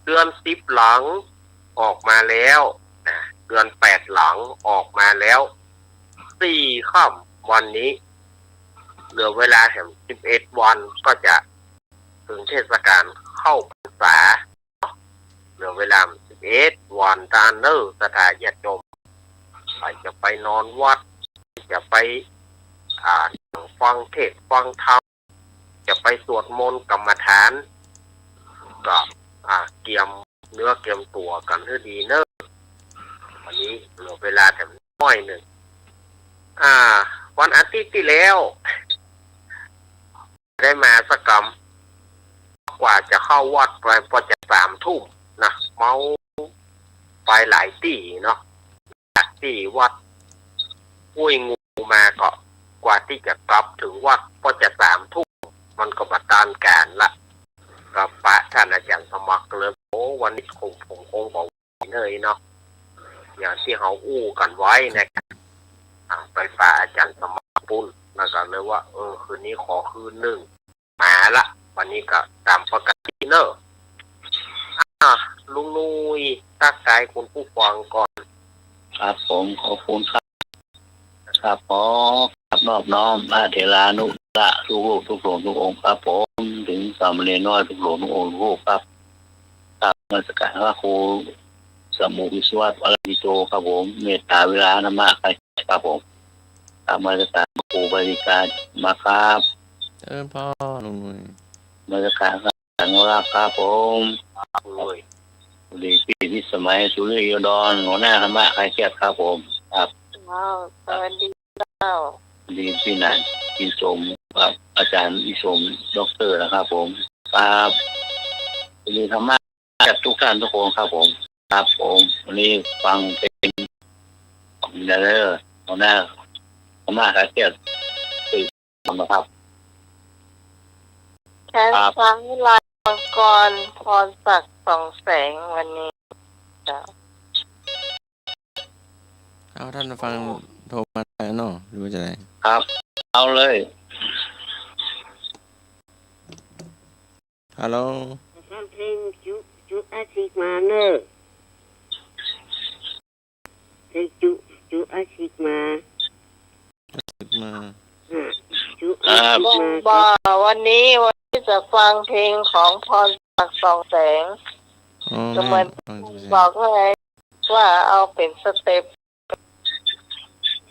เดือน10หลังออกมาแล้วนะเดือน8หลังออกมาแล้ว4ค่ำวันนี้เหลือเวลาแห่ง11วันก็จะถึงเทศกาลเข้าพรรษาเหลือเวลา11วันตาเนอร์สถาญาติโยมใครจะไปนอนวัดจะไปฟังเทศน์ฟังธรรมจะไปสวดมนต์กรรมฐานก็เตรียมเนื้อเตรียมตัวกันให้ดีเนอะวันนี้เหลือเวลาแต่น้อยหนึ่งวันอาทิตย์ที่แล้วได้มาสักกรรมกว่าจะเข้าวัดไปพอจะ3 ทุ่มนะเมาไปหลายที่เนาะจากที่วัดห้วยงูมาก็กว่าที่จะกลับถึงวัดก็จะ3 ทุ่มมันก็มาตานการละกับพระท่านอาจารย์สมัครเลยโอ้วันนี้ผมคงบอกเลยเนาะอย่างที่เขาอู้กันไว้นะครับไปพระอาจารย์สมัครปุ้นแล้วก็เลยว่าคืนนี้ขอคืนหนึ่งมาละวันนี้ก็ตามปกติเนอะลุงนุยทักทายคุณผู้ฟังก่อนครับผมขอบคุณครับครับขอครับนอบน้อมพระเถรานุละทุกลูกทุกหลวงทุกองค์ครับผมถึงสามเณรน้อยทุกหลวงทุกองค์ทุกครับครับนมัสการพระครูสมุวิศวะอรหิโตครับผมเมตตาเวลานะมะครับผมตามมาตรการครูบริการมาครับพ่อลุงนุยมาตรการสังวรครับผมดีปีที่สมัยสุริยดอนหัวหน้าธรรมะใครเครียดครับผมครับสวัสดีเจ้าดีพี่นันอิสมครับอาจารย์อิสมด็อกเตอร์นะครับผมครับดีธรรมะจากทุกท่านทุกคนครับผมครับผมวันนี้ฟังเป็นเดอร์หัวหน้าธรรมะใครเครียดตื่นนะครับแค่ฟังลายมังกรพรศักดิ์ส่องแสงวันนี้จ้ะเอาท่านฟังโทรมาได้เนาะหรือว่าจะไงครับเอาเลยฮัลโหลฟังเพลงจุอาชิกมาเนอะเพลงจุอาชิกมาจุอาชิกมาวันนี้จะฟังเพลงของพรศักดิ์ส่องแสงก็เหมือนบอกเลยว่าเอาเป็นสเต็ป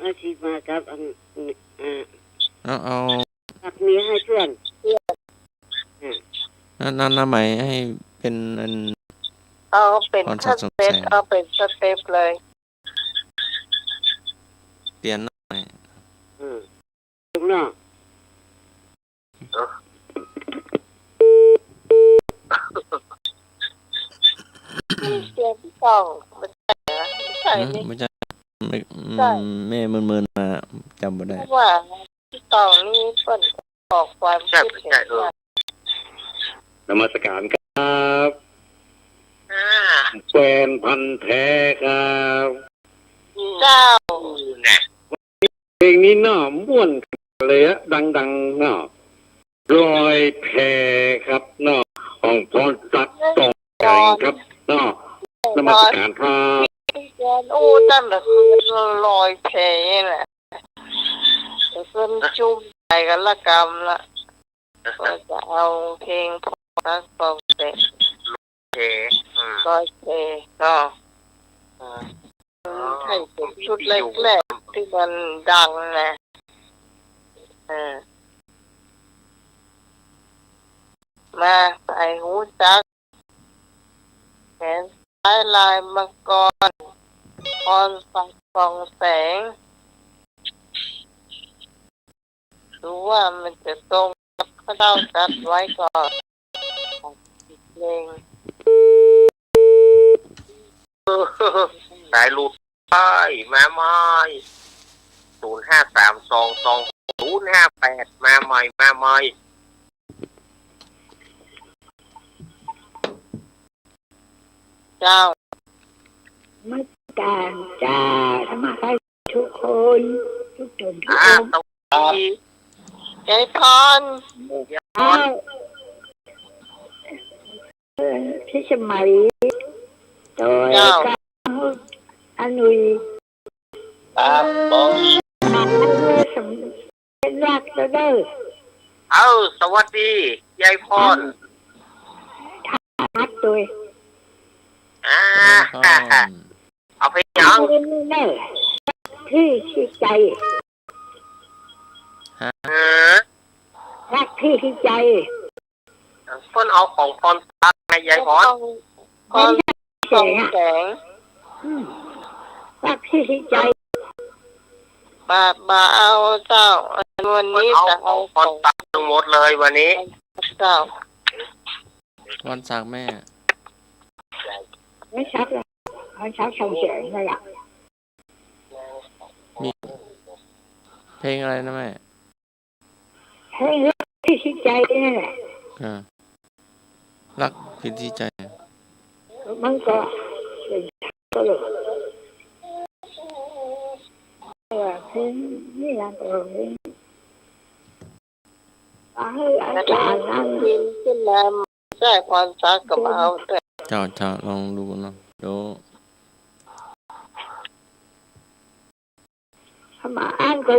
อาชีพมาครับเอาตักนี้ให้เพื่อนนั่นหมายให้เป็นเอาเป็นสเต็ปเอาเป็นสเต็ปเลยเปลี่ยนหน่อยถูกเนาะเสียงสองไม่ใช่ไม่ใช่แม่เมินมาจำไม่ได้ว่าตอนนี้เปิดออกความคิดเห็นนมัสการครับแฟนพันธุ์แท้ครับเจ้าเพลงนี้น่าม่วนเลยอะดังๆน่ะรอยแพครับน่ะของพรศักดิ์ส่องแสงครับน่ะนมัสการครับอู้ตั้งแต่คืนลอยแพแหละจะเพิ่มจุ่มใจกันละกรรมละก็จะเอาเพลงพอรักฟองเสร็จลอยแพก็ให้เป็นชุดแรกๆที่มันดังนะมาใส่หูจักแขนซ้ายลายมังกรพรศักดิ์ส่องแสงดูว่ามันจะตรงกับข้าเจ้าจัดไว้ก่อนเพลงสายหลุดไปแม่ไม้05322058มาใหม่มาใหม่เจ้ามัสการจ้าธรรมะใครทุกคนทุกตนทุกองค์ยายพรอ้าว ที่สมัยโดย เจ้า การอนุย ครับผม มาเมื่อสำเป็นรักแล้วเด้อ เอาสวัสดียายพร มัดตัว อ่า อ๋อ เอาเพลงยัง นี่เด้อที่ที่ใจ เออ รักที่ที่ใจ เพิ่นเอาของพรตาให้ยายพร ความ เสียง แสง รักที่ที่ใจ มาเอาเจ้าวัน เพิ่น นี้ เอา จะ ขอ เอา งพรตาทั้งหมดเลยวันนี้ เจ้า วันจากแม่ ไม่ชักเลยไม่ชักชมเสียงเลยอ่ะ มีเพลงอะไรนะแม่ ให้รักที่ที่ใจนี่แหละ อ่ารักพิธีใจ มันก็เป็นก็เลยว่าเพลงนี่แหละตัวเพลงให้อาจารย์นั่ง กินขึ้นมาใช่ความซักกับเอาแต่ เจ้าลองดูเนาะเดี๋ยว มาอ่านก็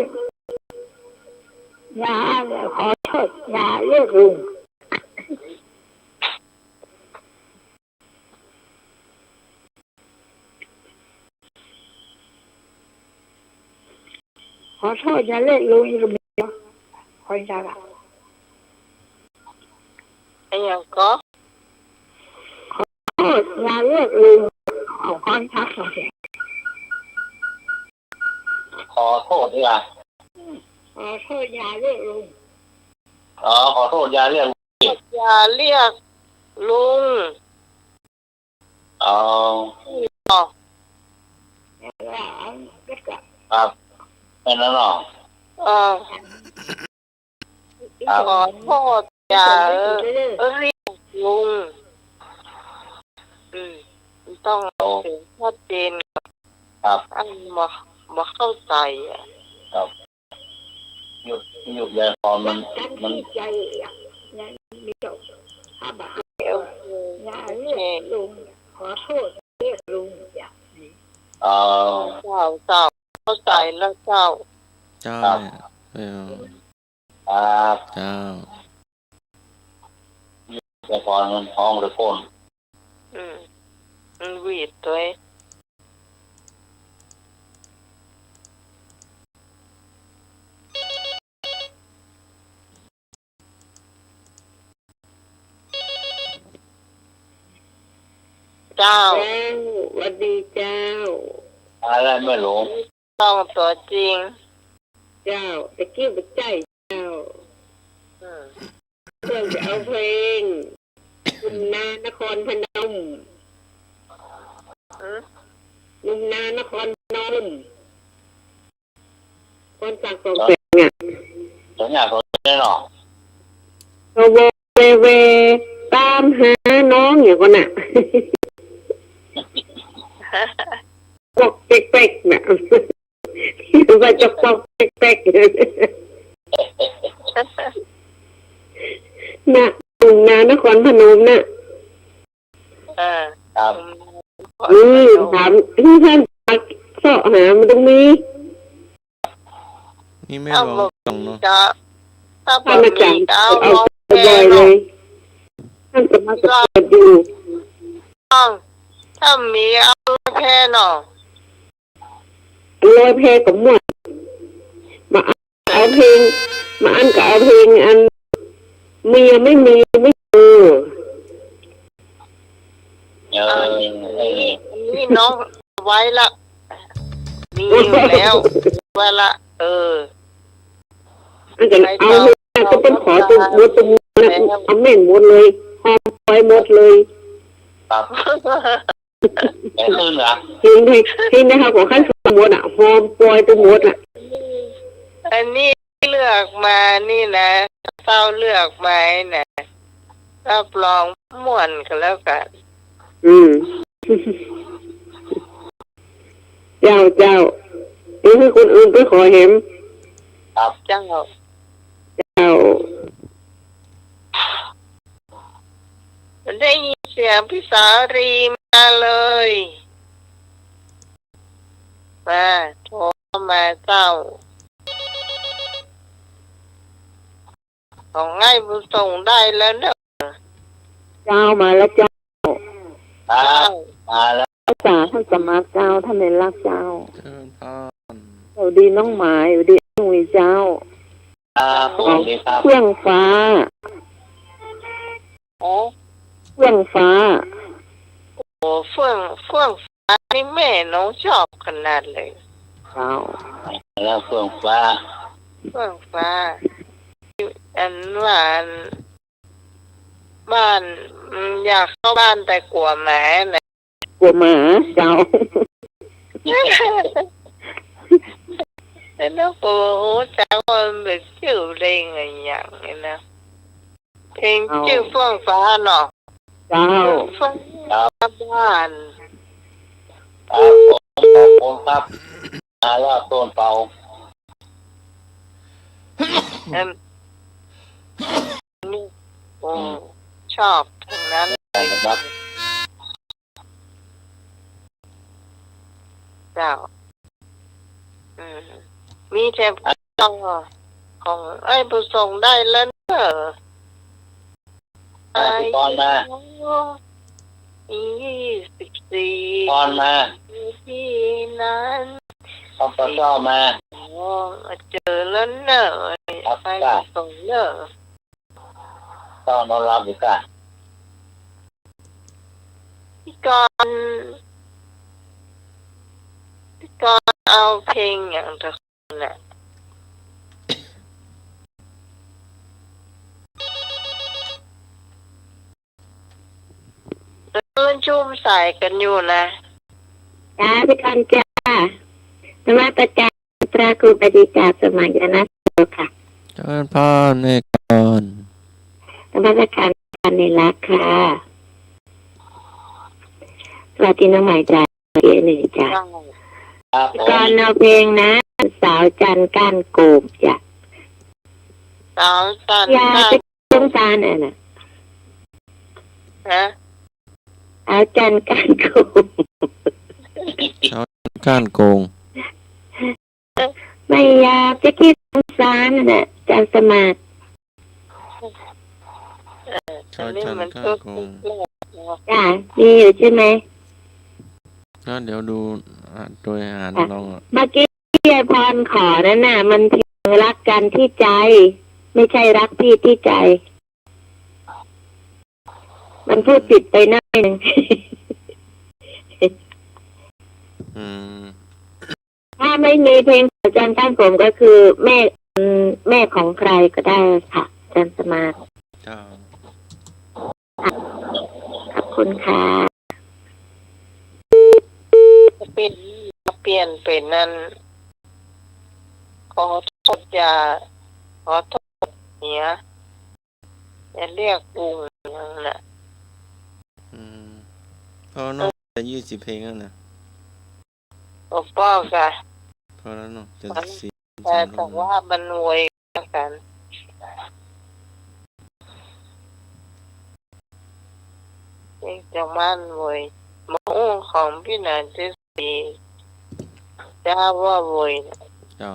อย่าอ่านขอโทษอย่าเรียกลุงขอโทษอย่าเรียกลุงอีกมีเนาะคนจะละ ไอ้ยังก็ โทษอย่าเรียกลุงเอาคอนทักของเสียง ขอโทษดีกว่า ขอโทษอย่าเรียกลุง ขอโทษอย่าเรียก อย่าเรียกลุง อ๋อ แล้วก็กลับ ครับเป็นแล้วเนาะ เออขอโทษอย่าเรียกลุงต้องเสียงชัดเจน ครับ อันมาเข้าใจอ่ะ ครับหยุดยายพรมัน ใจอ่ะยังมีจบถ้าแบบ เอว อย่าเรียกลุงขอโทษเรียกลุงอย่างนี้ อ๋อ เจ้าเข้าใจแล้วเจ้า เจ้าเนี่ย ครับ เจ้าย ายพรมันท้องหรือโคน มันหวีดตัวเจ้า สวัสดีเจ้า อะไรไม่รู้ ต้องตัวจริง เจ้าตะกี้บักใจเจ้าเพื่อนจะเอาเพลงคุณนานครพนมลุงนานครพนมคนจากกองแสงอ่ะ สัญญาเขาได้เนาะ โวเวตามหาน้องอย่างคนน่ะปอกเป๊กๆน่ะว่าจะปอกเป๊กๆน่ะลุงนานครพนมน่ะ ครับ ถามที่ท่านเสาะหามันต้องมี นี่ไม่ร้องตรงเนาะ จะถ้าผ ท่าน ม อาจา มี รย์ เอา เอา ร้องเพ บ่ ล อย ง เลยท่านสามารถจะเปิดอยู่ ถ้ามีเอาแค่หนอ ลอยเพลงกับหมวดมาเอาเพลงมาอันกับเอาเพลงอันเมียไม่มีไม่เจอ อันนี้น้องไว้ละมีอยู่แล้วไว้ละอันกันเอาให้ก็เป็นขอตัวหมดตัวเอาแม่งหมดเลยหอมไปหมดเลย ครับแกขึ้นเหรอ เพลงนะคะของขั้นสมหมดอ่ะหอมปล่อยตัวหมดอ่ะ อันนี้เลือกมานี่นะเต้าเลือกมานะรับรองม่วนกันแล้วกัน เจ้านี่คือคนอื่นไปขอเห็น ครับ เจ้า เจ้า ได้ยิน เสียงพี่สารีมาเลยมาโทรมาเจ้าของง่ายบุญส่งได้แล้วเนอะ เจ้ามาแล้วเจ้า ครับมาแล้ว ภาษาท่านสมมาเจ้าท่านในรักเจ้า เชิญพร สวัสดีน้องหมายสวัสดีหนุ่ยเจ้า ครับสวัสดีครับ เครื่องฟ้า โอ้ เครื่องฟ้า โหเฟื่องฟ้านี่แม่น้องชอบขนาดเลย เจ้า แล้วเฟื่องฟ้า เฟื่องฟ้าอันว่าบ้านอยากเข้าบ้านแต่กลัวหมานะ กลัวหมาเจ้า แต่แล้วก็โอ้เจ้ามันเป็นชื่อเพลงอะไรอย่างนี้นะเพลงชื่อเฟื่องฟ้าเนาะ เจ้า เฟื่องฟ้าบ้าน ครับผมขอบคุณครับมาแล้วต้นเปา นี่โอ้ชอบทั้งนั้นเลย ครับ เจ้ามีแต่ของไอ้ผู้ส่งได้แล้วเนอะ ตอนมา 24ตอนมา ที่นั้น ตอนประชอมา เจอแล้วเนอะไปส่งเนอะ ต้องนอนรับอยู่กัน พี่กรเอาเพลงอย่างตะคนน่ะเดินชุ่มใส่กันอยู่นะ จ้าพี่กันจ้านมัสการพระครูปฏิจจสมัยนะค่ะ เชิญพรแม่ก่อน นมัสการการในรักค่ะสวัสดีน้องใหม่จ้าหนึ่งจ้า ครับผม ก่อนเอาเพลงนะสาวจันก้านโกบจ้ะ สาวจัน ยาจะต้งตาเนี่ยนะ ฮะ สาวจันก้านโกบ ชาวก้านโกง ไม่อยากจะคิดสงสารน่ะจันสมาธิ ชาวจันก้านโกง จ้ะมีอยู่ใช่ไหม ก็เดี๋ยวดูโดยอ่านลอง เมื่อกี้พี่ไอพรขอนั่นน่ะ มันเพลงรักกันที่ใจ ไม่ใช่รักพี่ที่ใจ มันพูดผิดไปหน่อยหนึ่ง ถ้าไม่มีเพลงของจันตั้งผมก็คือแม่ของใครก็ได้ค่ะจันสมาธิ เจ้า ขอบคุณค่ะ เปลี่ยนเป็นนั้นขอโทษขอโทษเนี่ยอย่าเรียกลุงนั่นน่ะ พอเนาะจะ20 เพลงแล้วนะ ป้อกอะ พอแล้วเนาะจะสี่ แต่ว่ามันรวยกันเองจะมันรวยหมอของพี่นันที่สีจะว่ารวยนะ เจ้า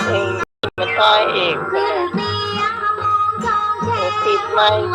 เองมันตายเองนะปิดไม้ ไ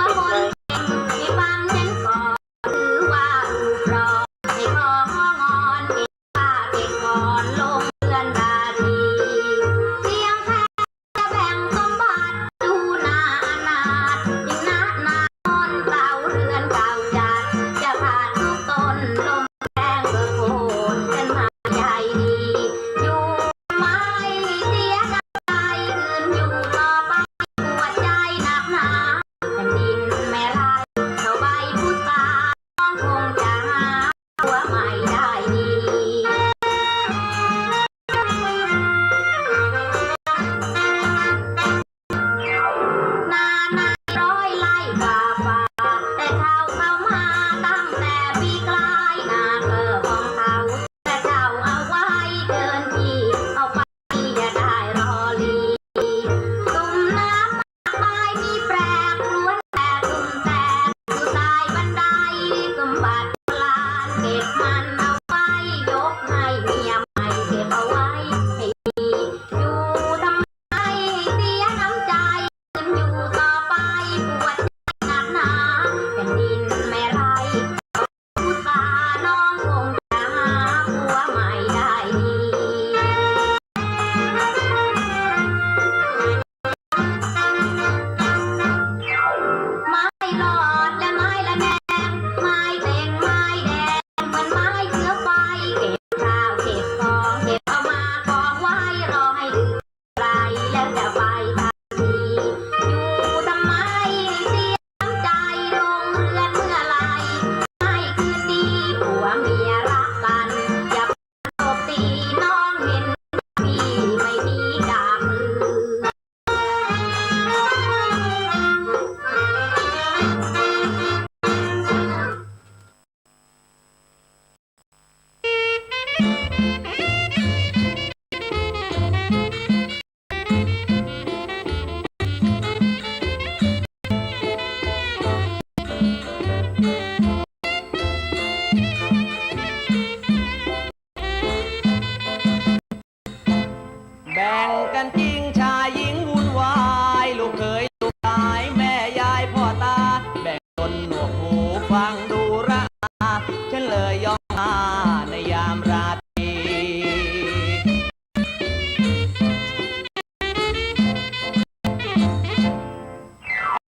แบ่งกันจริงชายหญิงวุ่นวายลูกเขยลูกชายแม่ยายพ่อตาแบ่งจนหนวกหูฟังดูระอาฉันเลยยอมมาในยามราตรี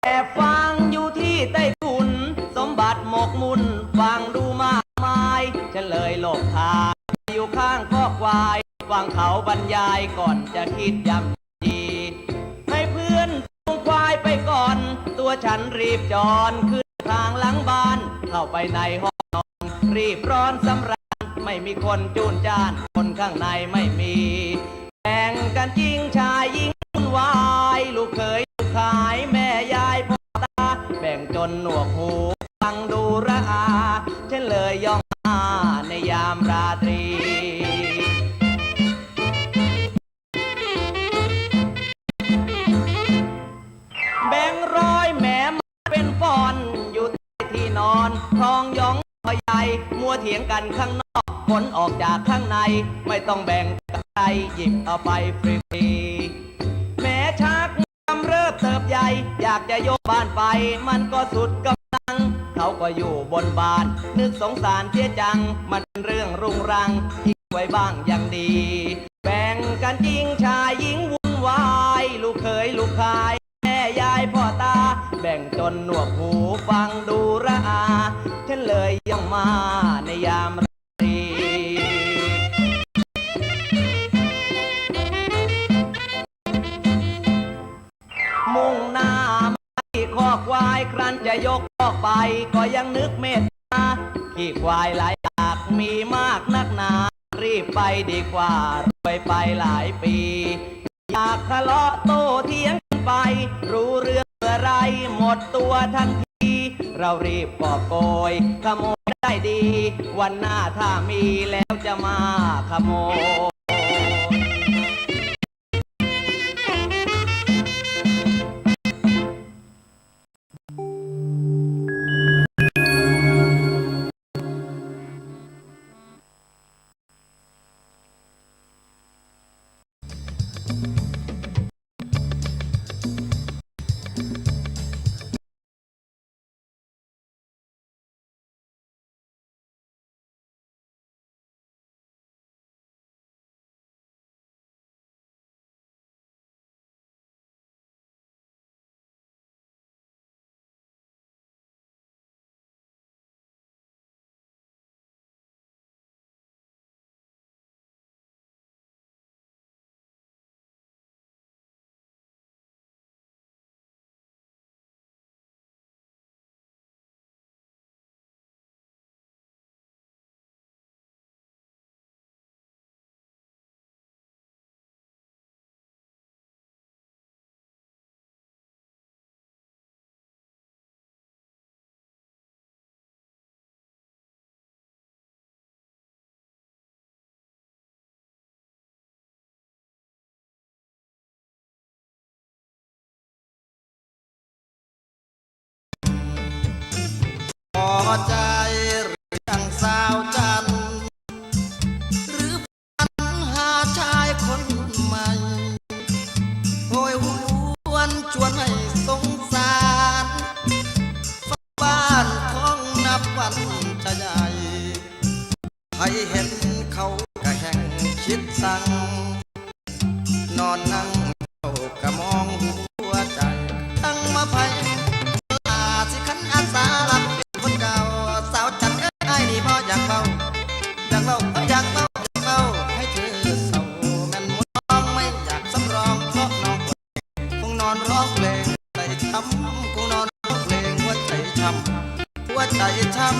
แอบฟังอยู่ที่ใต้ถุนสมบัติหมกมุ่นฟังดูมากมายฉันเลยหลบทางอยู่ข้างคอกควายฟังเขาบรรยายก่อนจะคิดย้ำดีให้เพื่อนจูงควายไปก่อนตัวฉันรีบจอนขึ้นทางหลังบ้านเข้าไปในห้องนอนรีบร้อนสำราญไม่มีคนจูนจ้านคนข้างในไม่มีแบ่งกันจริงชายหญิงวุ่นวายลูกเขยลูกขายแม่ยายพ่อตาแบ่งจนหนวกหูฟังดูระอาฉันเลยย่องมาในยามราตรีแบ่งร้อยแม่มาเป็นฟอนอยู่ที่นอนทองยองพ่อใหญ่มัวเถียงกันข้างนอกผลออกจากข้างในไม่ต้องแบ่งกับใครหยิบเอาไปฟรีๆแม่ชักกำเริบเติบใหญ่อยากจะยกบ้านไปมันก็สุดกำลังเขาก็อยู่บนบ้านนึกสงสารเสียจังมันเป็นเรื่องรุงรังทิ้งไว้บ้างอย่างดีแบ่งกันจริงชายหญิงวุ่นวายลูกเขยลูกขายแม่ยายพ่อตาแบ่งจนหนวกหูฟังดูระอาฉันเลยย่องมาในยามราตรีมุ่งหน้ามาที่คอกควายครั้นจะยกออกไปก็ยังนึกเมตตาขี้ควายหลายอยากมีมากนักหนารีบไปดีกว่ารวยไปหลายปีอยากทะเลาะโต้เถียงกันไปรู้เรื่องเมื่อไรหมดตัวทันทีเรารีบกอบโกยขโมยได้ดีวันหน้าถ้ามีแล้วจะมาขโมยพอใจหรือยังสาวจันหรือฝันหาชายคนใหม่โหยหวนชวนให้สงสารฟ้าบ้านของนับวันจะใหญ่ให้เห็นเขากะแห่งคิดสั่งนอนนั่งเจ้ากะมองหัวใจตั้งมาภัยสิขันอาสาลับเป็นคนเก่าสาวจันไอ้นี่พออยากเข้าอยากเล่าอยากเล่าอยากเล่าให้เธอเศร้าแม่นมองไม่อยากสำรองเพราะน้องคงนอนร้องเพลงใจช้ำคงนอนร้องเพลงหัวใจช้ำหัวใจช้ำ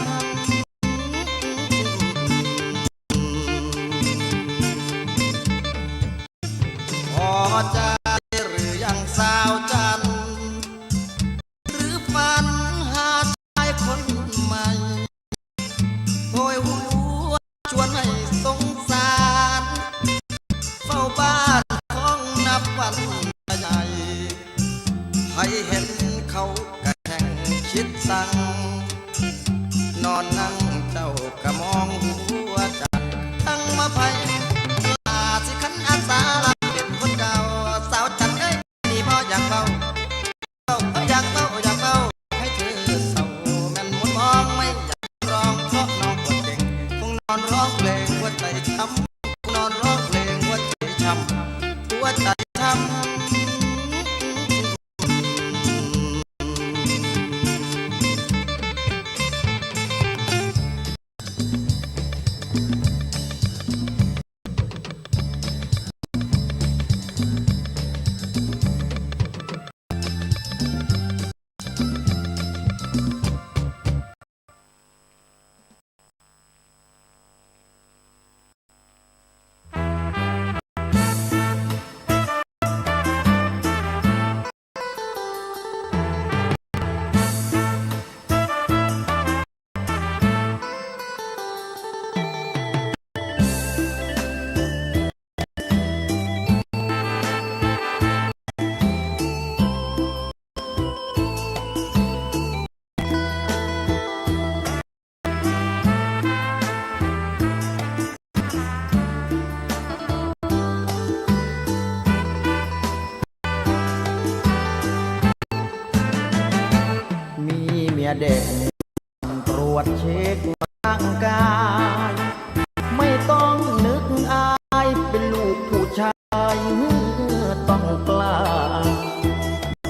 พอใจหรือยังสาวจันหรือฝันหาชายคนใหม่โหยหวนชวนให้สงสารเฝ้าบ้านของนับวันใหญ่ให้เห็นเขากะแห่งคิดสั่งนอนนั่งเจ้ากะมองหัวใจตั้งมาภัยสิขันอาสาลับเป็น ำตัวใจทำ มีเมียเด็กตรวจเช็คร่างกายไม่ต้องนึกอายเป็นลูกผู้ชายต้องกล้า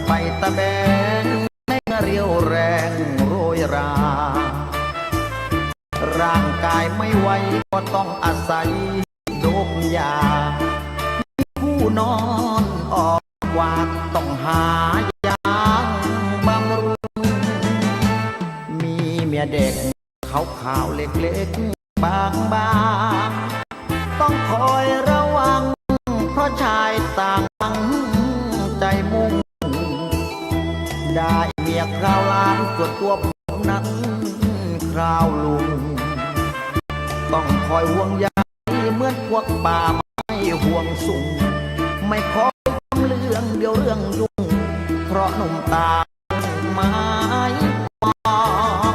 ไปตะแบงในเรียวแรงโรยราร่างกายไม่ไหวก็ต้องอาศัยโดบยาผู้นอนออกวาดต้องหายาบำรุงมีเมียเด็กขาวๆเล็กๆบางๆต้องคอยระวังเพราะชายต่างใจมุ่งได้เมียคราวล้านส่วนตัวผมนั้นคราวลุงต้องคอยห่วงใยเหมือนพวกป่าไม้ห่วงสูงไม่คอยทำเรื่องเดียวเรื่องยุ่งเพราะหนุ่มตาไม้ปอง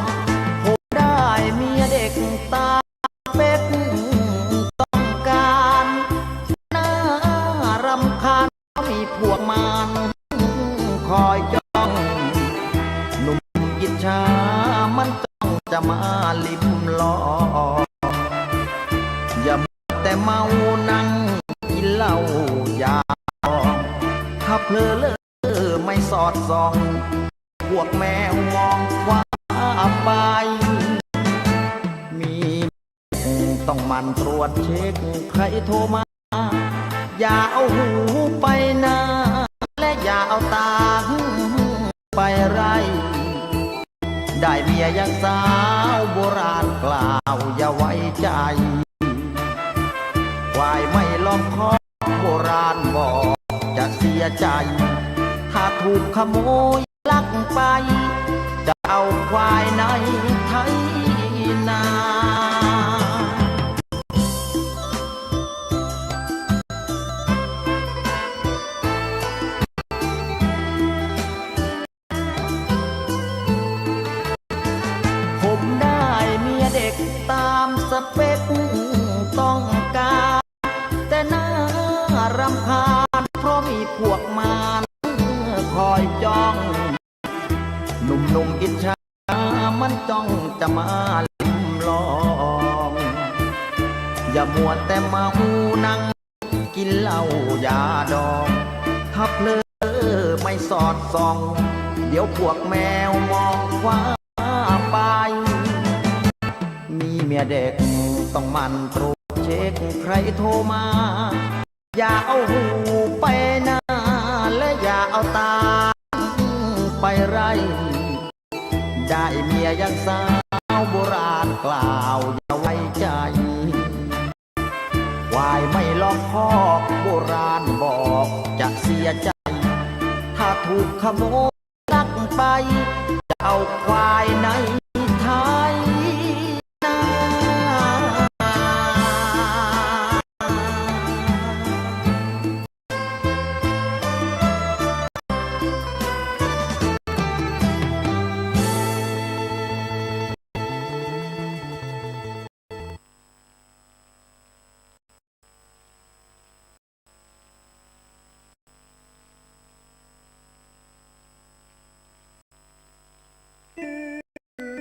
ผมได้เมียเด็กตาเป็ดต้องการน่ารำคาญมีพวกมารคอยจ้องหนุ่มอิจฉามันจ้องจะมาลิ้มลออย่าแต่เมานั่งกินเหล้ายาถ้าเพลอเลอไม่สอดส่องพวกแมวมองว่าไปมีต้องมันตรวจเช็คใครโทรมาอย่าเอาหูไปนาและอย่าเอาตาไปไรได้เมียยังสาวโบราณกล่าวอย่าไว้ใจควายไม่ล้อมคอโบราณบอกจะเสียใจถ้าถูกขโมยลักไปจะเอาควายในไทยนา ผมได้เมียเด็กตามสเปคต้องการแต่น่ารำคาญเพราะมีพวกมารคอยจ้องหนุ่มๆอิจฉามันจ้องจะมาลิ้มลองอย่ามัวแต่เมานั่งกินเหล้ายาดองถ้าเพลอไม่สอดส่องเดี๋ยวพวกแมวมองว่าไปมีเมียเด็กต้องมันตรวจเช็คใครโทรมาอย่าเอาหูไปหน้าและอย่าเอาตาไปไรได้เมียยังสาวโบราณกล่าวอย่าไว้ใจควายไม่ล้อมคอกโบราณบอกจะเสียใจถ้าถูกขโมยลักไปจะเอาควายในไทยนา Thank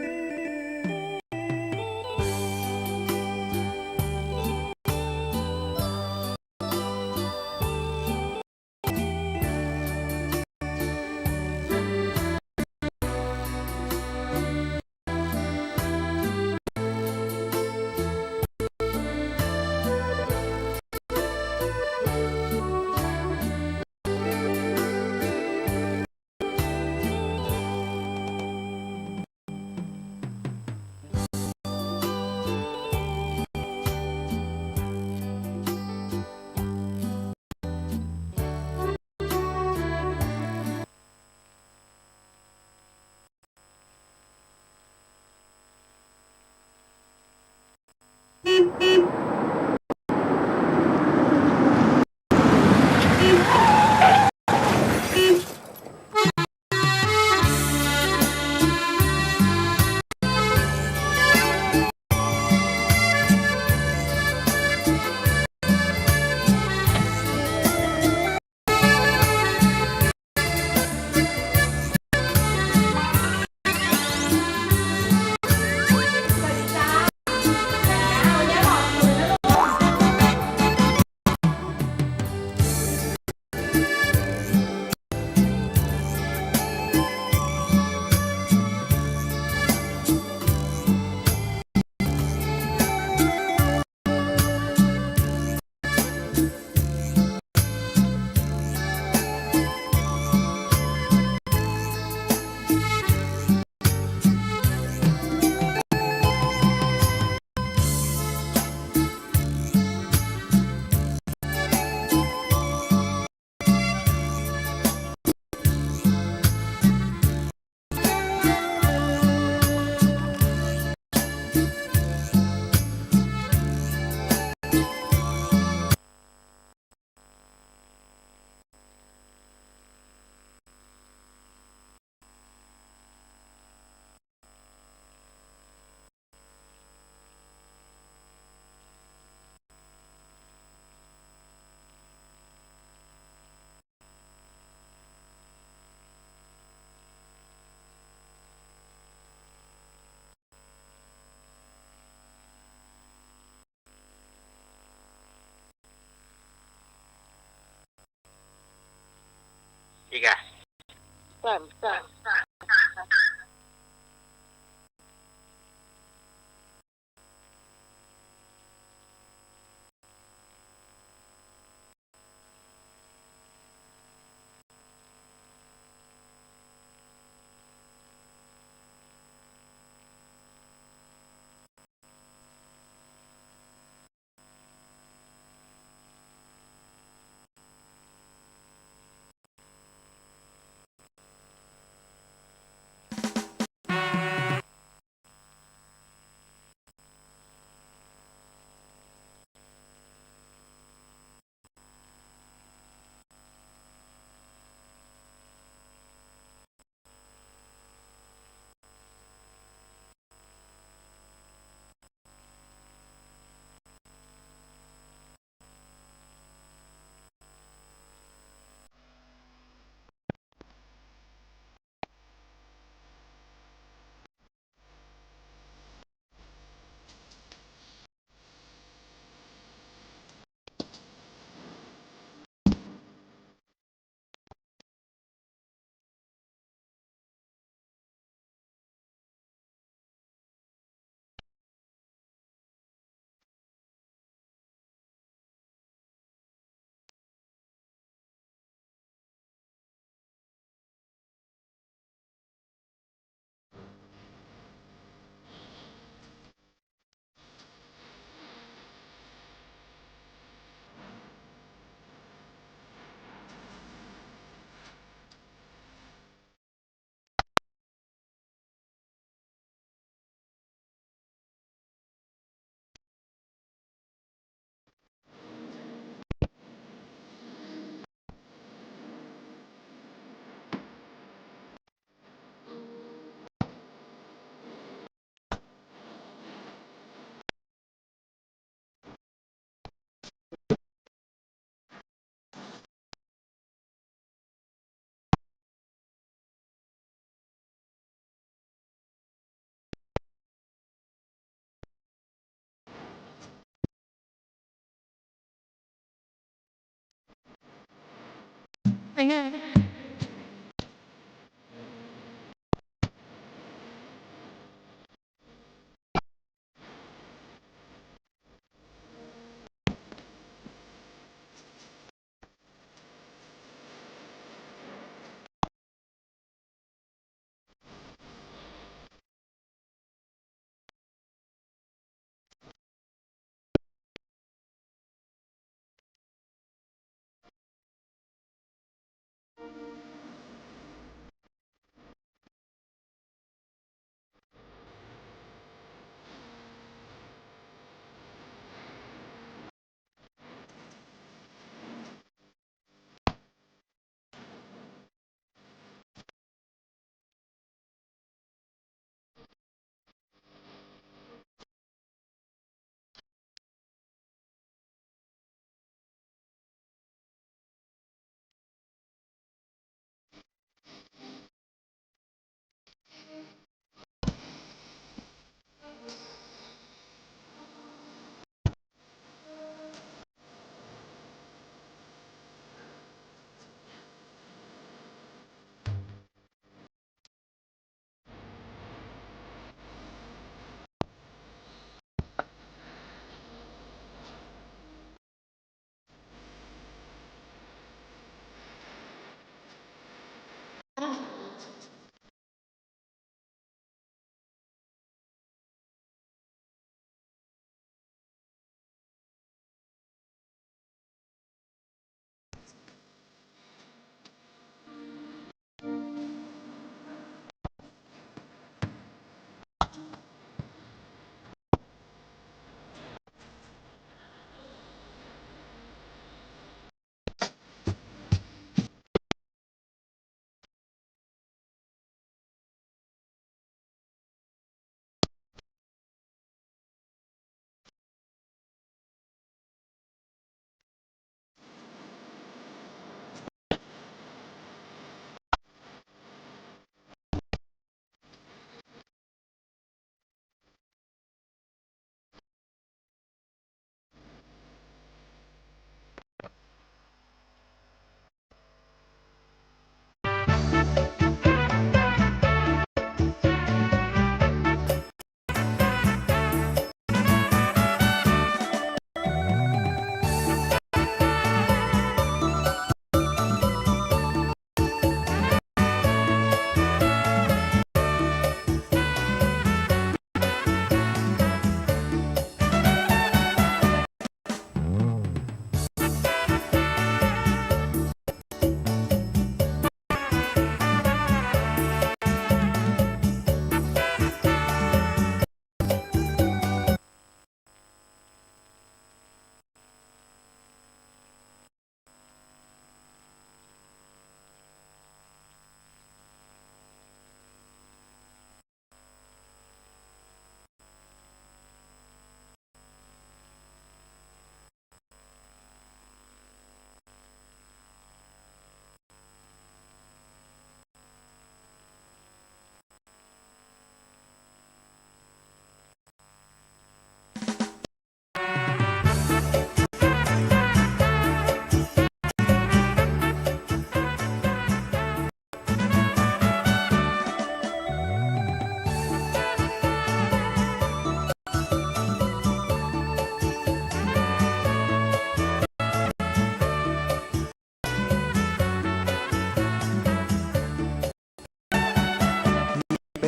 อีกอะ ใช่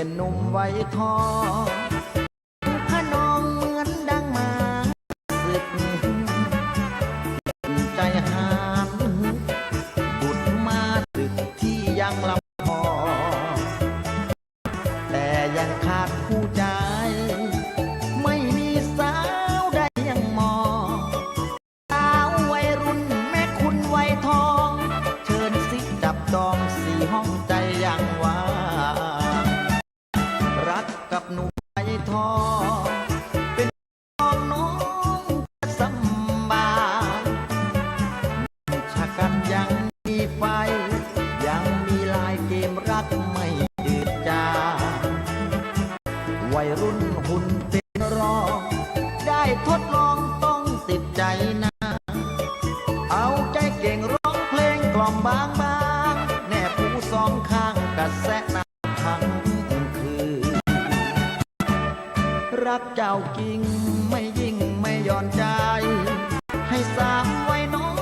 เป็นหนุ่มไว้ทองขนองเหมือนดังมาศึกใจหามบุดมาดึกที่ยังลำพอแต่ยังขาดผู้ใจไม่มีสาวใดยังมองสาววัยรุ่นแม่คุณวัยทองเชิญสิจับจองสี่ห้องใจยังว่างรักกับหนุ่มวัยทองเป็นของน้องสำบายชะกันยังมีไฟยังมีลายเกมรักไม่จืดจางวัยรุ่นหุ่นเป็นรองได้ทดลองต้องติดใจนะเอาใจเก่งร้องเพลงกล่อมบางๆแน่ผู้สองข้างกระแสน้ำทั้งคืนรักเจ้ากิ่งไม่ยิ่งไม่หย่อนใจให้สามไว้น้อง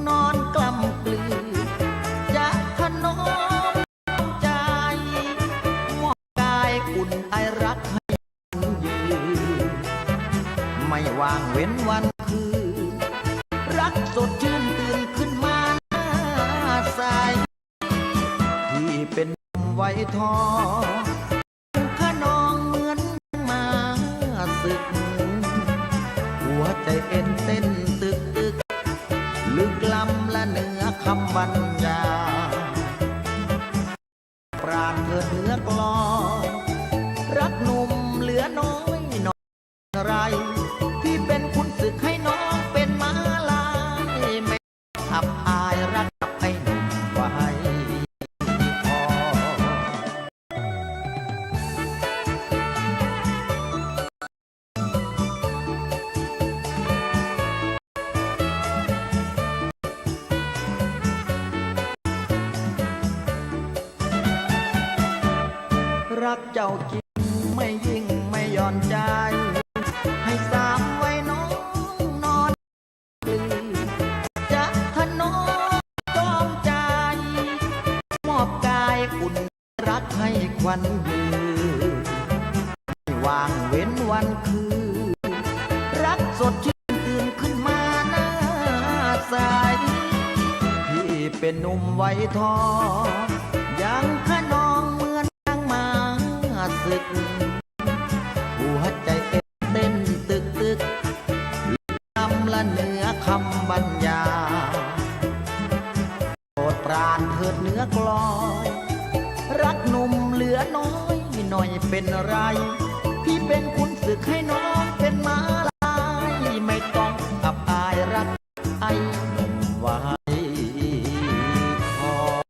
นอนกล้ำกลืนจะขนมใจมอบกายอุ่นไอรักให้ยืนไม่ว่างเว้นวันคืนรักสดชื่นตื่นขึ้นมาหน้าใสที่เป็นไว้ทองขนองเหมือนมาศึกหัวใจเต้นตึกลึกล้ำและเหนือคำบรรยายปราณเกิดเหนือกลอนรักหนุ่มเหลือน้อยหน่อยไรที่เป็นคุณศึกให้น้องเป็นมาลายไม่ขับอายรักกับไอ้หนุ่มไว้ทองรักเจ้าจริงไม่ยิ่งไม่หย่อนใจให้สามไว้น้องนอนกลืนจะถนอมจอมใจมอบกายอุ่นรักให้ควันยืนไม่ว่างเว้นวันคืนรักสดชื่นตื่นขึ้นมาหน้าใสที่เป็นหนุ่มไว้ทองยังขนองเหมือนดังมาศึกหัวใจเต้นตึกลำละเหนือคำบรรยายโปรดปรานเถิดเนื้อกลอยรักหนุ่มเหลือน้อยหน่อยเป็นไรพี่เป็นคุณศึกให้น้องเป็นมาลายไม่ต้องอับอายรักไอ้ไว้ทอง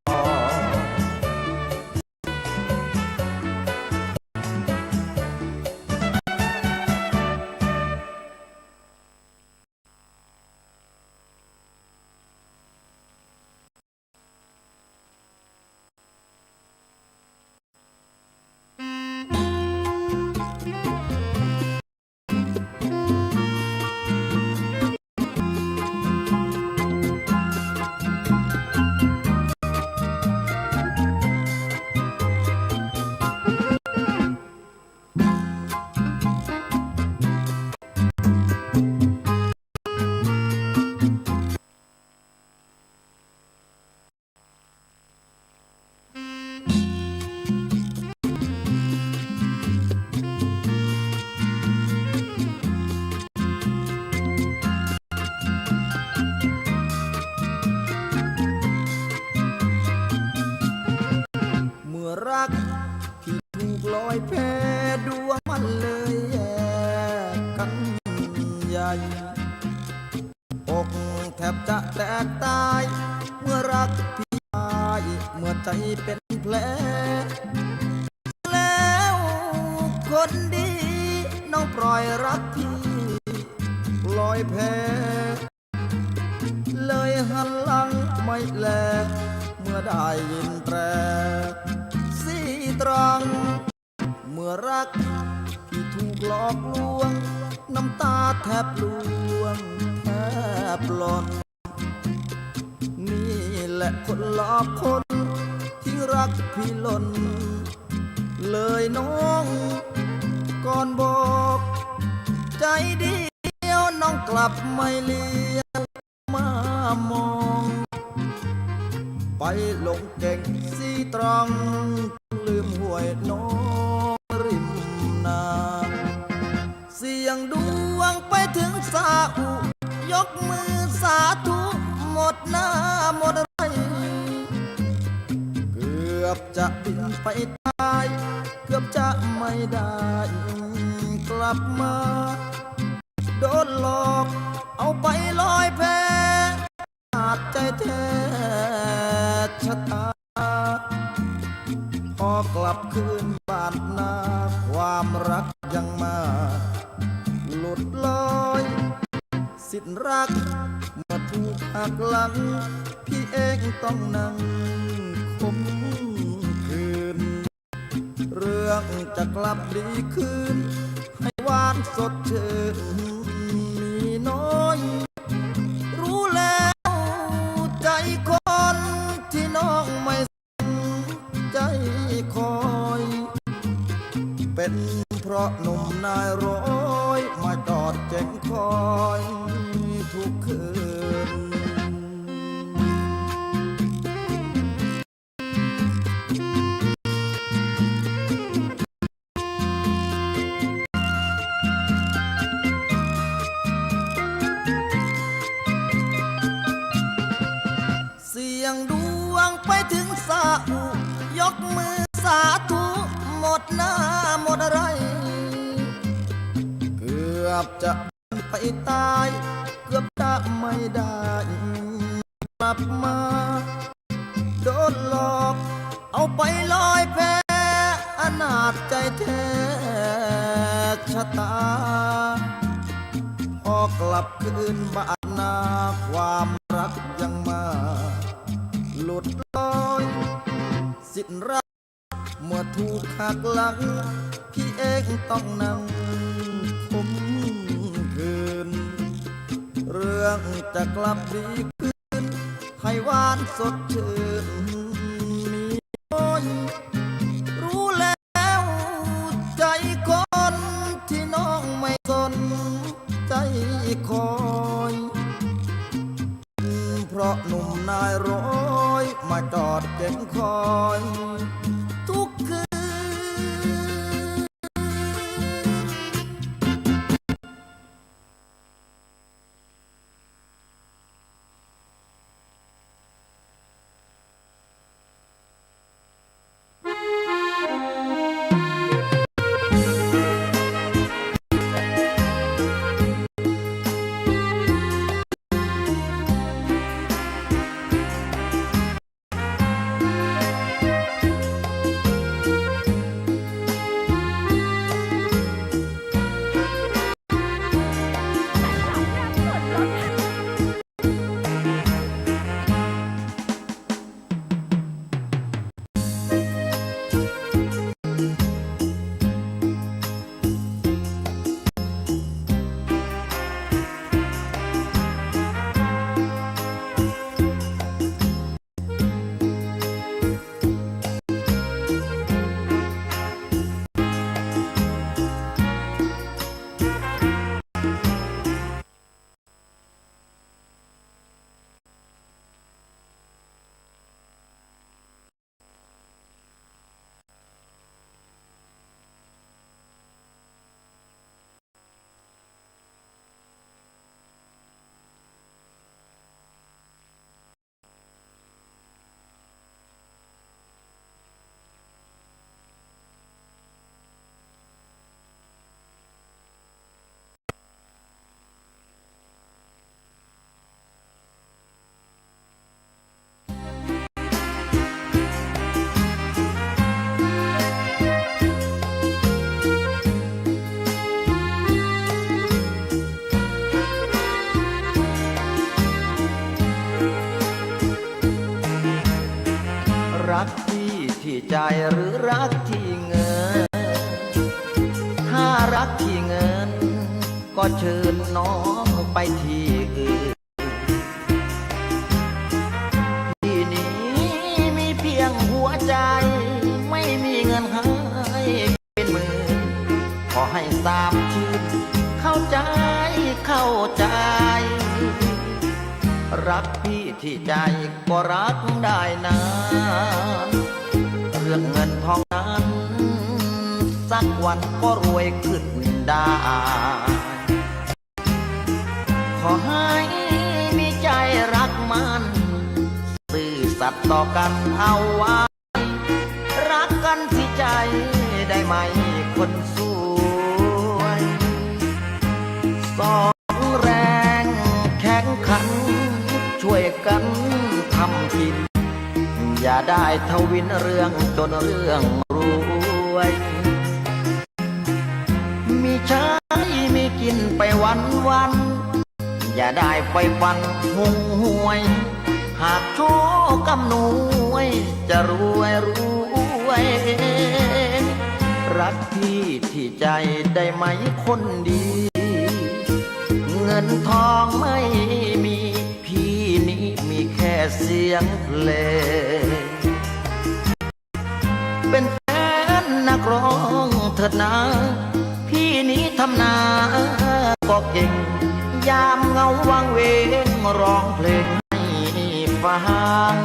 รักที่ถูกลอยแพดวงมันเลยแยกกันใหญ่อกแทบจะแตกตายเมื่อรักพี่ตายเมื่อใจเป็นแผลแล้วคนดีน้องปล่อยรักพี่ลอยแพเลยหันหลังไม่แลเมื่อได้ยินแตรสี่ตรังเมื่อรักที่ถูกหลอกลวงน้ำตาแทบล่วงแทบหล่นนี่แหละคนหลอกคนที่รักพี่หล่น เลยน้องก่อนบอกใจเดียวน้องกลับไม่เลี้ยวมามอง ไปลงเก่งสีตรังลืมห้วยน้องริมนาเสียงดวงไปถึงสาอุยกมือสาธุหมดหน้าหมดไรเกือบจะบินไปตายเกือบจะไม่ได้กลับมาโดนหลอกเอาไปลอยแพขาดใจแท้ชะตาพอกลับคืนบ้านนาความรักยังมาหลุดลอยสิ้นรักเมื่อถูกหักหลังพี่เองต้องนั่งคมคืนเรื่องจะกลับดีคืนให้หวานสดชื่นมีน้อยรู้แล้วใจคนที่น้องไม่สนใจคอยเป็นเพราะหนุ่มนายร้อยมาจอดเจ็งคอยทุกคืน เสียงดวงไปถึงสาอุยกมือสาธุหมดหน้าหมดไรเกือบจะไปตายเกือบจะไม่ได้กลับมาโดนหลอกเอาไปลอยแพอนาจใจแท้ชะตาพอกลับคืนบ้านนาความรักยังมาหลุดลอยสิ้นรักเมื่อถูกหักหลังพี่เองต้องนั่งคมคืนเรื่องจะกลับดีขึ้นให้หวานสดชื่นมีน้อยรู้แล้วใจคนที่น้องไม่สนใจคอยเพราะหนุ่มนายร้อยมาจอดเก็บคอยทุกคืน รักที่ใจหรือรักที่เงินถ้ารักที่เงินก็เชิญน้องไปที่อื่นที่นี้มีเพียงหัวใจไม่มีเงินให้ สาบชื่นเข้าใจเข้าใจ รักพี่ที่ใจก็รักได้นานเรื่องเงินทองนั้นสักวันก็รวยขึ้นได้ ขอให้มีใจรักมันซื่อสัตย์ต่อกันเอาไว้รักกันที่ใจได้ไหมคนสวยสองแรงแข็งขันช่วยกันทำกินอย่าได้ทวินเรื่องจนเรื่องรวยมีใช้มีกินไปวันอย่าได้ไฟฟันหุงหวยหากโชคกำนวยจะรวยรักพี่ที่ใจได้ไหมคนดี เงินทองไม่มีพี่นี้มีแค่เสียงเพลงเป็นแฟนนักร้องเถิดนะพี่นี้ทำนาก็เก่งยามเงาวังเวงร้องเพลงให้ฟัง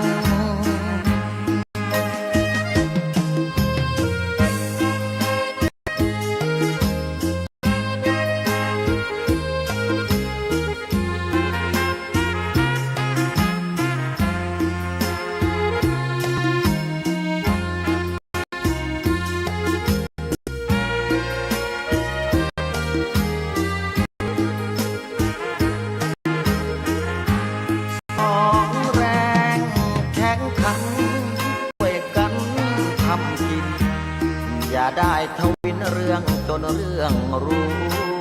อย่าได้ทวินเรื่องจนเรื่องร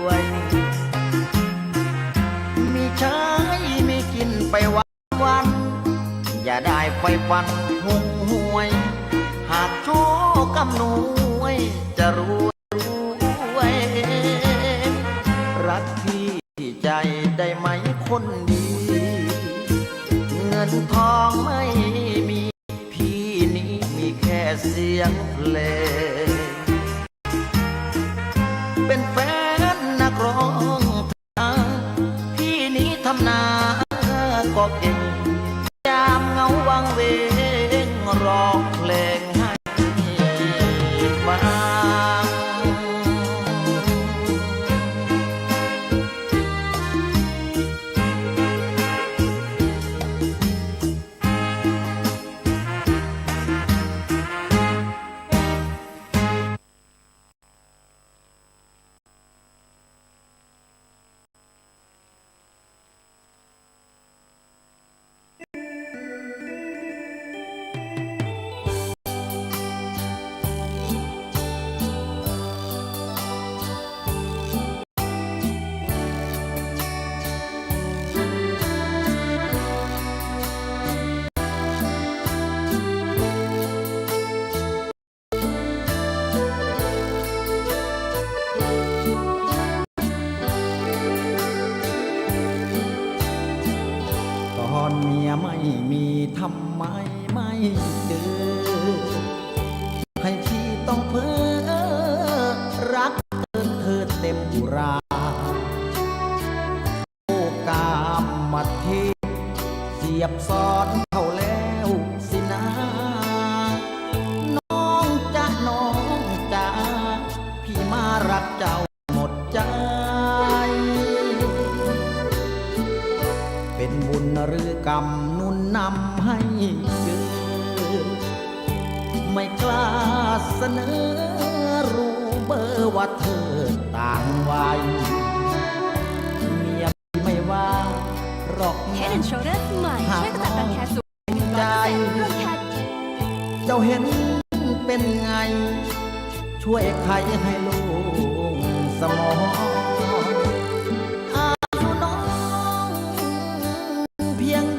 วยมีใช้มีกินไปวันอย่าได้ไฟฟันหุงหวยหากโชคกำนวยจะรวยรักพี่ใจได้ไหมคนดีเงินทองไม่มีพี่นี้มีแค่เสียงเพลงเป็นแฟนนักร้องพี่นี้ทำนาก็เก่งยามเงาวังเวงร้องเพลงให้ฟัง ทำไมไม่เจอให้พี่ต้องเพ้อรักเธอเต็มอุราโอกามมาเทเสียบซ้อนเข้าแล้วสินะน้องจ๊ะน้องจ๊ะพี่มารักเจ้าหมดใจเป็นบุญหรือกรรมนุ่นนำให้เจอไม่กล้าเสนอรู้เบอร์ว่าเธอต่างวัยเมียไม่ว่าหรอกนะ Head and Shoulders ใหม่ช่วยขจัดรังแคสูง100%ร่วมแคท เจ้าเห็นเป็นไงช่วยใครให้ลูกสมองอายุน้องเพียง24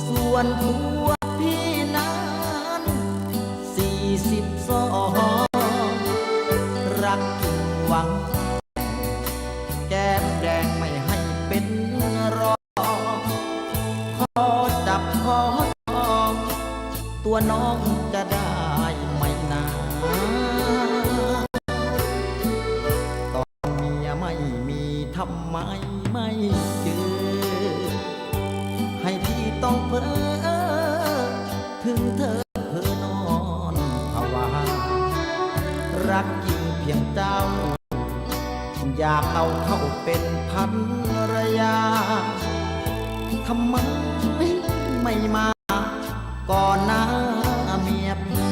ส่วนตัวพี่นั้น42รักจึงหวังแก้มแดงไม่ให้เป็นรองขอจับขอจองตัวน้องจะได้ไหมนา ทำไมไม่เจอให้พี่ต้องเพ้อถึงเธอเพ้อนอนภาวารักจริงเพียงเจ้าอยากเอาเข้าเป็นภรรยาทำไมไม่มาก่อนหน้าเมียพี่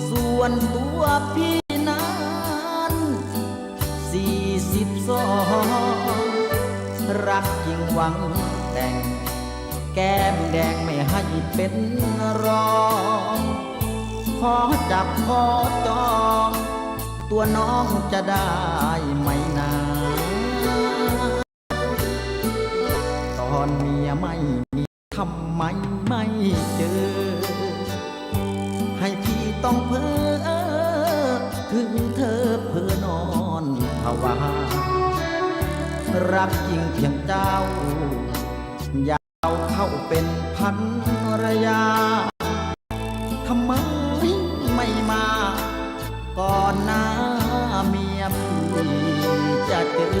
ส่วนตัวพี่นั้น42รักจริงหวังแต่งแก้มแดงไม่ให้เป็นรองขอจับขอจองตัวน้องจะได้ไหมนาตอนเมียไม่มีทำไมไม่เจอให้พี่ต้องเพ้อถึงเธอเพ้อนอนภาวารักจริงเพียงเจ้าอยากเอาเข้าเป็นภรรยาทำไมไม่มาก่อนหน้าเมียพี่จะเจอ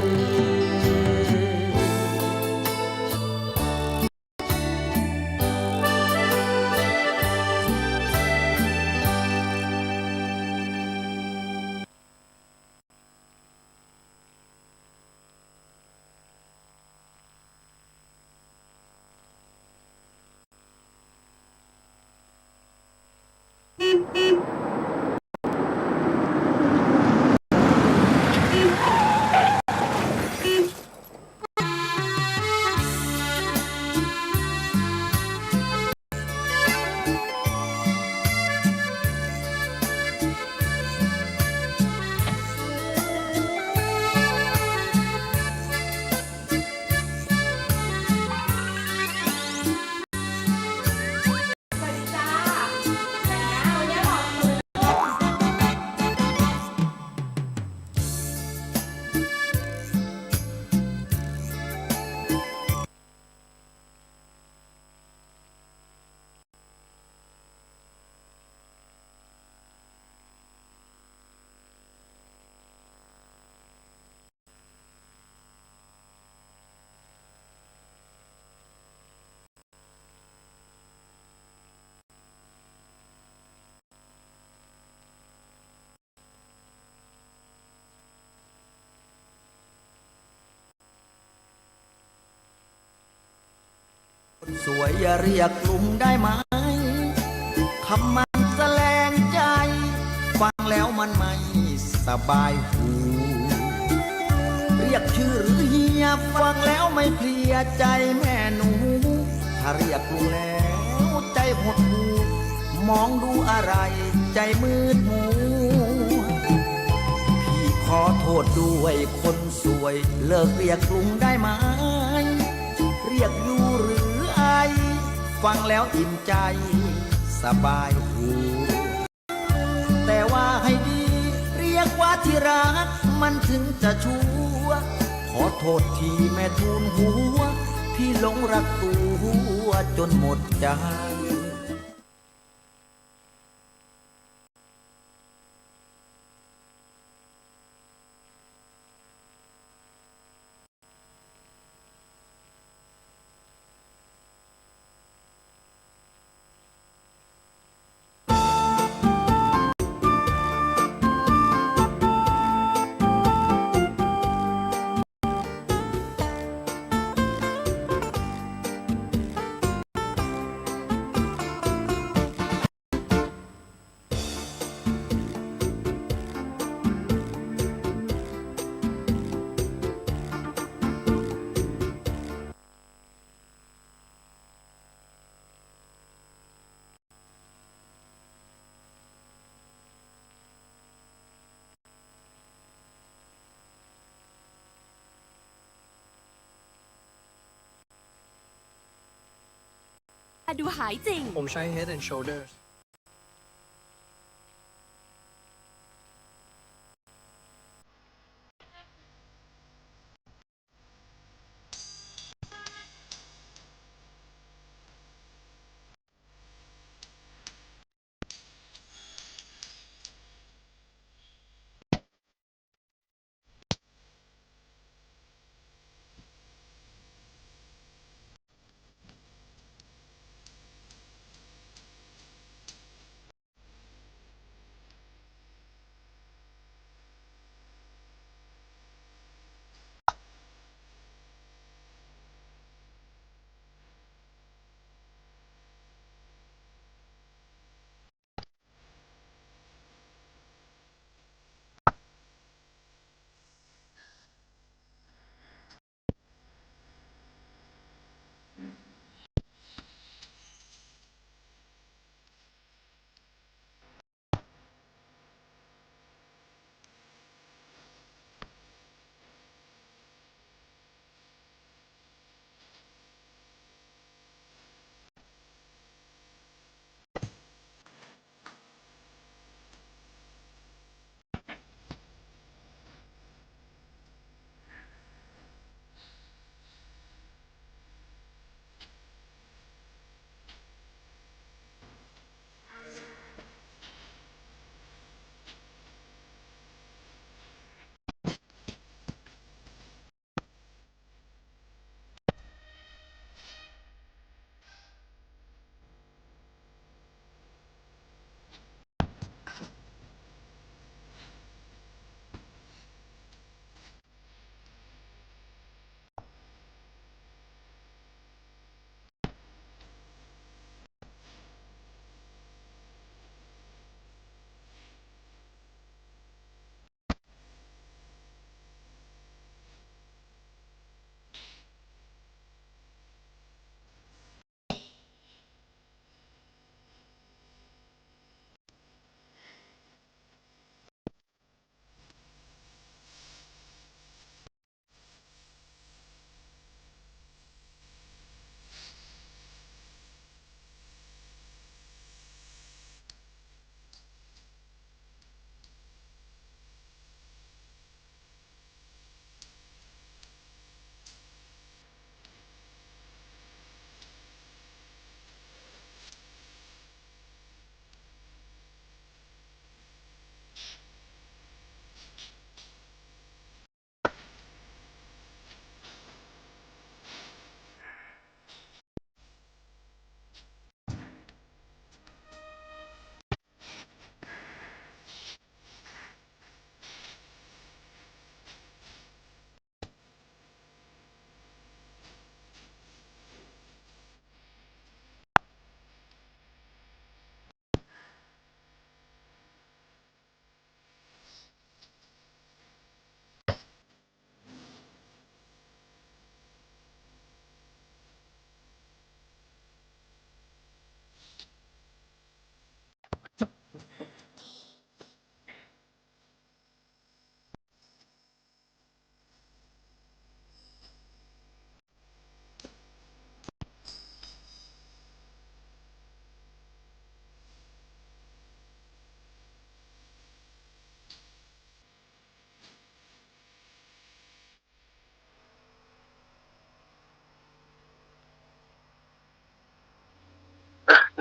สวยอย่าเรียกลุงได้ไหมคำมันแสลงใจฟังแล้วมันไม่สบายหูเรียกชื่อหรือเฮียฟังแล้วไม่เพลียใจแม่หนูถ้าเรียกลุงแล้วใจหดหูมองดูอะไรใจมืดมัวพี่ขอโทษด้วยคนสวยเลิกเรียกลุงได้ไหมเรียกอยู่หรือฟังแล้วอิ่มใจสบายหูแต่ว่าให้ดีเรียกว่าที่รักมันถึงจะชัวขอโทษทีแม่ทูลหัวพี่หลงรักตัวจนหมดใจ ดูหายจริง ผมใช้ Head and Shoulders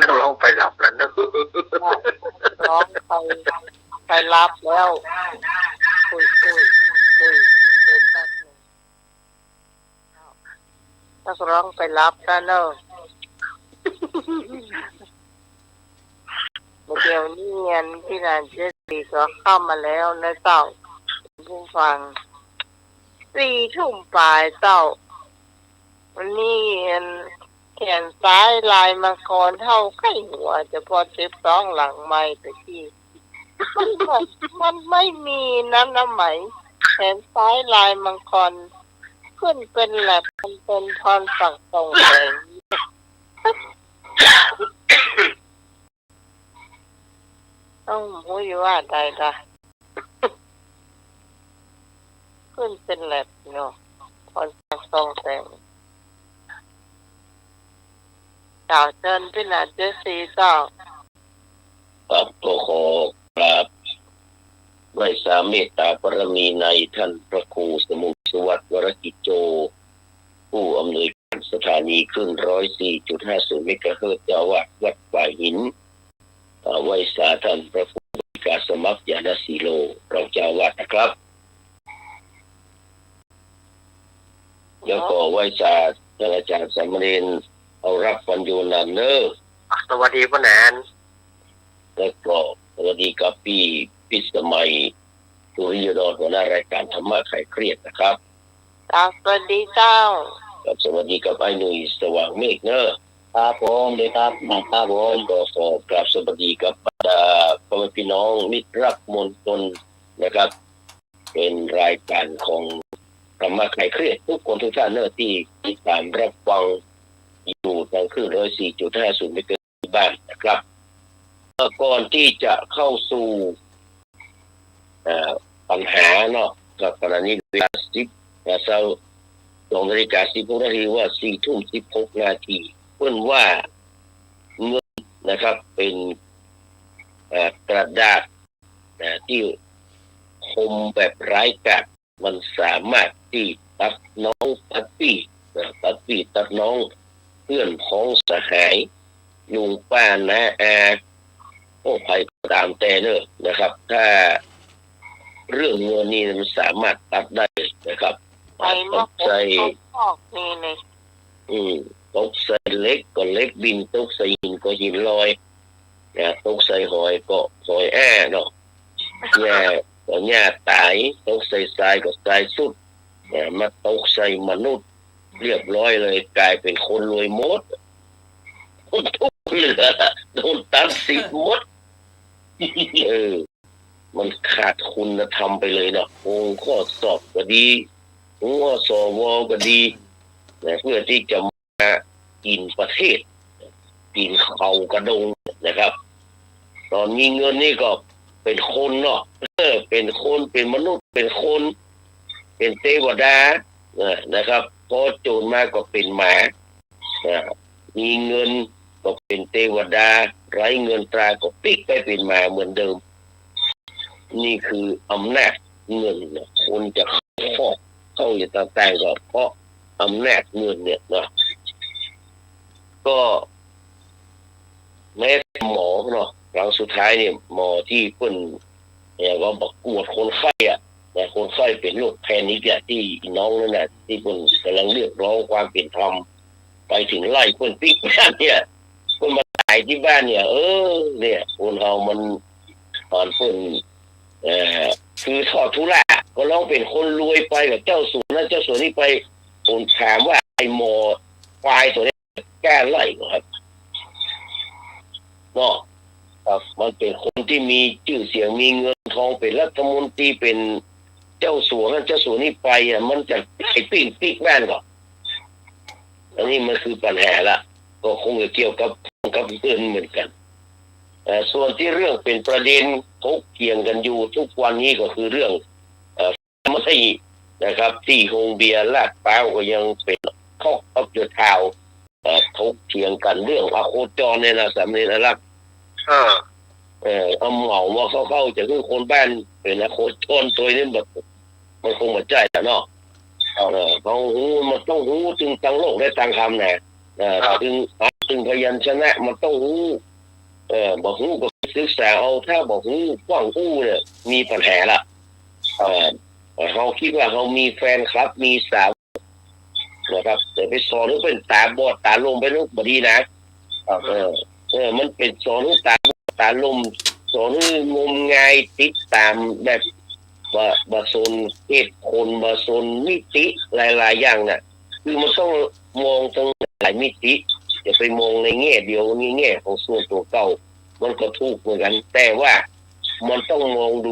นักร้องไปหลับแล้วนะ ร้องไปรับแล้วคุยแป๊บหนึ่งนักร้องไปรับแล้วเนอะเดี๋ยวนี้เงินที่ร้านเจสีก็เข้ามาแล้วนะเจ้าผู้ฟัง4 ทุ่มปลายเจ้าวันนี้แขนซ้ายลายมังกรเท่าไข้หัวจะพอเจ็บท้องหลังไม่แต่ที่มันไม่มีน้ำไหมแขนซ้ายลายมังกรขึ้นเป็นแหลบมันเป็นพรสั่งตรงแรงต้องพูดว่าใดล่ะขึ้นเป็นแหลบเนาะพรสั่งตรงแรง เจ้าเชิญพี่นาเจสีเจ้า ครับก็ขอกราบไหว้สาเมตตาบารมีในท่านพระครูสมุทรสวัสดิ์วรกิจโจผู้อำนวยการสถานีคลื่น 104.50 เมกะเฮิรตซ์เจ้าอาวาสวัดป่าหินไหว้สาท่านพระครูบริการสมัครยานสีโลรองเจ้าอาวาสนะครับแล้วก็ไหว้สาท่านอาจารย์สามเณรเอารับปัญโยนันเนอร์ สวัสดีพ่อแนน แล้วก็สวัสดีกับพี่พิสมัยสุริยดลหัวหน้ารายการธรรมะไขเครียดนะครับ เจ้าสวัสดีเจ้า กับสวัสดีกับไอ้หนุ่ยสว่างเมฆเนอะครับผมเลยครับครับผมก็ขอกราบสวัสดีกับบรรดาพ่อแม่พี่น้องมิตรรักมวลชนนะครับ เป็นรายการของธรรมะไขเครียดทุกคนทุกท่านเนอะที่ติดตามรับฟังอยู่ทางคลื่น 104.50 เมกะเฮิรตซ์ที่บ้านนะครับก่อนที่จะเข้าสู่ปัญหาเนาะกับขณะนี้เวลา10 นาฬิกา16 นาทีว่า4 ทุ่ม 16 นาทีเพื่อนว่าเงินนะครับเป็นกระดาษที่คมแบบไร้กาดมันสามารถที่ตัดน้องตัดพี่ตัดน้องเพื่อนพ้องสหายลุงป้าน้าอาโอ้ภัยตามแต่เนอะนะครับ ถ้าเรื่องเงินนี่มันสามารถตัดได้นะครับ ไอ้มะพร้าวนี่เลย ตกใส่เล็กก็เล็กบินตกใส่หินก็หินลอยตกใส่หอยก็หอยเนาะหญ้าก็หญ้าตายตกใส่ทรายก็ทรายสุดมาตกใส่มนุษย์เรียบร้อยเลยกลายเป็นคนรวยหมดทุกเหลือโดนตัดสิทธิ์หมดมันขาดคุณธรรมไปเลยเนาะองค์ข้อสอบก็ดีองค์ข้อสวก็ดีเพื่อที่จะมากินประเทศกินเขากระดงนะครับ ตอนมีเงินนี่ก็เป็นคนเนาะเป็นคนเป็นมนุษย์เป็นคนเป็นเทวดานะครับพอโจรมาก็เป็นหมามีเงินก็เป็นเทวดาไร้เงินตราก็ปิกไปเป็นหมาเหมือนเดิมนี่คืออำนาจเงินคนจะเข้าอย่างต่างๆก็เพราะอำนาจเงินเนี่ยนะก็แม้หมอเนาะครั้งสุดท้ายเนี่ยหมอที่เพิ่นว่าบอกกวดคนไข้แต่คนไข้เป็นโรคแพนิคที่น้องนั่นน่ะที่เพิ่นกำลังเรียกร้องความเป็นธรรมไปถึงไล่เพิ่นปิ๊กบ้านเนี่ยเพิ่นมาตายที่บ้านเนี่ยเนี่ยคนเฮามันตอนเพิ่นคือทอดทุระก็ลองเป็นคนรวยไปกับเจ้าสัวนั้นเจ้าสัวนี่ไปผมถามว่าไอ้หมอควายตัวนี้กล้าไล่เหรอครับเนาะครับมันเป็นคนที่มีชื่อเสียงมีเงินทองเป็นรัฐมนตรีเป็นเจ้าสัวนั้นเจ้าสัวนี่ไปมันจะไอ้ปิ๊กบ้านก่อนอันนี้มันคือปัญหาละก็คงจะเกี่ยวกับเงินเหมือนกันส่วนที่เรื่องเป็นประเด็นถกเถียงกันอยู่ทุกวันนี้ก็คือเรื่องไม่นะครับที่โฮงเบียร์ลาดพร้าวก็ยังเป็นข้ออัพเดทาวถกเถียงกันเรื่องอโคจรเนี่ยนะสำเร็จแล้วเอาเหมาว่าเข้าจะคือคนบ้านเป็นอโคจรตัวนี้แบบมันคงมาใจแต่เนาะเขาหูมันต้องหูจึงตั้งโลกได้ตั้งคำนะจึงพยัญชนะมันต้องหูบอกหูก็ศึกษาเอาถ้าบอกหูกว้างหูเนี่ยมีปัญหาละเขาคิดว่าเขามีแฟนคลับมีสาวนะครับแต่ไปสอนหรือเป็นตาบอดตาลมไปลูกบดีนะมันเป็นสอนหรือตาลมสอนหรืองมงายติดตามแบบบาโซนเหตุผลบาโซนมิติหลายๆอย่างน่ะคือมันต้องมองทั้งหลายมิติอย่าไปมองในแง่เดียวนี่แง่ของส่วนตัวเก่ามันก็ถูกเหมือนกันแต่ว่ามันต้องมองดู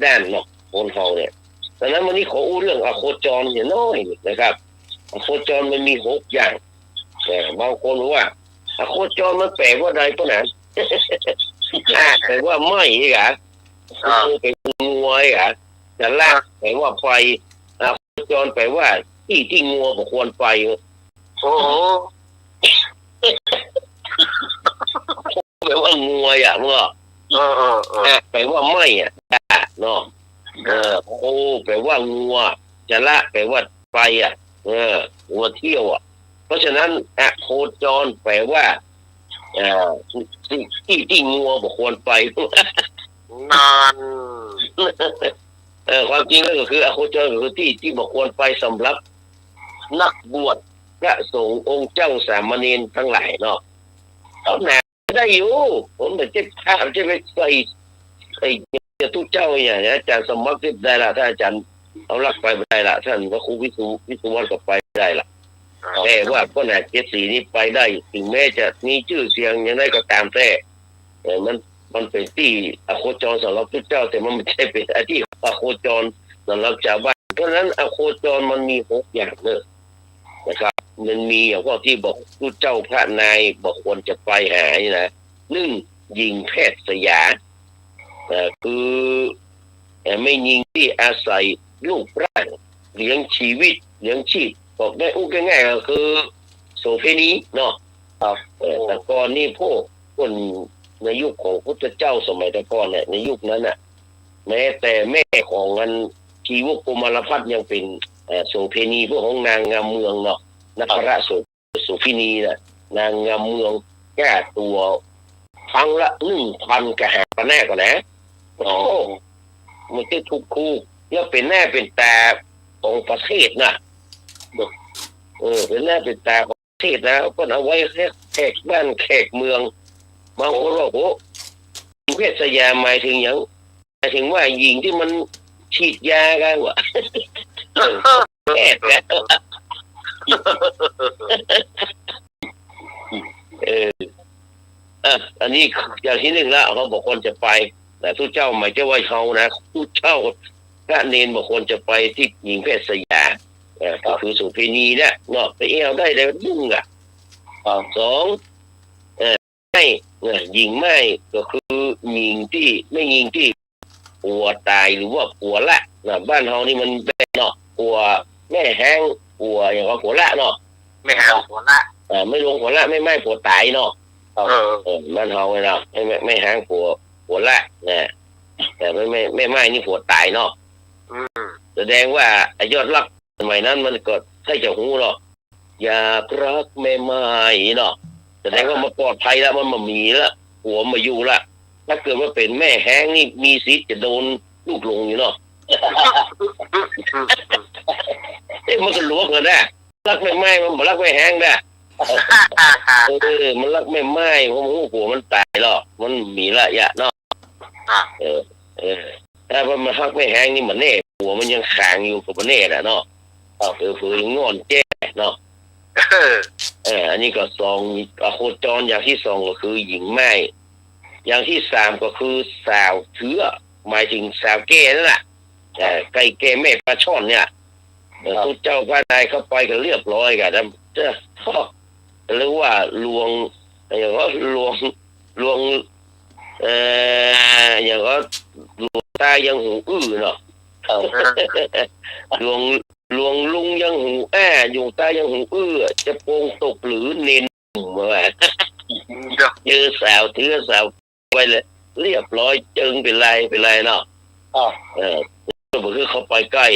ด้านเนาะคนเฮาเนี่ยดังนั้นวันนี้ขออู้เรื่องอโคจรเนี่ยน้อยนะครับอโคจรมันมี6อย่างบางคนบอกว่าอโคจรมันแปลว่าใดปะนะแปลว่าไม่เหรอเป็นงัวเหรอแต่ลากแปลว่าไฟอโคจรแปลว่าที่งัวบ่ควรไปโอ้โห แปลว่างัวอ่ะมึงแปลว่าไม่อ่ะเนาะโคแปลว่างัวจะละแปลว่าไปอ่ะงัวเที่ยวอ่ะเพราะฉะนั้นโคจรแปลว่าที่งัวบอกควรไปนาน ความจริงก็คือโคจรก็คือที่บอกควรไปสำหรับนักบวชพระสงฆ์องค์เจ้าสามเณรทั้งหลายเนาะเขาหนาได้อยู่ผมแต่จะข้ามจะไปใส่จะทุกเจ้าอย่างนี้อาจารย์สมบัติได้ละถ้าอาจารย์เอาลักไปได้ละท่านพระครูวิสุวรรณก็ไปได้ละแต่ว่าก็หนาเจ็ดสีนี้ไปได้ถึงแม้จะมีชื่อเสียงอย่างไรก็ตามแต่มันเป็นที่อโคจรสำหรับทุกเจ้าแต่มันไม่ใช่เป็นที่อโคจรสำหรับชาวบ้านเพราะฉะนั้นอโคจรมันมี6อย่างเลยนะครับมันมีอย่างพวกที่บอกทุกเจ้าพระนายบอกควรจะไปหานี่นะ1ยิงแพทย์สยาคือไม่ยิงที่อาศัยลูกร่างเลี้ยงชีวิตเลี้ยงชีพบอกได้ง่ายๆก็คือโสเภณีเนาะแต่ก่อนนี่พวกคนในยุคของพุทธเจ้าสมัยแต่ก่อนเนี่ยในยุคนั้นน่ะแม้แต่แม่ของอันชีวกุมารพัฒน์ยังเป็นโสเภณีพวกของนางงามเมืองเนาะนภรโสเภณีน่ะนางงามเมืองแก้ตัวครั้งละ 1,000 กะหาปะแน่ก่อนนะโอ้มันจะถูกคู่แล้วเป็นแน่เป็นตาของประเทศน่ะเป็นแน่เป็นตาของประเทศนะก็เอาไว้แขกบ้านแขกเมืองบางคนบอกโอ้เพศสยามหมายถึงอย่างหมายถึงว่าหญิงที่มันฉีดยากันวะแอบแล้วอันนี้อย่างที่1ละเขาบอกคนจะไปแต่ทุกเจ้าหมายถึงว่าเขานะทุกเจ้าพระเนรบอกคนจะไปที่หญิงเพศสยามก็คือโสเภณีเนี่ยเนาะไปเอวได้เลยยุ่งอ่ะ2ไม่หญิงไม่ก็คือหญิงที่ไม่หญิงที่ผัวตายหรือว่าผัวละนะบ้านเฮานี่มันเป็นเนาะผัวแม่แห้งผัวอย่างว่าผัวละเนาะไม่หาหัวละไม่ลงผัวละไม่ผัวตายเนาะบ้านเฮาเนาะไม่แห้งผัวละนะแต่ไม่นี่ผัวตายเนาะแสดงว่ายอดรักสมัยนั้นมันก็ใช่จะหูเนาะอยากรักไม่เนาะแสดงว่ามันปลอดภัยแล้วมันมามีแล้วหัวมาอยู่ละถ้าเกิดว่าเป็นแม่แห้งนี่มีสิทธิ์จะโดนลูกหลงอยู่เนาะมันก็หลวงกันนะรักไม่มันรักไม่แห้งนะมันรักไม่เพราะหัวมันตายหรอกมันมีละยะเนาะถ้ามันรักไม่แห้งนี่มันแน่หัวมันยังค้างอยู่กับมันแน่นะเนาะฝืนงอนแจ้เนาะอันนี้ก็2โคจรอย่างที่2ก็คือหญิงไม้อย่างที่3ก็คือสาวเถือหมายถึงสาวแก่นั่นแหละไก่แก่แม่ปลาช่อนเนี่ยทุกเจ้าพระนายเข้าไปกันเรียบร้อยกันจะเรียกว่าลวงอย่างว่าลวงอย่างว่าลวงตายังหูอื้อเนาะลวงลุงยังหูอยู่ตายังหูอื้อจะโปงตกหรือเน้นเมื่อเจอสาวเถือสาวไปเลยเรียบร้อยจึงเป็นไรเนาะก็คือเขาไปใกล้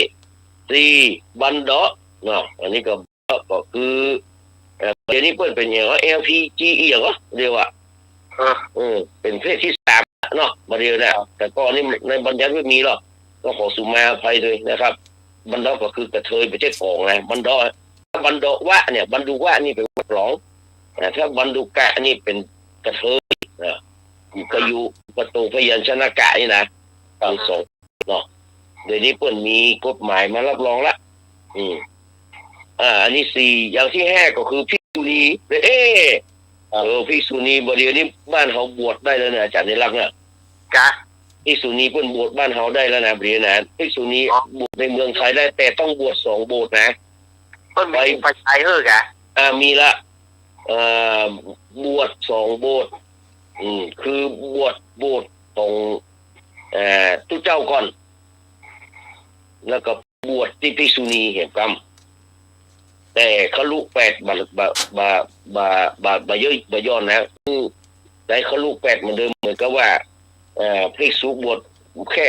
4บันดาเนาะอันนี้ก็คือเดี๋ยวนี้เพิ่นเป็นอย่างว่า LPGE อย่างว่าเรียกว่าเป็นเพศที่3เนาะมาเรียกนะแต่ก่อนนี่ในบัญญัติไม่มีหรอกก็ขอสุมาอภัยด้วยนะครับบันดาก็คือกระเทยไปเช็ดของนะบันดาวะเนี่ยบันดุวะนี่เป็นนักร้องถ้าบันดุกะนี่เป็นกระเทยก็อยู่ประตูพยัญชนะกะนี่นะทั้งสองเนาะเดี๋ยวนี้เพิ่นมีกฎหมายมารับรองละอันนี้4อย่างที่5ก็คือภิกษุณีภิกษุณีบ่เดี๋ยวนี้บ้านเฮาบวชได้แล้วนะอาจารย์ในรักเนี่ยจ้ะภิกษุณีเพิ่นบวชบ้านเฮาได้แล้วนะเดี๋ยวนะภิกษุณีบวชในเมืองไทยได้แต่ต้องบวช2โบสถ์นะเพิ่นมีไปใช้กะมีละบวช2โบสถ์คือบวชโบสถ์ของทุกเจ้าก่อนแล้วก็บวชที่ภิกษุณีเห็นกรรมแต่เขาลุ8บาเยอะบาย้อนนะ ใจเขาลูกแปดเหมือนเดิมเหมือนกับว่าภิกษุบวชแค่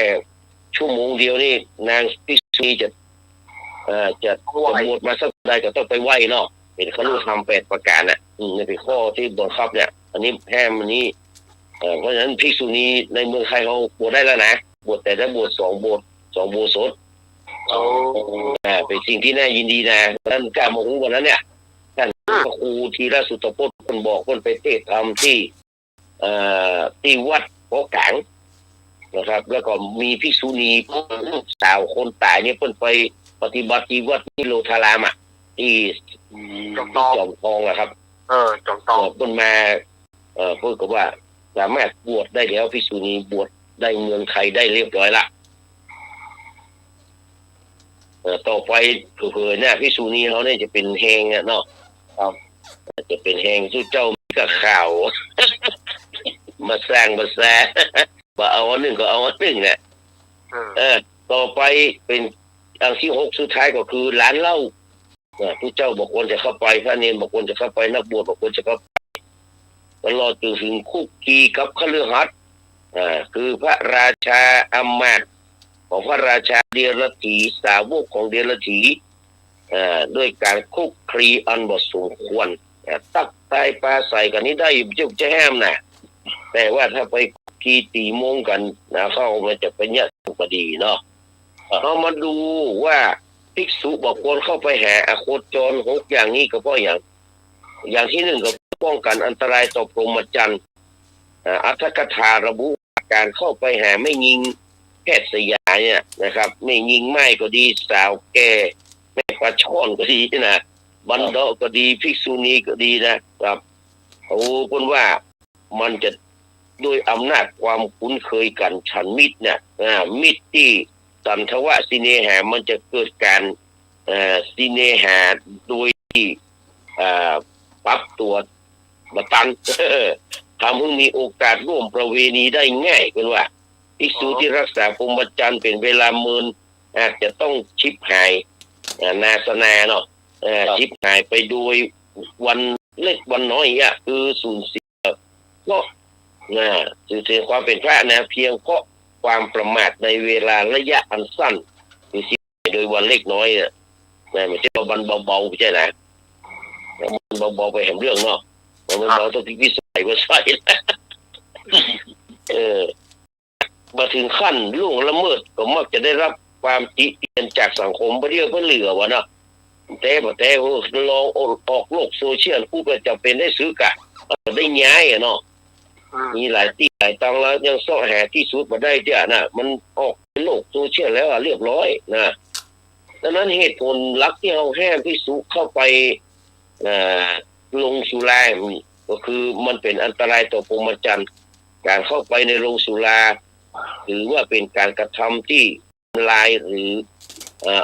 ชั่วโมงเดียวนี่นางภิกษุจะบวชมาสักใดก็ต้องไปไหวเนาะเป็นเขาลูกทำ8 ประการน่ะนี่เป็นข้อที่บังคับเนี่ยอันนี้แห้มอันนี้เพราะฉะนั้นภิกษุนี้ในเมืองไทยเขาบวชได้แล้วนะบวชแต่ถ้าบวช2 โบสถเป็นสิ่งที่น่ายินดีนะท่านกล้ามาหูวันนั้นเนี่ยท่านพระครูธีรสุตพจน์คนบอกคนไปเทศธรรมที่วัดโพกลางนะครับแล้วก็มีภิกษุณีสาวคนตายเนี่ยเพิ่นไปปฏิบัติที่วัดนิโรธารามที่จอมทองอะครับจอมทองเพิ่นมาพูดกับว่าสามารถบวชได้แล้วภิกษุณีบวชได้เมืองไทยได้เรียบร้อยละต่อไปเผยๆเนี่ยภิกษุณีเขาเนี่ยจะเป็นแหงเนาะครับจะเป็นแหงสู้เจ้ามีกับข่าว มาสร้างมาแซ่มาเอาอันหนึ่งก็เอาอันหนึ่งเนี่ยต่อไปเป็นอันที่6สุดท้ายก็คือร้านเหล้าผู้เจ้าบอกควรจะเข้าไปพระเนรบอกควรจะเข้าไปนักบวชบอกควรจะเข้าไปตลอดจนถึงคุกคีกับคฤหัสถ์คือพระราชาอมาตย์ของพระราชาเดรัจฉีสาวกของเดรัจฉีด้วยการคุกคีอันบ่สมควรตักตายปลาใส่กันนี้ได้จุกจะแห้มนะแต่ว่าถ้าไปคีตีโมงกันนะเข้ามันจะเป็นเนี่ยสุปดีเนาะเรามาดูว่าภิกษุบอกควรเข้าไปหาอโคจร6 อย่างนี้ก็เพราะอย่างที่1ก็ป้องกันอันตรายต่อพรหมจรรย์อัตถกถาระบุการเข้าไปหาไม่ยิงแพทย์สยามเนี่ยนะครับไม่ยิงไม้ก็ดีสาวแก่แม่ปลาช่อนก็ดีนะบันดาก็ดีภิกษุณีก็ดีนะครับเขาพูดว่ามันจะด้วยอำนาจความคุ้นเคยกันฉันมิตรเนี่ยมิตรที่สันทวะสิเนหามันจะเกิดการสิเนหาโดยที่ปรับตัวมาตันทำให้มีโอกาสร่วมประเวณีได้ง่ายเป็นว่าภิกษุที่รักษาพรหมจรรย์เป็นเวลา10,000อาจจะต้องชิบหายนาสนาเนาะชิบหายไปโดยวันเล็กวันน้อยคือสูญเสียเพราะสูญเสียความเป็นพระนะเพียงเพราะความประมาทในเวลาระยะอันสั้นคือสิโดยวันเล็กน้อยไม่ใช่วันเบาๆใช่ไหมมันเบาๆไปเห็นเรื่องเนาะมันเบาต้องพิสัยมาใส่มาถึงขั้นล่วงละเมิดก็มักจะได้รับความติเตียนจากสังคมเพื่อเหลือวะเนาะแต่ลองออกโลกโซเชียลผู้ก็จะเป็นได้ซื้อกะได้ย้ายเนาะมีหลายที่หลายตังแล้วยังซ่อหาที่สุดมาได้เจ้าน่ะมันออกโลกโซเชียลแล้วเรียบร้อยนะดังนั้นเหตุผลหลักที่เราแห้มพิสุเข้าไปลงสุราก็คือมันเป็นอันตรายต่อพรหมจรรย์การเข้าไปในโรงสุราถือว่าเป็นการกระทำที่ลายหรือ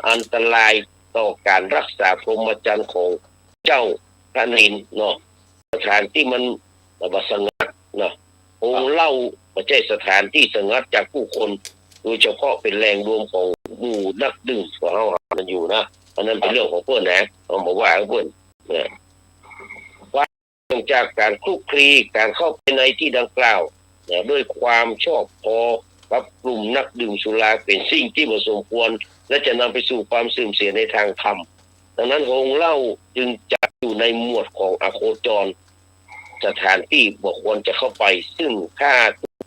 อันตรายต่อการรักษาพรหมจรรย์ของเจ้าพระนินเนาะสถานที่มันสงัดเนาะองค์เล่าไม่ใช่สถานที่สงัดจากผู้คนโดยเฉพาะเป็นแรงรวมของหมู่นักดื่มของเรามันอยู่นะอันนั้นเป็นเรื่องของเพื่อนนะเราบอกว่าเพื่อนเนี่ยว่าเนื่องจากการคลุกคลีการเข้าไปในที่ดังกล่าวด้วยความชอบพอกับกลุ่มนักดื่มสุราเป็นสิ่งที่ไม่สมควรและจะนำไปสู่ความเสื่อมเสียในทางธรรมดังนั้นวงเล่าจึงจะอยู่ในหมวดของอโคจรสถานที่บอกควรจะเข้าไปซึ่งถ้า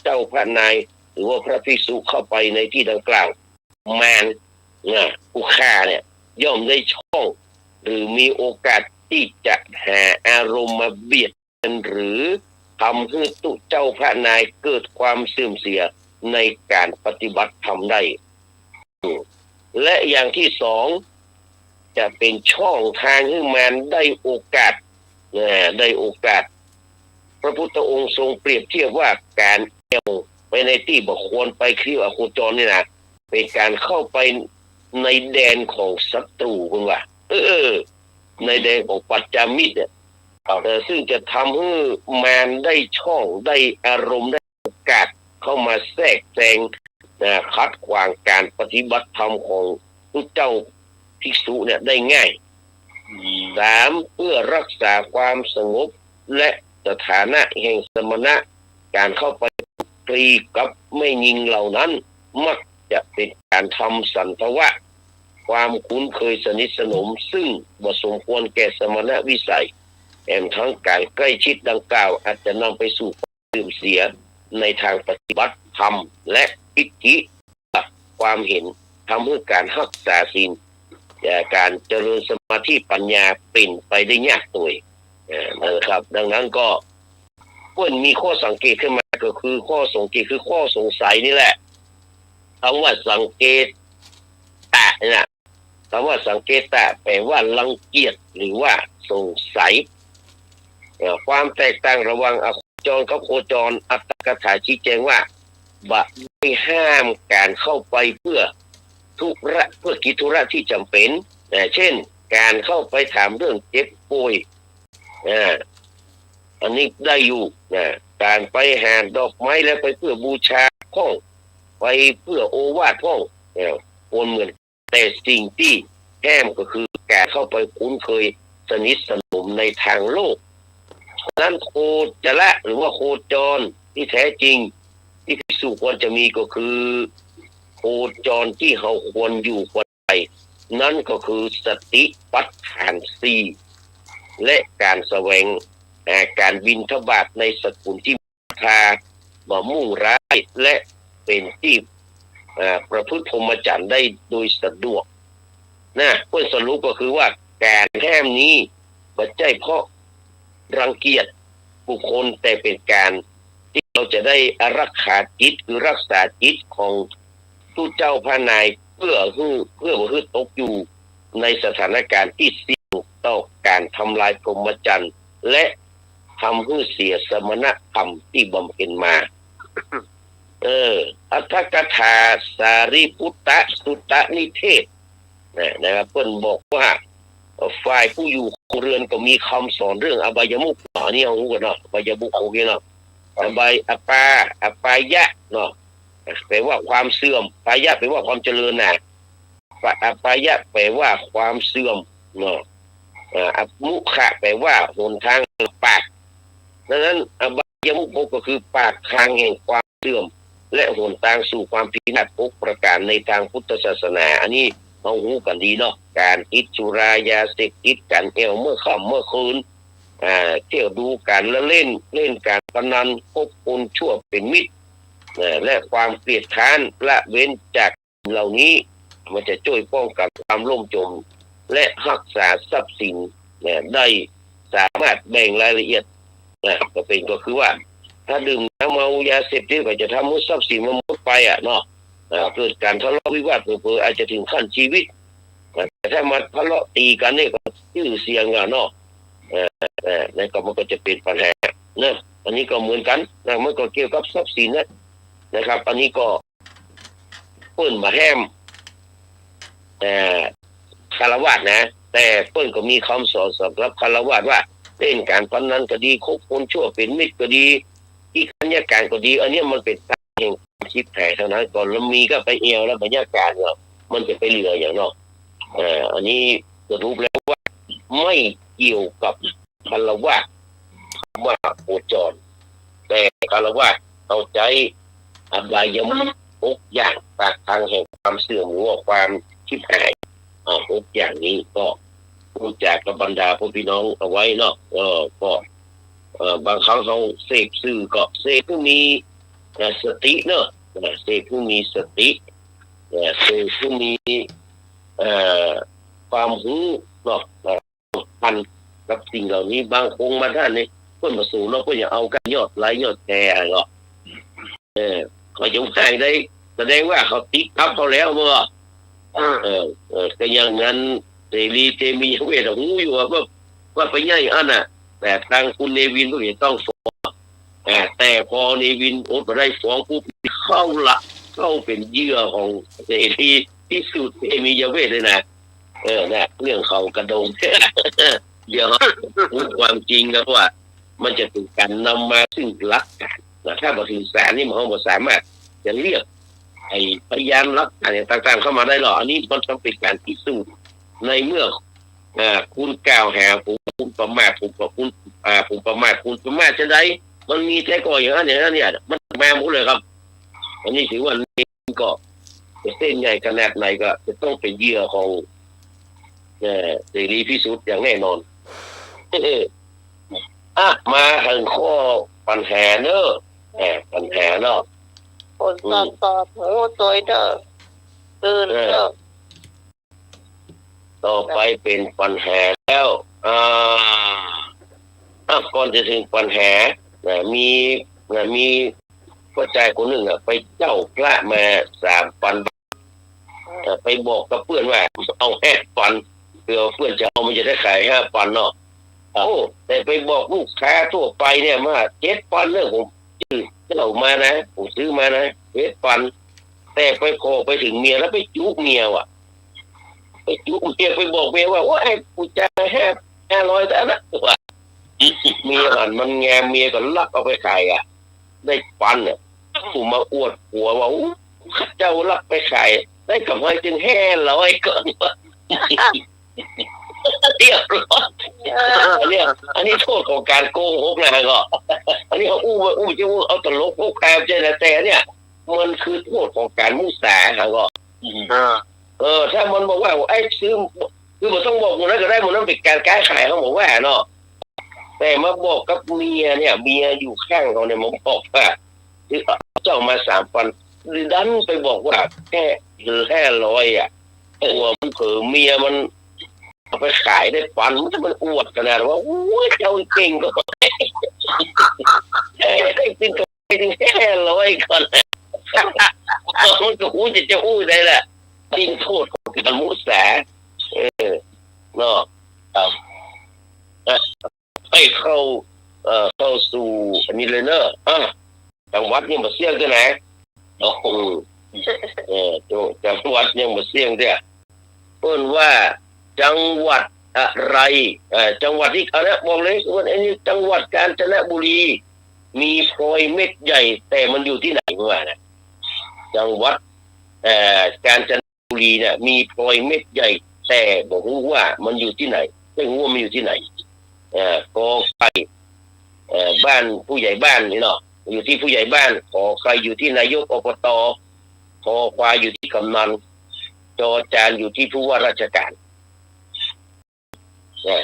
เจ้าพระนายหรือว่าพระภิกษุเข้าไปในที่ดังกล่าวมารผู้ฆ่าเนี่ยย่อมได้ช่องหรือมีโอกาสที่จะหาอารมณ์มาเบียดกันหรือทำให้ตุเจ้าพระนายเกิดความเสื่อมเสียในการปฏิบัติธรรมได้และอย่างที่2จะเป็นช่องทางให้มันได้โอกาสพระพุทธองค์ทรงเปรียบเทียบว่าการแอวไปในที่บ่ควรไปคืออโคจรนี่นะเป็นการเข้าไปในแดนของศัตรูคุณว่าในแดนของปัจจามิตรเนี่ยซึ่งจะทำให้มันได้ช่องได้อารมณ์ได้โอกาสเข้ามาแทรกแซงขัดขวางการปฏิบัติธรรมของผู้เจ้าภิกษุเนี่ยได้ง่าย 3. เพื่อรักษาความสงบและสถานะแห่งสมณะ การเข้าไปคลีกับไม่ยิงเหล่านั้นมักจะเป็นการทำสันทวะความคุ้นเคยสนิทสนมซึ่งบ่สมควรแก่สมณวิสัยแถมทั้งการใกล้ชิดดังกล่าวอาจจะนำไปสู่ความเสื่อมเสียในทางปฏิบัติธรรมและทิฏฐิความเห็นทำให้การรักษาศีลการเจริญสมาธิปัญญาเป็นไปได้ยากตัวนะครับดังนั้นก็เพิ่นมีข้อสังเกตขึ้นมาก็คือข้อสังเกตคือข้อสงสัยนี่แหละคำว่าสังเกตตะนะคำว่าสังเกตตะแปลว่ารังเกียจหรือว่าสงสัยความแตกต่างระหว่างอโคจรกับโคจรอัตถกถาชี้แจงว่าบ่ไม่ห้ามการเข้าไปเพื่อกิจธุระที่จำเป็นเช่นการเข้าไปถามเรื่องเจ็บป่วยอันนี้ได้อยู่การไปหาดอกไม้แล้วไปเพื่อบูชาห้องไปเพื่อโอวาทห้องคนเหมือนแต่สิ่งที่แห้มก็คือการเข้าไปคุ้นเคยสนิทสนมในทางโลกนั้นโคจระหรือว่าโคจรที่แท้จริงที่ภิกษุควรจะมีก็คือโคจรที่เราควรอยู่ควรไปนั่นก็คือสติปัฏฐานสี่และการแสวงการบิณฑบาตในสกุลที่ทาบ่มุ่งร้ายและเป็นที่ประพฤติพรหมจรรย์ได้โดยสะดวกนะเพื่อสรุปก็คือว่าการแท้มนี้ไม่ใช่เพราะรังเกียจบุคคลแต่เป็นการที่เราจะได้อารักขาจิตหรือรักษาจิตของผู้เจ้าพระนายเพื่อให้ตกอยู่ในสถานการณ์ที่เสี่ยงต่อการทำลายพรหมจรรย์และทำให้เสียสมณธรรมที่บำเพ็ญมาอัตถกถาสารีปุตตะสุตตนิเทศนะครับเพิ่นบอกว่าฝ่ายผู้อยู่เรือนก็มีคำสอนเรื่องอบายมุขอันนี้เอาหูกันเนาะอบายมุขโอเคเนาะอบายอปายะเนาะแปลว่าความเสื่อมปายะแปลว่าความเจริญนะอปายะแปลว่าความเสื่อมเนาะมุขะแปลว่าหนทางปากดังนั้นอบายมุขก็คือปากทางแห่งความเสื่อมและหนทางสู่ความพินาศ6ประการในทางพุทธศาสนาอันนี้เราหูกันดีเนาะการติดสุรายาเสพติดการเที่ยวเมื่อค่ำเมื่อคืนเที่ยวดูการละเล่นการพนันคบคนชั่วเป็นมิตรและความเกลียดค้านละเว้นจากเหล่านี้มันจะช่วยป้องกันความล่มจมและรักษาทรัพย์สินได้สามารถแบ่งรายละเอียดก็คือว่าถ้าดื่มน้ำเมายาเสพติดก็จะทำให้ทรัพย์สินมันหมดไปเนาะเกิดการทะเลาะวิวาทเผลออาจจะถึงขั้นชีวิตแต่ถ้ามาทะเลาะตีกันนี่ก็ชื่อเสียงเนาะนั่นก็มันก็จะเป็นปัญหานะอันนี้ก็เหมือนกันนะมันก็เกี่ยวกับทรัพย์สินนะครับอันนี้ก็เปิ้นมาแฮมคารวะนะแต่เปิ้นก็มีคำสอนสำหรับคารวะว่าเล่นการพนันก็ดีคบคนชั่วเป็นมิตรก็ดีที่ขันยาการก็ดีอันนี้มันเป็นทางแห่งชิดแผลเท่านั้นก่อนแล้วมีก็ไปเอวแล้วบรรยากาศมันจะไปเหลืออย่างนอกอันนี้สรุปแล้วว่าไม่เกี่ยวกับคารวะว่าโคจรแต่คารวะเข้าใจอบายมุข6อย่างปากทางแห่งความเสื่อมหรือว่าความชิบหาย6อย่างนี้ก็พูดจากกับบรรดาพวกพี่น้องเอาไว้เนาะก็บางครั้งเขาเสพสื่อก็เสพผู้มีสติเนาะเสพผู้มีสติเสพผู้มีความรู้เนาะพันกับสิ่งเหล่านี้บางคงมาท่านนี่เพื่อนมาสู่เนาะเพื่อนอย่าเอากันยอดไลค์ยอดแชร์เนาะเขาจงใจได้แสดงว่าเขาติ๊กทับเขาแล้วเมื่อก็อย่างนั้นเสรีเตมีเวทหูอยู่ว่าไปย่ายอันน่ะแต่ทางคุณเนวินก็จะต้องฟ้องแต่พอเนวินโอ๊ตมาได้ฟ้องปุ๊บเข้าเป็นเหยื่อของเสรีที่สุดเตมีเวทเลยนะนะเรื่องเขากระโดงเดี๋ยวพูดความจริงนะว่ามันจะเป็นการนำมาซึ่งหลักการถ้าบริษัทนี่มันไม่สามารถจะเรียกไอ้พยานหลักฐานต่างๆเข้ามาได้หรอกอันนี้มันต้องเป็นการพิสูจน์ในเมื่อคุณกล่าวหาผมประมาทผมประมาทคุณประมาทจะได้ มันมีแต่ก่ออย่างนั้นอย่างนั้นเนี่ยมันแม่หมดเลยครับอันนี้ถือว่าก็จะเส้นใหญ่ขนาดไหนก็จะต้องเป็นเหยื่อของเสรีพิสุทธิ์อย่างแน่นอนมาถึงข้อปัญหาเนอะปัญหาเนาะ คนตอดหูตัวเด้อตื่นเด้อ ต่อไปเป็นปัญหาแล้วก่อนจะถึงปัญหามีผู้ชายคนหนึ่งไปเจ้าพระมา3,000 บาทไปบอกกับเพื่อนว่าเอา5,000เพื่อเพื่อนจะเอามันจะได้ขาย5,000เนาะโอ้แต่ไปบอกลูกค้าทั่วไปเนี่ยว่า7,000เนี่ยผมเจ้ามานะผมซื้อมานะ7,000แต่ไปขอไปถึงเมียแล้วไปจุกเมียว่ะไปจุกเมียไปบอกเมียว่าไอ้กูจ่าย500แต่นะว่าเมียหันมันแงมเมียก็ลักเอาไปขายได้ปันเนี่ยผมมาอวดหัวว่าเจ้าลักไปขายได้กำไรจึง500ก่อนว่าเรียบร้อยอันนี้โทษของการโกหกนะก็อันนี้เขาอู้จะเอาตลกพวกแคบใจนะแต่เนี่ยมันคือโทษของการมุสาฮะก็ถ้ามันบอกว่าไอ้ซื้อคือมันต้องบอกมันนั้นก็ได้มันนั้นเป็นการก้ขายเขาบอกว่าเนาะแต่มาบอกกับเมียเนี่ยเมียอยู่ข้างเขาเนี่ยมันบอกว่าคือเจ้ามา3,000ดันไปบอกว่าแค่500ตัวมันเผลอเมียมันเอาไปขายได้ปันมันอวดขนาดว่าโอ้ยเจ้าเก่งก็ได้เป็นตัวไปถึง500ก่อนมันก็อู้จะอู้ได้แหละดิ้นโทษของการมุสาเนาะให้เข้าสู่อันนี้เลยเนอะจังหวัดยังมาเสี่ยงด้วยนะโอ้โหจังหวัดยังมาเสี่ยงด้วยเพิ่นว่าจังหวัดอะไรจังหวัดที่อะไรบอกเลยว่าอันนี้จังหวัดกาญจนบุรีมีพลอยเม็ดใหญ่แต่มันอยู่ที่ไหนวะนะจังหวัดกาญจนบุรีเนี่ยมีพลอยเม็ดใหญ่แต่บอกว่ามันอยู่ที่ไหนไม่รู้ว่ามันอยู่ที่ไหนกอไก่บ้านผู้ใหญ่บ้านนี่เนาะอยู่ที่ผู้ใหญ่บ้านขอใครอยู่ที่นายกอบตคอควายอยู่ที่กำนันจอจานอยู่ที่ผู้ว่าราชการ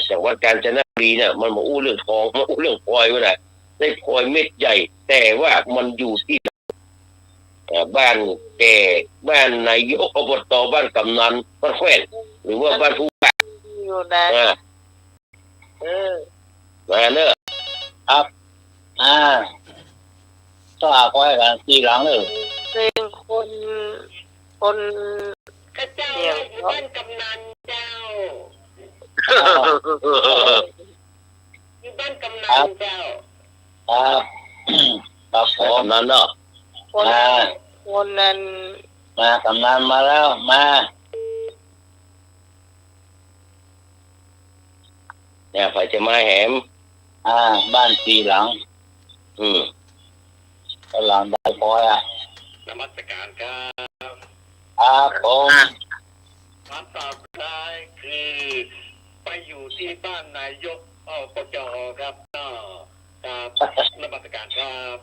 จังหวัดกาญจนบุรีเนี่ยมันมาอู้เรื่องทองมาอู้เรื่องพลอยไว้ไหนได้พลอยเม็ดใหญ่แต่ว่ามันอยู่ที่บ้านแก่บ้านนายกอบตบ้านกำนันบ้านแขวนหรือว่าบ้านผู้ว่าอยู่นะมาเนอะครับต้องอาคอยกันทีหลังเลยเป็นคนก็เจ้าบ้านกำนันเจ้าอยู่บ้านกำนันเจ้าครับผมนั่นเนาะคนนั้นมากำนันมาแล้วมาเนี่ยไฟจะมาแหมบ้านทีหลังหลังได้พอยนมัสการครับผมคำตอบได้คือไปอยู่ที่บ้านนายกอบจครับครับนมัสการครับ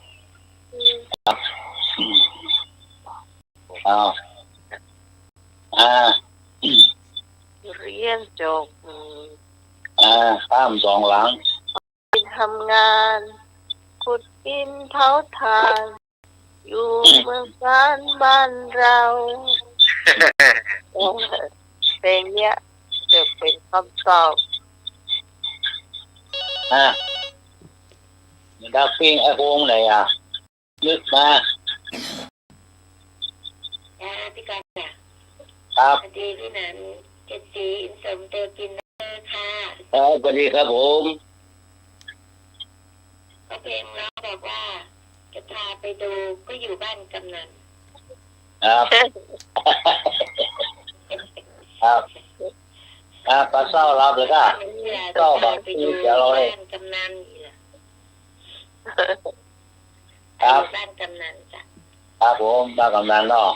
เรียนจบข้าม2 หลังทำงานขุดดินเผาถ่านอยู่เมืองการบ้านเราเป็นเนี้ยจะเป็นคำตอบดับปิ้งไอ้โค้งไหนนึกมาพี่กันค่ะครับสวัสดีพี่นันเจจีอินสมตัวกินค่ะสวัสดีครับผมก็เพลงเราบอกว่าจะพาไปดูก็อยู่บ้านกำนันครับปลาเศร้ารับเลยก็บอกไปดูบ้านกำนันครับบ้านกำนันจ้ะครับผมบ้านกำนันเนาะ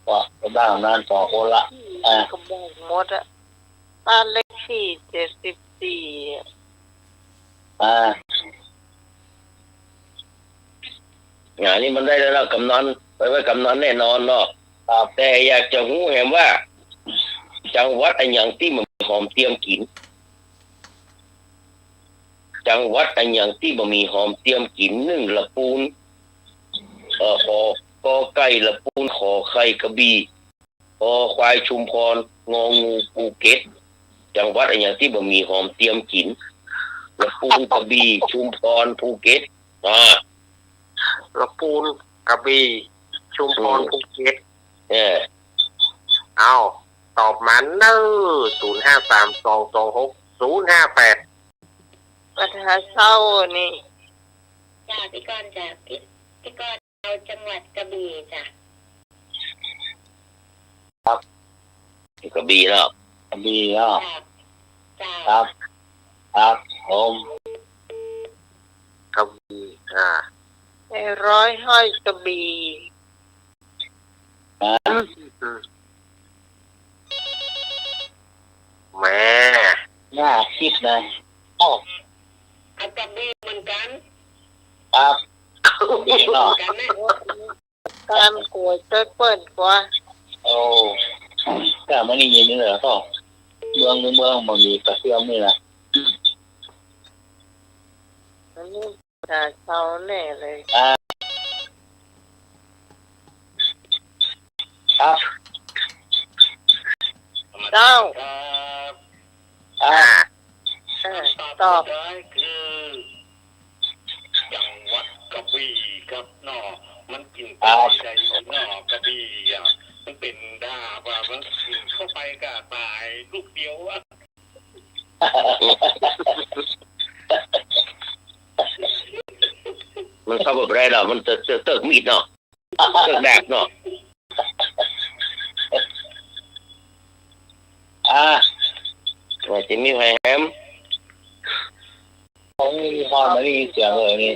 ก็บ้านกำนัน2 คนละก็บอกหมดบ้านเล็ก ที่74งานนี้มันได้แล้วกำนันไปไว้กำนันแน่นอนเนาะแต่อยากจะรู้เห็นว่า จังหวัดอันอย่างที่มันมีหอมเตรียมกิน จังหวัดอันอย่างที่มันมีหอมเตรียมกินนึ่งละปูนขอกอไก่ละปูนขอไข่กระบี่ขอควายชุมพรงองูภูเก็ตจังหวัดอันอย่างที่มันมีหอมเตรียมกินละปูนกระบี่ชุมพรภูเก็ตละปูนกระบี่ชุมพรภูเก็ตเอาตอบมาเนอ0532260058ปัญหาเศร้านี่ จ้าพี่ก้อนจ้ะพี่ก้อนเอาจังหวัดกระบี่จ้ะ กระบี่เนาะ จ้าจ้า ครับผม กระบี่ในร้อยห้อยกระบี่ แม่ น่าคิดเลย เอากระบี่เหมือนกัน ครับ เหมือนกันนะ การกวยเปิ้ลกว่า โอ้ก็ไม่ได้ยินนี่เหรอพ่อเมืองมันมีกระเทียมนี่นะ อันนี้ปัญหาเศร้าแน่เลย ครับ เจ้า ต ต อ อ บบ ได้คือจังหวัดกระบี่ครับเนาะมันกินไปใจเนาะกระบี่มันเป็นดาบมันกินเข้าไปก็ตายลูกเดียวมันเข้าแบบไรเนาะมันเติกมีดเนาะเติกแดกเนาะว่าจะมีแฮม ผมไม่มีความไม่ได้ยินเสียงเลยนี่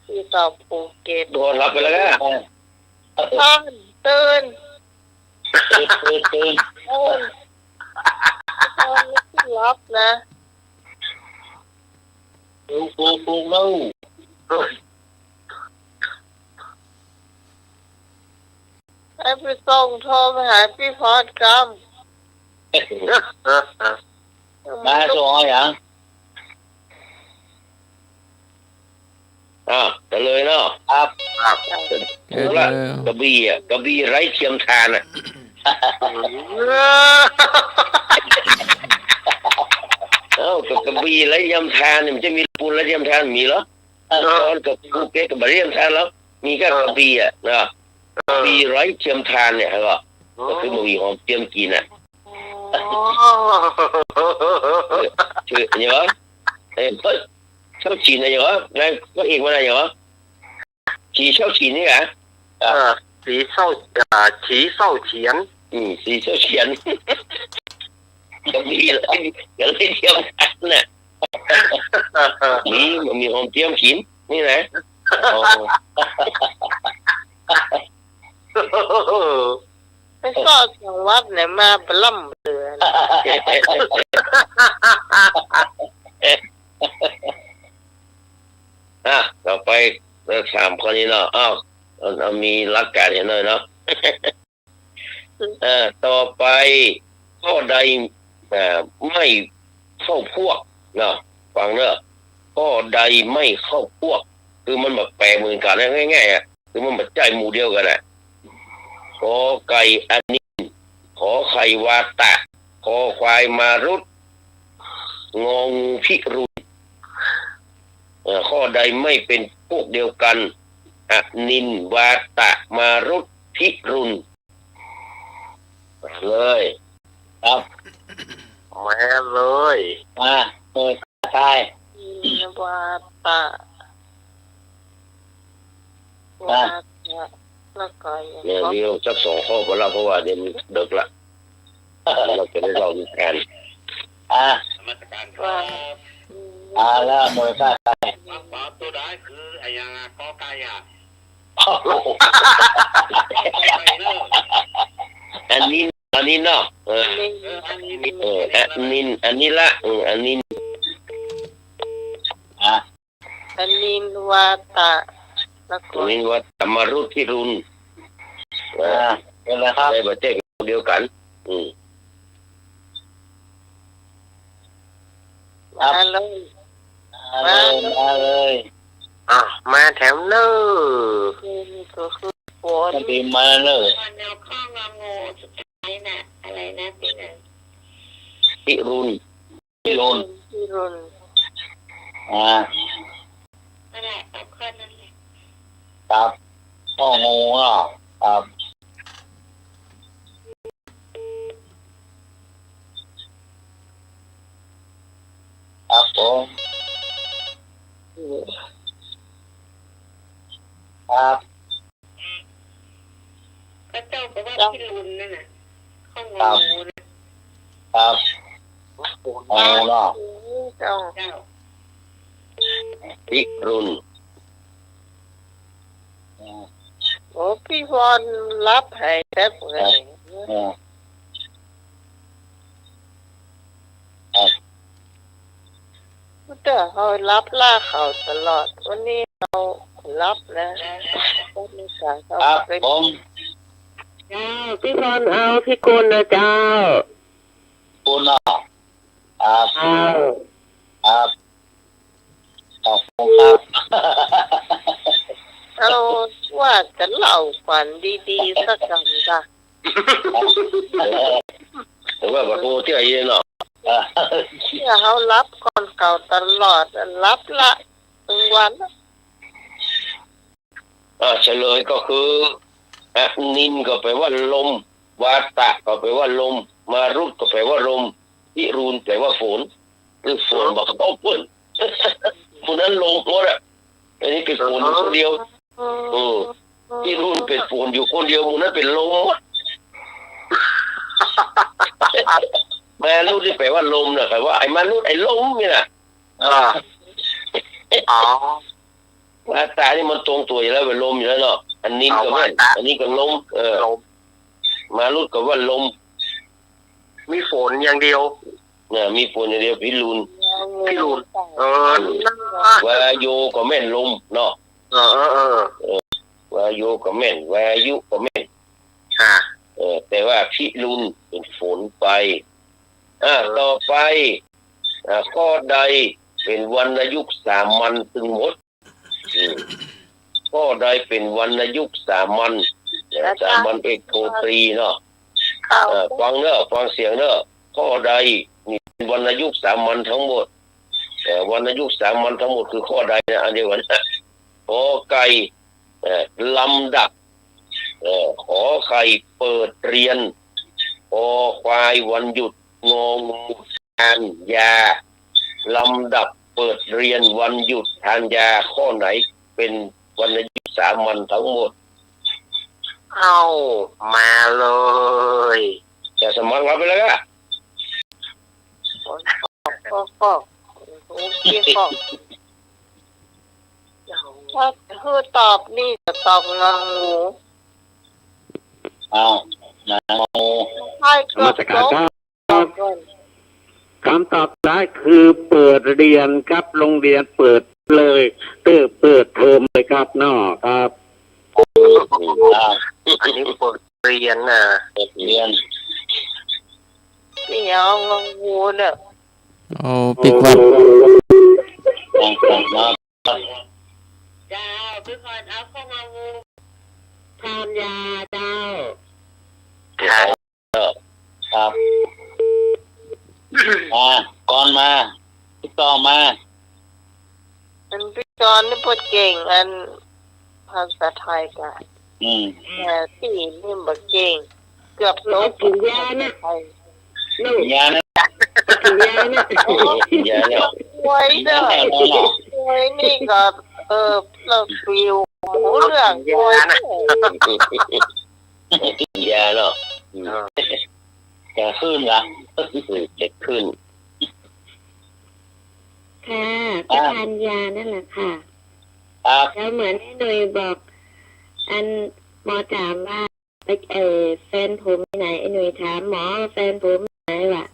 ที่ตอบภูเก็ต โดนรับไปแล้วก็ ท่านตื่น ตื่น ท่านไม่ที่รับนะ ปลูกแล้ว ให้ไปส่งโทรไปหาพี่พอดกรรม มาส่งอย่าง แต่เลยเนาะ ครับ รู้ละกระบี่ไร้เทียมทานกระบี่ไร้เทียมทานเนี่ยมันจะมีปูนไร้เทียมทานมีเหรอตอนกับภูเก็ตกับไร้เทียมทานแล้วมีแค่กระบี่นะกระบี่ไร้เทียมทานเนี่ยก็คือมันมีหอมเทียมกินชื่ออย่างไรเช่าจีนอะไรอย่างไรแล้วก็อีกวันอะไรอย่างไรจีเช่าจีนนี่ไงสีเศร้าฉีเศร้าเฉียนสีเช่าเฉียนก็มีเลยก็เลยเที่ยวกันน่ะนี่มันมีหอมเทียมจีนนี่แหละไปสอดจังหวัดไหนมาปล้ำเดือนต่อไป3คนนี้เนาะเอามีหลักการเห็นเลยเนาะต่อไปข้อใดไม่เข้าพวกเนาะฟังเนอะข้อใดไม่เข้าพวกคือมันแบบแปลเหมือนกันง่ายๆคือมันแบบใจหมู่เดียวกันขอไก่อันนี้ขอไข่วาตะขอควายมารุดงองูพิรุณข้อใดไม่เป็นพวกเดียวกันนินวาตะมารุดพิรุณเลยครับแม่เลย มาเปิดทาย นินวาตะแล้วก็เนี่ยเรียวจัก2 ข้อไปแล้วเพราะว่าเดี๋ยวมันดึกละเราจะได้เราดูแทนมาตรการครับ แล้วมวยค่าทาย ตอบตัวได้คือไอ้ยังกอไก่อันนี้ อันนี้เนาะอันนี้ละอันนี้อันนินวาตะแล้วก็ อันนี้ว่าธรรมรุธิรุนเป็นไรครับ ได้ประเทศเดียวกันมาเลย มาเลย มาแถวเนอ นี่ก็คือฝน มันดีมาเลย ตอนแนวข้องงองูสุดท้ายน่ะอะไรนะพี่หนึ่ง พิรุณ พี่รุน ที่รุน นั่นแหละเอาข้อนั้นเลย ครับข้องูครับครับผมครับ ก็เจ้าบอกว่าพี่รุนนั่นน่ะข้องงองูนะครับ งูเนาะ เจ้า เจ้า พิรุณ โอ้พี่พรรับให้แทบเลย แต่เขารับล่าเขาตลอดวันนี้เรารับนะก็มีสายเขา ครับ ไป ผม เจ้าพี่พรเอาพี่กุลนะเจ้า คุณเนาะครับ เอา ครับขอบคุณครับ เอาว่าจะเล่าฝันดีๆสักคำจ้ะ แต่ว่าแบบโอ้ที่ไอ้เนาะ เนี่ยเขารับก่อนเก่าตลอดรับละถึงวัน เฉลยก็คือนินก็แปลว่าลมวาตะก็แปลว่าลมมารุตก็แปลว่าลมพิรุณแปลว่าฝนหรือฝนบอกเขาฝนมันนั้นลงหมดอ่ะอันนี้เป็นฝนคนเดียวพิรุณเป็นฝนอยู่คนเดียวมันนั้นเป็นลมหมดมารุตที่แปลว่าลมนะแต่ว่าไอ้มารุตไอ้ลมเนี่ยนะวาตะนี่มันตรงตัวอยู่แล้วเป็นลมอยู่แล้วเนาะอันนินก็แม่นอันนี้ก็ลมมารุตก็ว่าลม มีฝนอย่างเดียว มีฝนอย่างเดียวพิรุณ วาโยก็แม่นลมเนาะวาโยก็แม่นวายุก็แม่นแต่ว่าพิรุณเป็นฝนไปต่อไปข้อใดเป็นวรรณยุกต์สามัญตึงหมดข้อใดเป็นวรรณยุกต์สามัญเอกโทตรีเนาะฟังเนอะฟังเสียงเนอะข้อใดมีวรรณยุกต์สามัญทั้งหมดวรรณยุกต์สามัญทั้งหมดคือข้อใดนะอันเดียวกันขอไก่ลำดับขอไข่เปิดเรียนขอควายวันหยุดงองูทานยาลำดับเปิดเรียนวันหยุดทานยาข้อไหนเป็นวรรณยุกต์สามัญทั้งหมดเอามาเลย จะสมัครรับไปแล้วก็ถ้าคือตอบนี่จะตอบงองู งู ใช่ก็ตอบ คำตอบได้คือเปิดเรียนครับโรงเรียนเปิดเลยเปิดเทอมเลยครับนอครับ อันนี้เปิดเรียนนะ เปิดเรียน นี่เอางองูเนี่ย เอาปิกวัด เจ้าพี่พรเอาข้องงองู ทานยาเจ้า ครับก่อนมาพี่ต่อมา อันพี่จอนนี่พูดเก่งอันภาษาไทยกันแต่ที่นี่บ่เก่งเกือบโตกินยานะ ยานะ กินยานะ ยาเนี่ย ไว้เด้อไว้นี่ก็เราฟิวหูเรื่องไว้ ยาเนาะ จะขึ้นเหรอ จะขึ้น ค่ะก็ทานยานั่นแหละค่ะ ครับ แล้วเหมือนที่หนุ่ยบอกอันหมอถามว่า ไปแฟนผมไหนไอ้หนุ่ยถามหมอแฟนผมไหนวะ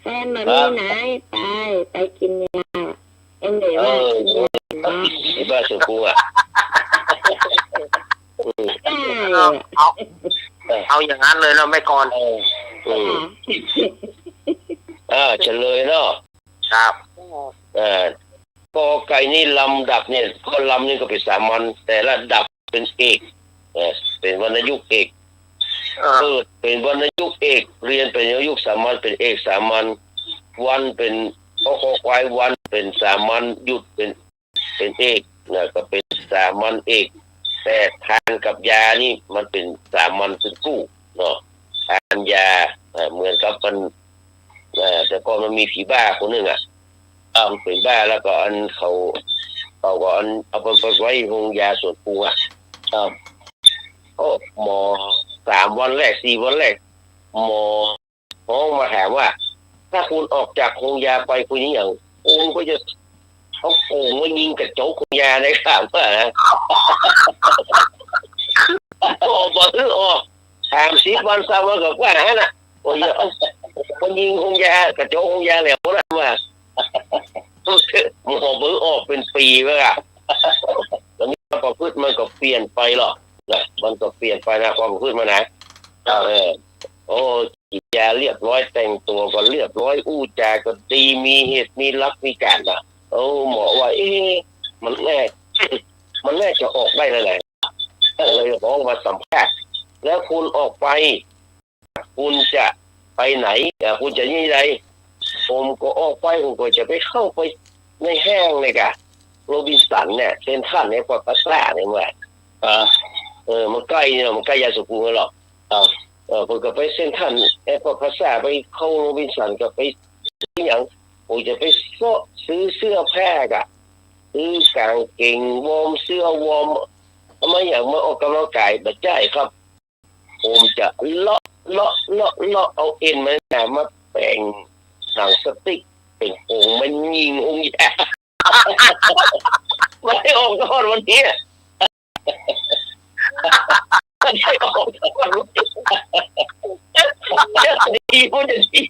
แฟนมันไม่ไหนไปกินยาไอ้หนุ่ยว่ากินยาหมอ ไอ้บ้าสุกูอ่ะ ได้ เอาอย่างนั้นเลยเราไม่ก่อน เฉลยเนาะ ครับ กอไก่นี่ลำดับเนี่ยก็ลำนี่ก็เป็นสามัญแต่ละดับเป็นเอกเป็นวรรณยุกต์เอกเกิดเป็นวรรณยุกต์เอกเรียนเป็นวรรณยุกต์สามัญเป็นเอกสามัญวันเป็นคอควายวันเป็นสามัญหยุดเป็นเอกนะก็เป็นสามัญเอกแต่ทานกับยานี่มันเป็นสามัญเป็นคู่เนาะทานยาเหมือนกับมันแต่ก่อนมันมีผีบ้าคนหนึ่งมันเป็นบ้าแล้วก็อันเขาก็อันเอาไปไว้โรงยาส่วนตัวโอ้หมอ3 วันแรก4 วันแรกหมอห้องมาถามว่าถ้าคุณออกจากโรงยาไปคุณนี่อย่างคุณก็จะเอาโป่งมายิงกระจกโรงยาได้ถามว่าบอก30 วัน3 วันกับว่าน่ะโอ้ยเอาคนยิงโรงยากระจกโรงยาแล้วนะว่าหมอเบอร์ออกเป็นปีแล้วอ่ะตอนนี้ความประพฤติมันก็เปลี่ยนไปหรอกนะมันก็เปลี่ยนไปนะความประพฤติมันนะโอ้กินยาเรียบร้อยแต่งตัวก็เรียบร้อยอู้จาก็ดีมีเหตุมีรักมีการนะโอ้หมอว่ามันแน่จะออกได้เลยแหละเลยบอกมาสัมภาษณ์แล้วคุณออกไปคุณจะไปไหนคุณจะยี่ไรผมก็ออกไปผมก็จะไปเข้าไปในแห้งเลยกะโรบินสันเนี่ยเซนทรัลเนี่ยพอพัสซ่าเนี่ยว่ามันใกล้เนี่ยมันใกล้ยาสุกุลหรอกผมก็ไปเซนทรัลแอร์พอร์ตพัสซ่าไปเข้าโรบินสันก็ไปซื้ออย่างผมจะไปซื้อเสื้อผ้ากะซื้อกางเกงวอร์มเสื้อวอร์มมาอย่างมาออกกำลังกายแบบใจครับผมจะเลาะเอาเอ็นมาแปลงหนังสติ๊กเป็นองค์มันยิงองค์ยาไม่ได้ออกทอดวันนี้ไม่ได้ออกทอดวันนี้จะดีพูดจะดี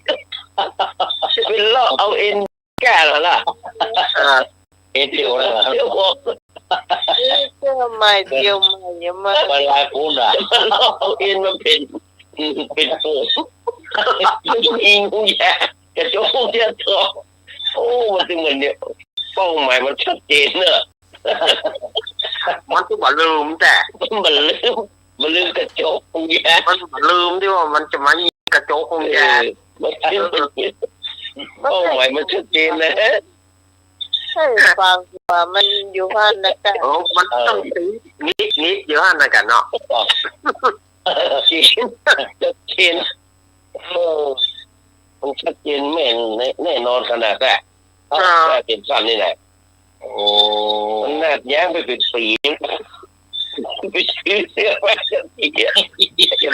เป็นเลาะเอาเอ็นแก่แล้วล่ะเอ็นเดียวนะเดียวบอกเดียวใหม่ยังมาเวลาพูดอ่ะเอาเอ็นมาเป็นโป่งยิงองค์ยากระโจนเทียนทองโอ้มันถึงเหมือนเนี่ยเป้าหมายมันชัดเจนเนอะมันต้องมาลืมแต่มันลืมกระโจกคงแย่มันลืมที่ว่ามันจะมายิงกระโจกคงแย่มันเป้าหมายมันชัดเจนนะใช่ฟังว่ามันอยู่บ้านนะกันมันต้องนิดอยู่บ้านนะกันเนาะชัดเจนมันชัดเจนแน่นอนขนาดนั้นแต่เป็นสั้นนี่แหละมันน่าแย้งไปเป็นปีไปซื้อเสื้อแฟชั่นอีกอย่า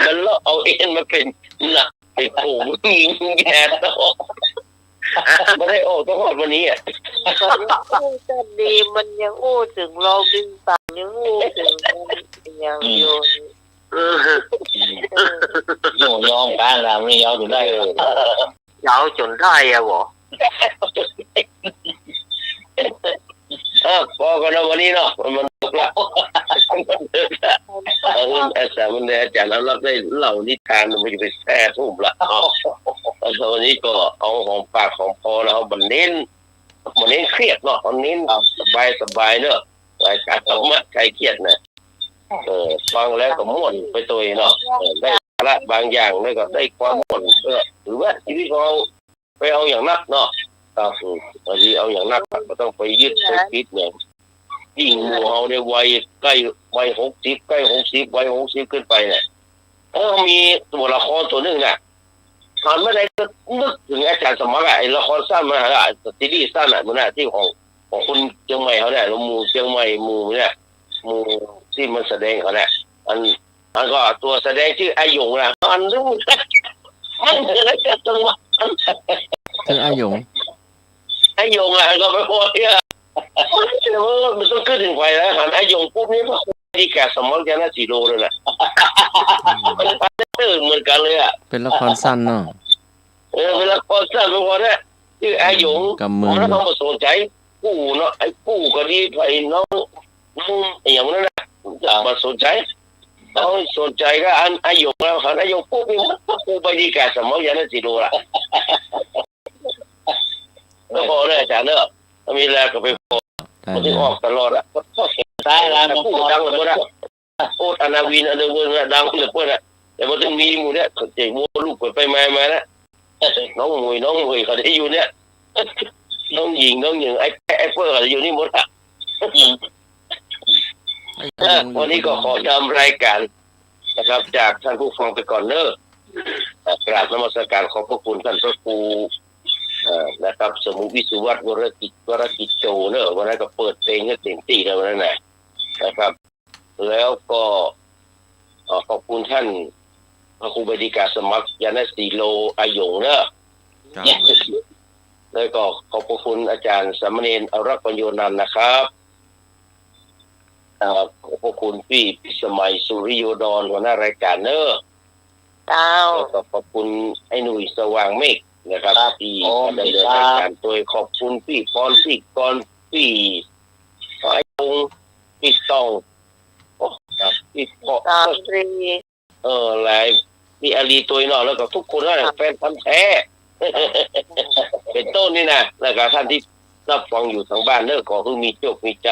มันเลาะเอาเอ็นมาเป็นหนักไอ้โผล่ยิงแย่ต่อไม่ได้ออกต้องหอดวันนี้จะดีมันยังอู้ถึงเราบินสันยังอู้ถึงยังอยู่ยอมการlàmนี่ยอมจนได้ยาวจนได้อะวะพอกันแล้ววันนี้เนาะมันตกแล้วอาจารย์เรารับได้เล่านิทานมันจะไปแท้ทุ่มละตอนนี้ก็เอาของปากของพอแล้วมันเน้นเครียดเนาะมันเน้นสบายเนอะรายการธรรมะใครเครียดนะฟังแล้วก็ม่วนไปตัวเนาะได้ละบางอย่างแล้วก็ได้ความม่วนหรือว่าชีวิตเราไปเอาอย่างนักเนาะบางทีเอาอย่างนักก็ต้องไปยึดไปคิดเนี่ยยิ่งหมู่เราในวัยใกล้วัย60ใกล้60วัย60ขึ้นไปเนี่ยมีตัวละครตัวนึงน่ะตอนเมื่อใดก็นึกถึงอาจารย์สมัครไอ้ละครสั้นมาซีรีส์สั้นอ่ะมันน่ะที่ของคุณเชียงใหม่เขาเนี่ยหมู่เชียงใหม่หมู่เนี่ยหมู่ที่มันแสดงเขาเนี่ยมันก็ตัวแสดงชื่ออาหยงนะมันรู้มันอะไรกันจังวะเป็นอาหยงอ่ะก็ไปโอ้ยมันต้องขึ้นถึงไปแล้วหันอาหยงปุ๊บนี่ ที่แกสมองจะน่าสีโลเลยแหละเหมือนกันเลยอ่ะ เป็นละครสั้นเนาะ เวลาพอสั้นพอเนี่ยชื่ออาหยง กำเมือง แล้วเขามาสนใจปู่เนาะไอ้ปู่ก็ดีไปน้องอย่างนั้นนะมาสนใจเขาสนใจก็อันอาหยงแล้วเขาอาหยงปู่ปู่ไปดีแกสมองจะน่าสีโลละแล้วพอได้อาจารย์เนอะมีแรงก็ไปพอ ได้ มันถึงออกตลอดอ่ะก็เห็น ตายแล้วมัน ปู่ดังเลยนะโอ้อนาวินอันเดิมดังเลยเพื่อนอ่ะแต่พอถึงมีหมู่เนี่ยเจ๋งมูลูกไปมานะน้องมวยเขาได้อยู่เนี่ยน้องหญิงไอ้เพื่อนเขาอยู่นี่หมดอ่ะวันนี้ก็ขอทำรายการนะครับจากท่านผู้ฟังไปก่อนเนอะกราบนมัสการขอบพระคุณท่านพระครูนะครับสมุวิสุวัฒน์วรกิจโจเนอะวันนั้นก็เปิดเพลงให้เต็มที่แล้ววันนั้นนะครับ แล้วก็ขอบคุณท่านพระครูบดีกาสมัครยานสีโลอาหยงเนอะแล้วก็ขอบคุณอาจารย์สามเณรอรักษ์ปัญโยนันท์นะครับขอบคุณพี่สมัยสุริโยดรหัวหน้ารายการเนอะแล้วก็ขอบคุณไอ้หนุ่ยสว่างเมฆนะครับที่ดำเนินรายการโดยขอบคุณพี่พรพี่กรพี่ไอ้พงพี่ตองพี่พอหลายมีอาลีตัวน้อยแล้วก็ทุกคนนั่นแฟนพันธุ์แท้เป็นต้นนี่นะแล้วก็ท่านที่รับฟังอยู่ทางบ้านเนอะขอให้มีโชคมีใจ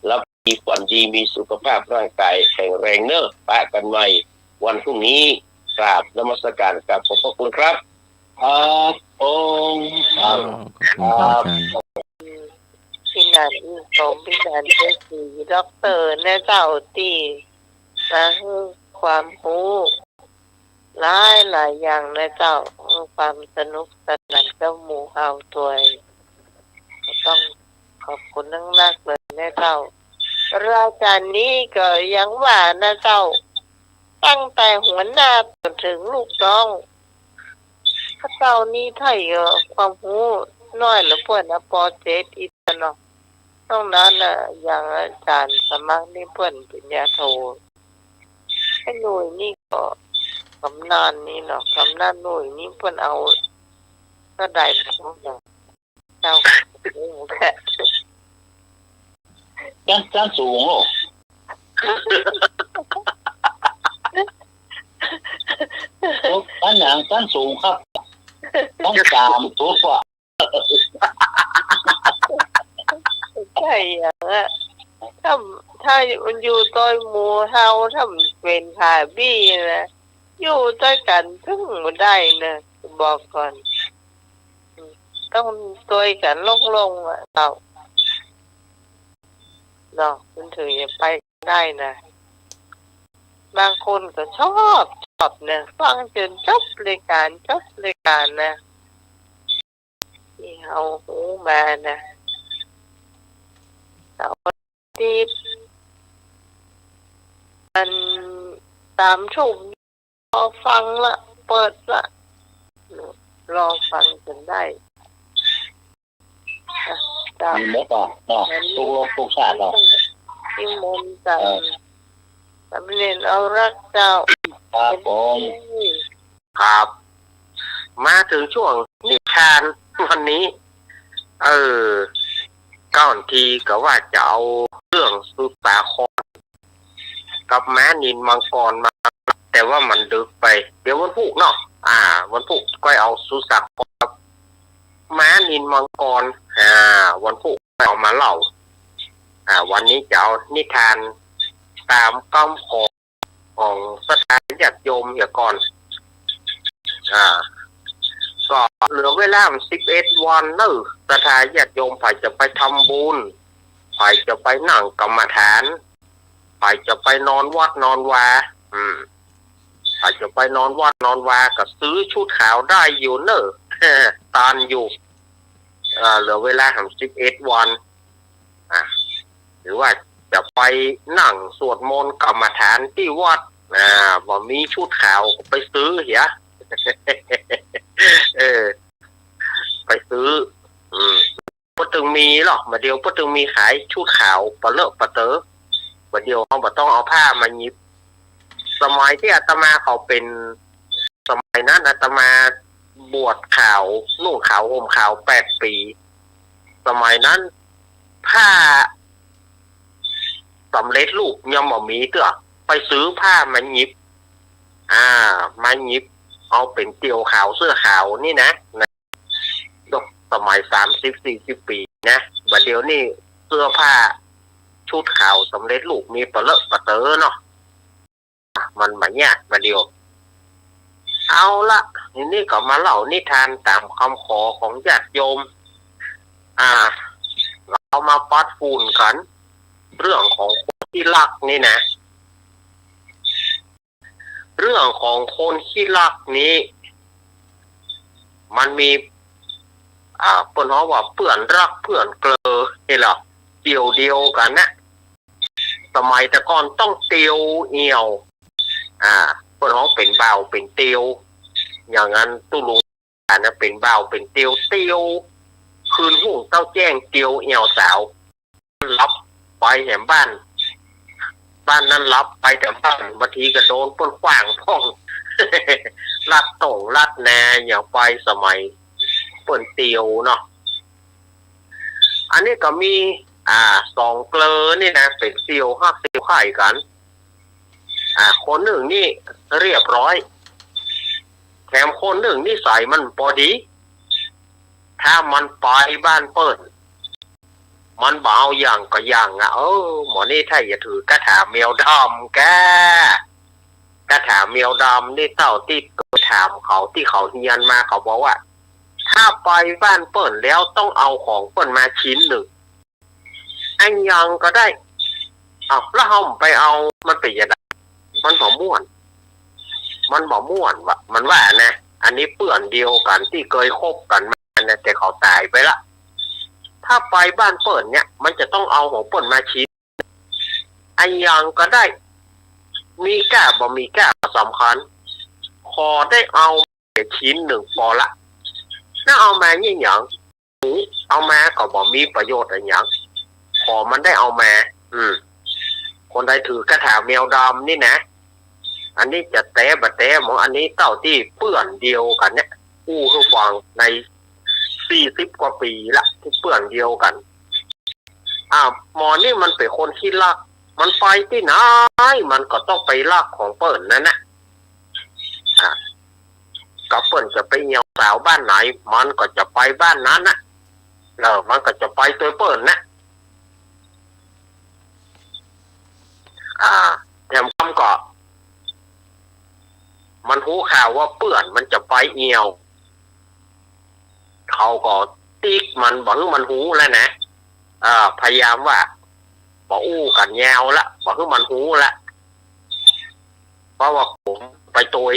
รับมีฝันดีมีสุขภาพร่างกายแข็งแรงเนอะปะกันใหม่วันพรุ่งนี้กราบนมัสการกับขอบพระคุณครับขอบคุณครับอาจารย์ พี่นันของพี่นันเป็นสีด็อกเตอร์และเจ้าตีนะความรู้หลายอย่างนะเจ้าความสนุกสนานกับหมู่เฮาตัวต้องขอบคุณนักๆเลยนะเจ้ารายการนี้ก็ยังว่านะเจ้าตั้งแต่หัวหน้าจนถึงลูกน้องข้าเจ้านี่ไทยความรู้น้อยหรือเพื่อนนะปอเจตอีกเนาะต้องนั้นนะอย่างอาจารย์สมัครนี่เพื่อนปริญญาโทไอ้หน่วยนี่ก็กำนันนี่เนาะกำนันหน่วยนี่เพื่อนเอาก็ได้ผมเนาะเจ้าแค่จ้าสูงโอ้ท่านอย่างท่านสูงครับต้องตามตัวกว่าใช่อย่างอะถ้ามันอยู่ต้อยหมู่เฮาถ้ามันเป็นขาบี้นะอยู่ต้อยกันถึงบ่ได้นะบอกก่อนต้องต้อยกันลงอ่ะเราเนาะมันถึงจะไปได้นะบางคนก็ชอบเนี่ยฟังจนจบรายการนะที่เอาหูมานะแต่ที่มันตามชุ่มรอฟังละเปิดละรอฟังจนได้มีเม็ดอ่ะเนาะทุกโลกทุกชาติเนาะที่มนต์กันสำเร็จเอารักเจ้าครับผม ครับมาถึงช่วงนิทานวันนี้ก่อนทีก็ว่าจะเอาเรื่องสุสาครกับม้านินมังกรมาแต่ว่ามันดึกไปเดี๋ยววันพุธเนาะวันพุธก็เอาสุสาครกับม้านินมังกรวันพุธเอามาเล่าวันนี้จะเอานิทานตามคำของสถานญาติโยมอย่าก่อนก็เหลือเวลา11 วันเนอะสถานญาติโยมฝ่ายจะไปทำบุญฝ่ายจะไปนั่งกรรมฐานฝ่ายจะไปนอนวัดนอนวาฝ่ายจะไปนอนวัดนอนวาก็ซื้อชุดขาวได้อยู่เนอะตานอยู่เหลือเวลา11 วันหรือว่าจะไปนั่งสวดมนต์กรรมฐานที่วัดบ่มีชุดขาวไปซื้อเหี้ยไปซื้อพอถึงมีหรอกมาเดียวพอถึงมีขายชุดขาวปะเลอะปะเต๋อ วันเดียวเขาบอกต้องเอาผ้ามายิบสมัยที่อาตมาเขาเป็นสมัยนั้นอาตมาบวชขาวนุ่งขาวห่มขาว8 ปีสมัยนั้นผ้าสำเร็จรูปยังบ่มีเตื้อไปซื้อผ้ามายิบมายิบเอาเป็นเตียวขาวเสื้อขาวนี่นะสมัย30-40 ปีนะบัดเดี๋ยวนี้เสื้อผ้าชุดขาวสำเร็จรูปมีปะเลอะปะเตอเนาะมันมาเนี่ยบัดเดี๋ยวเอาละทีนี้ก็มาเล่านิทานตามคำขอของญาติโยมเรามาปัดฝุ่นกันเรื่องของคนที่รักนี่นะเรื่องของคนที่รักนี้มันมีเปิ้นว่าเพื่อนรักเพื่อนเกลอนี่หรอเดียวกันนะสมัยแต่ก่อนต้องเตียวเอียวเปิ้นว่าเป็นบ่าวเป็นเตียวอย่างนั้นตู้ลุงนะเป็นบ่าวเป็นเตียวคืนหุ่งเต้าแจ้งเตียวเอียวสาวรับไปแหมบ้านนั้นรับไปแต่บ้านบางทีก็โดนป้นขวางพ่อง ลัดต่งลัดแนอย่างไปสมัยเปิ่นเตียวเนาะอันนี้ก็มี2 เกลอนี่นะเป็นเตียวฮักเตียวไข่กันคนหนึ่งนี่เรียบร้อยแถมคนหนึ่งนี่ใส่มันพอดีถ้ามันไปบ้านเปิ่นมันเบาอย่างก็อย่างหมอนี่ถ้าอย่าถือกระถาเมียวดำกระถาเมียวดำนี่เต้าที่ถามเขาที่เขาเฮียนมาเขาบอกว่าถ้าไปบ้านเปิ่นแล้วต้องเอาของเปิ่นมาชิ้นหนึ่งอันยังก็ได้แล้วเขาไปเอามันเป็นยังไงมันบ่ม่วนวะมันว่านะอันนี้เปื่อนเดียวกันที่เคยคบกันมานะแต่เขาตายไปละถ้าไปบ้านเปิ่นเนี่ยมันจะต้องเอาของเปิ่นมาชิ้นอันยังก็ได้มีก้าบ่มีก้าสำคัญขอได้เอาชิ้นหนึ่งพอละถ้าเอามาเนี่ยอย่างเอามาก็บ่มีประโยชน์อะไรอย่างขอมันได้เอามาคนใดถือกระถางแมวดำนี่นะอันนี้จะแต้บะแต้หมออันนี้เต้าที่เปื่อนเดียวกันเนี่ยผู้คือฟังใน40 กว่าปีละที่เปื่อนเดียวกันหมอนี่มันเป็นคนขี้ลักมันไปที่ไหนมันก็ต้องไปลักของเปิ่นนั่นนะก็เปิ่นจะไปเหี่ยวสาวบ้านไหนมันก็จะไปบ้านนั้นนะมันก็จะไปตัวเปิ่นนะแถมคำก็มันหูข่าวว่าเปื่อนมันจะไปเหี่ยวเขาก็ติ๊กมันบอกให้มันหูแล้วนะพยายามว่าบอกอู้กันแยวละบอกให้มันหูละเพราะว่าผมไปตัว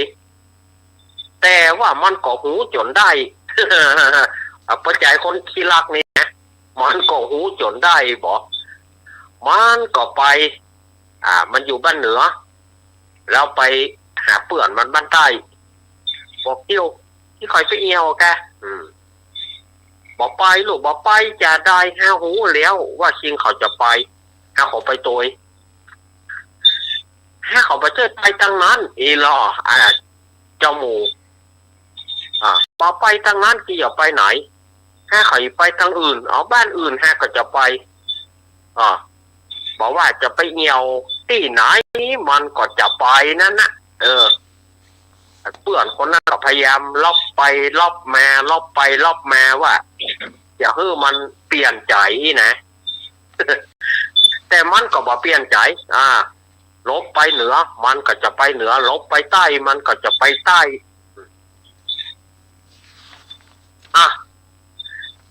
แต่ว่ามันก็หูจนได้ปัจจัยคนขี้รักนี่นะมันก็หูจนได้บอกมันก็ไปมันอยู่บ้านเหนือแล้วไปหาเปื่อนมันบ้านใต้บอกเที่ยวที่คอยไปเอียวแกบอกไปลูกบอกไปจะได้ห้าหูแล้วว่าชิงเขาจะไปห้าเขาไปตัวห้าเขาไปเจอไปตั้งนั้นรอเจ้าหมูบอกไปตั้งนั้นกี่อย่าไปไหนห้าเขาไปทางอื่นเอาบ้านอื่นห้าก็จะไปบอกว่าจะไปเอียวที่ไหนมันก็จะไปนั่นนะเปื่อนคนนั้นก็พยายามลบไปลบมาลบไปลบมาว่าอย่าให้มันเปลี่ยนใจนะ แต่มันก็บ่เปลี่ยนใจลบไปเหนือมันก็จะไปเหนือลบไปใต้มันก็จะไปใต้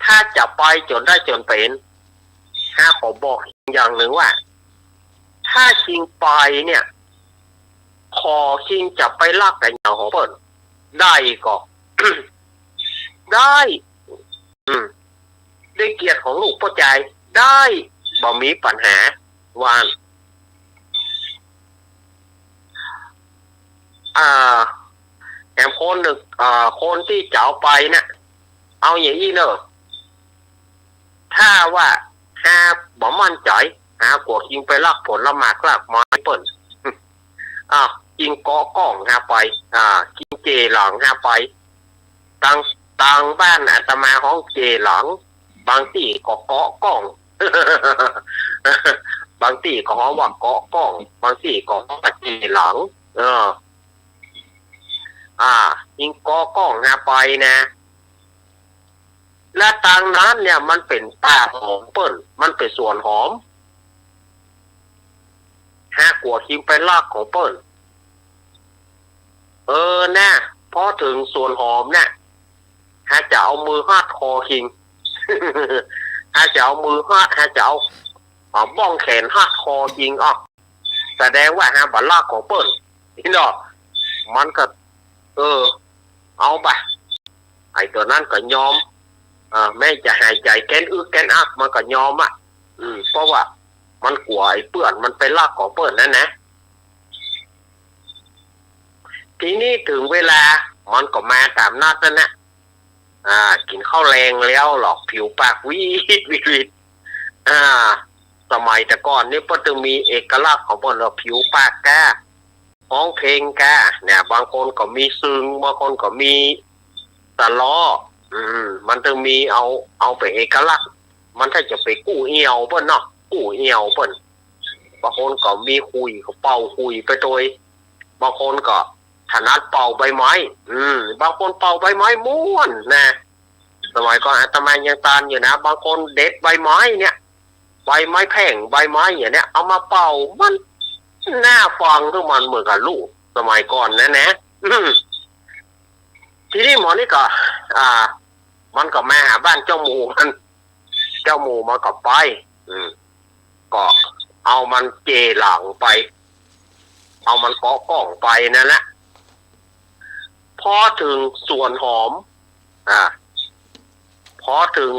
ถ้าจะไปจนได้จนเป็นขอบอกอย่างหนึ่งว่าถ้าชิงไปเนี่ยขอชิงจะไปลากแต่อย่างของเปิ่นได้ก็ ได้ได้เกียรติของลูกพ่อใจได้บ่มีปัญหาวานแถมคนหนึ่งคนที่จะเอาไปนะเอาอย่างนี้เนอะถ้าว่าบ่มั่นใจ หากวกิงไปลักผลละหมากลากไม้เปิ่นกิงเกาะกล้องหาไปกิงเจหลังหาไปต่างบ้านอาตมาห้องเจหลังบางที่ก็เกาะกล้อง บางที่ก็ห้องว่าเกาะกล้องบางที่ก็ห้องว่าเจหลังยิงเกาะกล้องหาไปนะและต่างนั้นเนี่ยมันเป็นป่าหอมเปิ่นมันเป็นส่วนหอมหากวกิงไปลากของเปิ่นนะพอถึงส่วนหอมเนี่ยหาจะเอามือฮาดคอคิง หาจะเอามือฮาดหาจะเอาบ้องแขนฮาดคอคิงแสดงว่าหาบัลลากของเปิ้ลนี่เนาะมันก็เอาไปไอ้ตัวนั้นก็ยอมแม่จะหายใจแกนแกนอักมันก็ยอมเพราะว่ามันกลัวไอ้เปื้อนมันไปลากของเปิ้ลนั่นนะทีนี้ถึงเวลามันก็มาตามนัดนั่นนะกินข้าวแรงแล้วหรอกผิวปากวิดสมัยแต่ก่อนนี่ก็จะมีเอกลักษณ์ของมันเราผิวปากแกร้องเพลงแกเนี่ยบางคนก็มีซึ้งบางคนก็มีตะล้อมันจะมีเอาไปเอกลักษณ์มันถ้าจะไปกู้เอียวเปิ้นเนาะกู้เอียวเปิ้นบางคนก็มีคุยเขาเป่าคุยไปโดยบางคนก็ถนัดเป่าใบไม้บางคนเป่าใบไม้ม้วนนะสมัยก่อนอาตมายังตานอยู่นะบางคนเด็ดใบไม้เนี่ยใบไม้แผ่งใบไม้อย่างเนี้ยเอามาเป่ามันน่าฟังทุกมันเหมือนกับลูกสมัยก่อนนะทีนี้หมอนี่ก็มันก็มาหาบ้านเจ้าหมูมันก็ไปก็เอามันเจหลังไปเอามันเกาะกล่องไปนั่นแหละพอถึงส่วนหอมพอถึง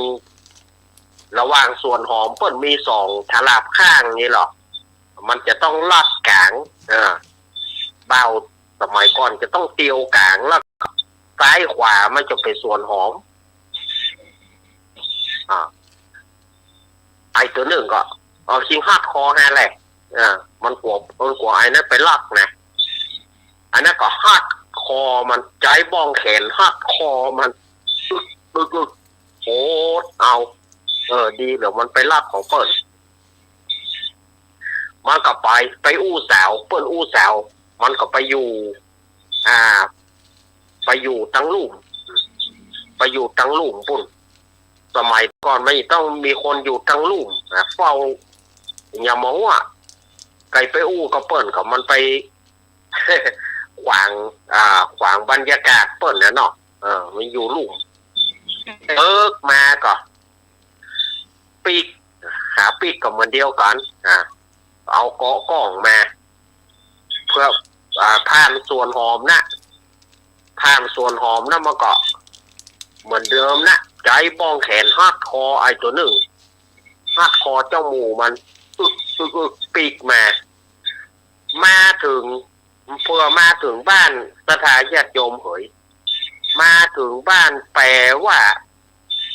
ระหว่างส่วนหอมเปิ้นมี2 ถลาบข้างนี่หรอมันจะต้องลัดกลางเบาสมัยก่อนจะต้องเตียวกลางแล้วซ้ายขวามันจะเป็นส่วนหอมไอตัวหนึ่งก็คิงฮาดคอแฮแหละมันกลัวไอ้นั่นไปลักนะอันนั้นก็ฮาดคอมันใจบ้องแขนฮาดคอมันโอ้เอาดีเดี๋ยวมันไปลักของเปิ้ลมันก็ไปอู้สาวเปิ้ลอู้สาวมันก็ไปอยู่ไปอยู่ตั้งลุ่มปุ่นสมัยก่อนไม่ต้องมีคนอยู่ตั้งลุ่มเฝ้าอย่ามองว่าไก่ไปอู้ก็เปิ้ลก็มันไป ขวางบรรยากาศเปิ้ลนะเนาะมันอยู่ลุ่มมาก็ปีกหาปีกกับมันเดียวกันเอาเกาะกล่องมาเพื่อผ่านส่วนหอมนะมันก็เหมือนเดิมนะใจบ้องแขนฮาดคอไอ้ตัวหนึ่งฮาดคอเจ้าหมูมันปีกมาถึงเพื่อมาถึงบ้านสถาญาติโยมเหยมาถึงบ้านแปลว่า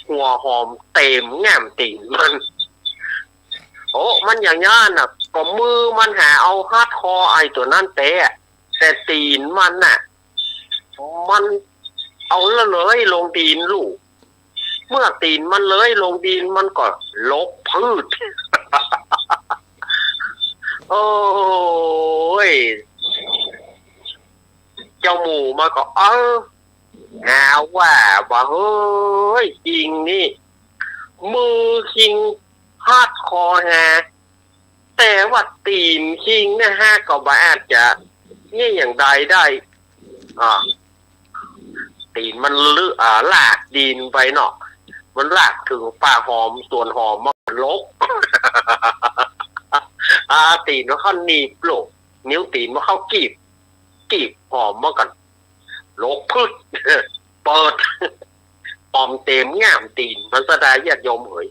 หัวหอมเต็มแง่มตีนมันมันอย่างนี้น่ะก็มือมันหาเอาฮาดคอไอ้ตัวนั้นแต่ตีนมันน่ะมันเอาเลยลงดินลูกเมื่อตีนมันเลยลงดินมันก็ลกพืช โอ้ยเจ้าหมูมาก็หาว่าเฮ้ยจริงนี่มือคิงฮาดคอแต่ว่าตีนคิงนะฮะก็บ่อาจจะนี่อย่างใดได้ตีนมันลากดินไปเนาะมันลากถึงป่าหอมส่วนหอมมันลก ตีนมันเข้าหนีบโลกนิ้วตีนมันเข้ากีบหอมมากันโลกพืช เปิดปอมเต็มง่ามตีนมันสดายญาติโยมเหย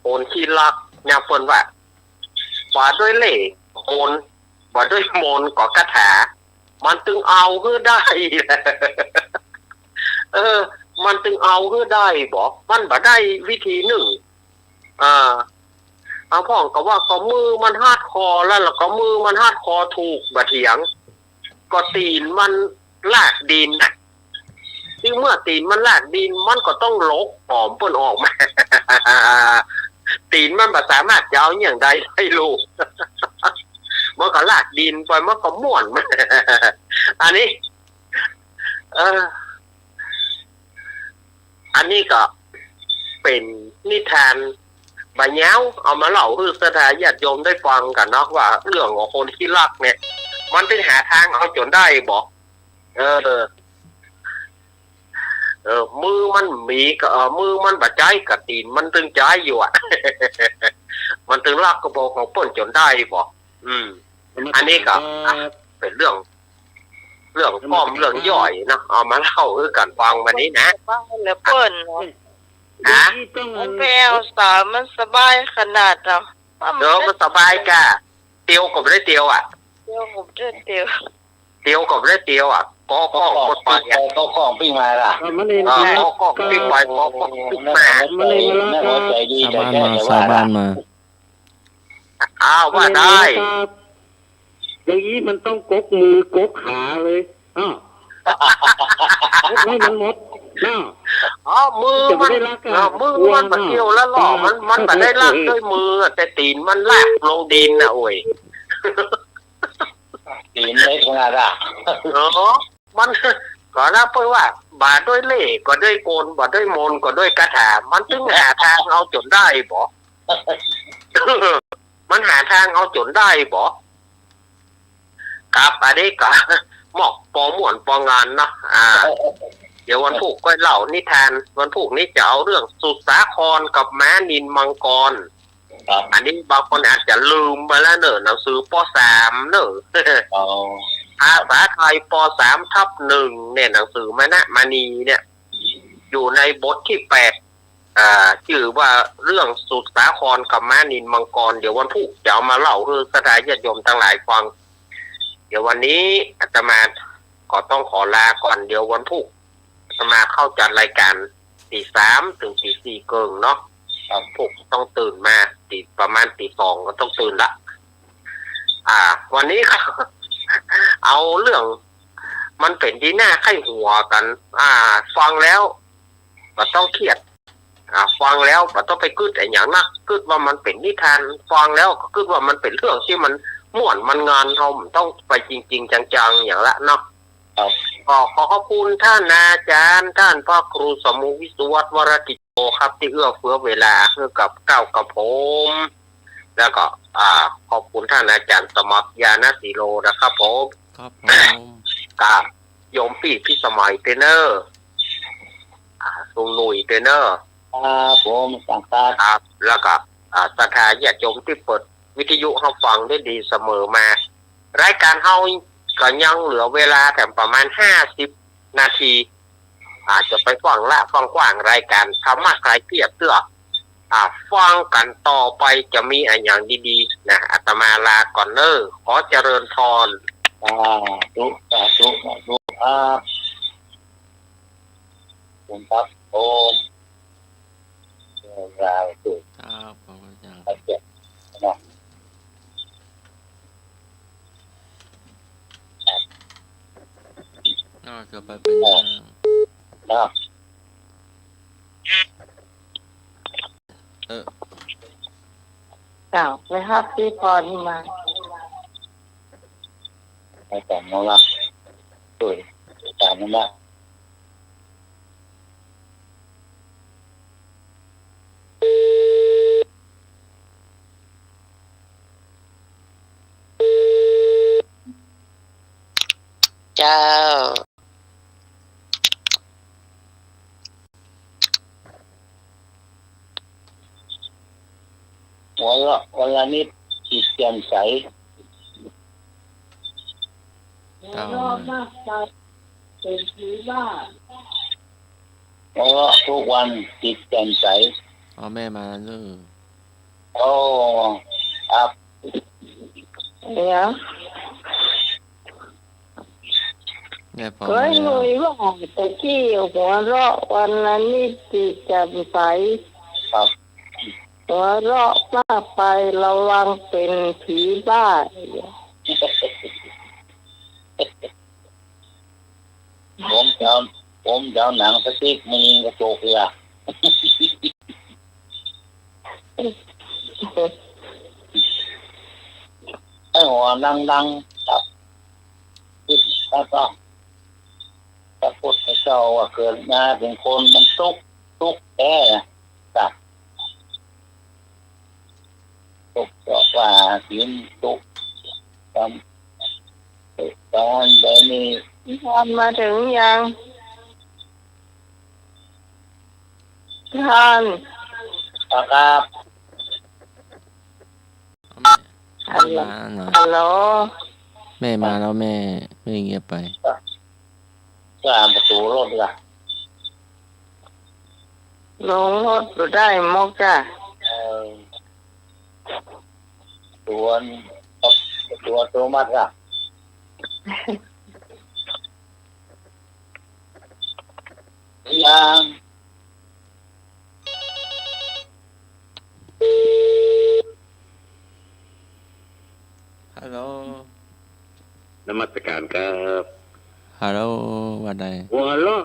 โอนขี้ลักเนี่ยเปิ้นว่าบ่ด้วยเล่โอนบ่ด้วยมนก็กระถามันตึงเอาเพื่อได้ มันตึงเอาเพื่อได้บอกมันบ่ได้วิธีหนึ่ง เอาพ่องก็ว่าก็มือมันฮาดคอแล้วก็มือมันฮาดคอถูกบะเถียงก็ตีนมันลากดินที่เมื่อตีนมันลากดินมันก็ต้องลกหอมเปิ้นออกมา ตีนมันบ่สามารถจะเอาอย่างใดให้ลูก มันก็ลากดินไปมันก็ม่วน มัน อันนี้อันนี้ก็เป็นนิทานบะเย้าเอามาเล่าให้สถาญาติโยมได้ฟังกันเนาะว่าเรื่องของคนที่รักเนี่ย มันต้องหาทางเอาจนได้บอกมือมันมีก็มือมันบาดใจกับตีนมันตึงใจอยู่อ่ะ มันตึงรักกระบอกของป้นจนได้บอกอันนี้ก็เป็นเรื่องป้อมเรื่องย่อยนะเอามาเล่าให้กันฟังวันนี้นะ บ้านแล้วเปิ้น ฮะ มันแปลสาวมันสบายขนาดอ่ะ มันสบายกะเตียวก็ไม่ได้เตียวอ่ะ เดี๋ยวผมจะเดี๋ยว เตียวก็ไม่ได้เตียวอ่ะก็กดไปอ่ะ ก็ของปิ้งมาล่ะ มันเอง ก็ปิ้งไปก็ปิ้งมา แม่ใจดี ชาว ใจ บ้าน แค่ มา แต่ ชาวบ้านมา อ้าวว่าได้ อย่างนี้มันต้องกกมือกกขาเลยให้มันหมดมือมันมาเกี่ยวแล้วหล่อมันมาได้ลากด้วยมือแต่ตีนมันลากลงดินนะโอ้ย ตีนเล็กขนาดอ่ะ มันก็น่าเพื่อว่าบาดด้วยเล่ก็ด้วยโกนบาดด้วยมนก็ด้วยกระถามันถึงหาทางเอาจนได้บ่ มันหาทางเอาจนได้บ่ครับอันนี้ก็หมอกปอม่วนปองานเนาะเดี๋ยววันพุธก็เล่านิทานวันพุธนี้จะเอาเรื่องสุสาครกับม้านินมังกรอันนี้บางคนอาจจะลืมไปแล้วเนอะหนังสือป.3 เนอะภาษาไทยป.3/1เนี่ยหนังสือมานีเนี่ยอยู่ในบทที่8ชื่อว่าเรื่องสุสาครกับม้านินมังกรเดี๋ยววันพุธจะเอามาเล่าให้สถาญาติโยมทั้งหลายฟังเดี๋ยววันนี้อาตมาก็ต้องขอลาก่อนเดี๋ยววันพุธอาตมาเข้าจัดรายการตี 3 ถึงตี 4 เกิงเนาะพุธต้องตื่นมาประมาณตี 2ก็ต้องตื่นละวันนี้ครับ เอาเรื่องมันเป็นที่หน้าไข้หัวกันฟังแล้วก็ต้องเครียดฟังแล้วก็ต้องไปกึดไอ้อย่างนักกึดว่ามันเป็นนิทานฟังแล้วก็กึดว่ามันเป็นเรื่องที่มันม่วนมันงานเราต้องไปจริงๆจังๆอย่างละเนาะขอขอบคุณท่านอาจารย์ท่านพ่อครูสมุวิสุวัฒน์วรกิจโตครับที่เอื้อเฟื้อเวลาให้กับกับผมแล้วก็ขอบคุณท่านอาจารย์สมัครยาณศิโรนะครับผมครับผม กับโยมปีพี่สมัยเทรนเนอร์ลุงหนุ่ยเทรนเนอร์ผมสังกัดครับแล้วก็สถาญาติโยมที่เปิดวิทยุเขาฟังได้ดีเสมอมารายการเฮาก็ยังเหลือเวลาแต่ประมาณ50 นาทีอาจจะไปฟังกว้างรายการธรรมะคลายเครียดเตื้อฟังกันต่อไปจะมีอะไรอย่างดีๆนะอาตมาลาก่อนเนอขอเจริญพรทุกครับผมครับผมลาสุดครับผมอาจารย์ก็เกือบไปเป็นไม่ครับพี่พรมาไปแต่งน้องละสวยตามนั้นละเจ้าวันละนิดจิตแจ่มใสทุกวันจิตแจ่มใสแม่มาแล้ว ครับเดี๋ยวเคยหนุ่ยว่าตะกี้หัวเราะวันละนิดจิตแจ่มใสครับ หัวเราะมากไประวังเป็นผีบ้าผมจะเอาหนังสติ๊กมายิงกระจกเลยอะไอ้หัวดังๆครับคิดแล้วก็พระพุทธเจ้าว่าเกิดมาเป็นคนมันทุกข์แท้นะครับทุกข์เพราะว่าศีลทุกข์ตอนแบบนี้ ท่านมาถึงยังท่าน ครับ เอาแม่มาหน่อย ฮัลโหล แม่มาแล้วแม่เงียบไป ก็ประตูรถละ ลงรถอยู่ได้มกจ้ะ ตัวมัดอะยัง ฮัลโหล นมัสการครับ ฮัลโหลว่าใด หัวเราะ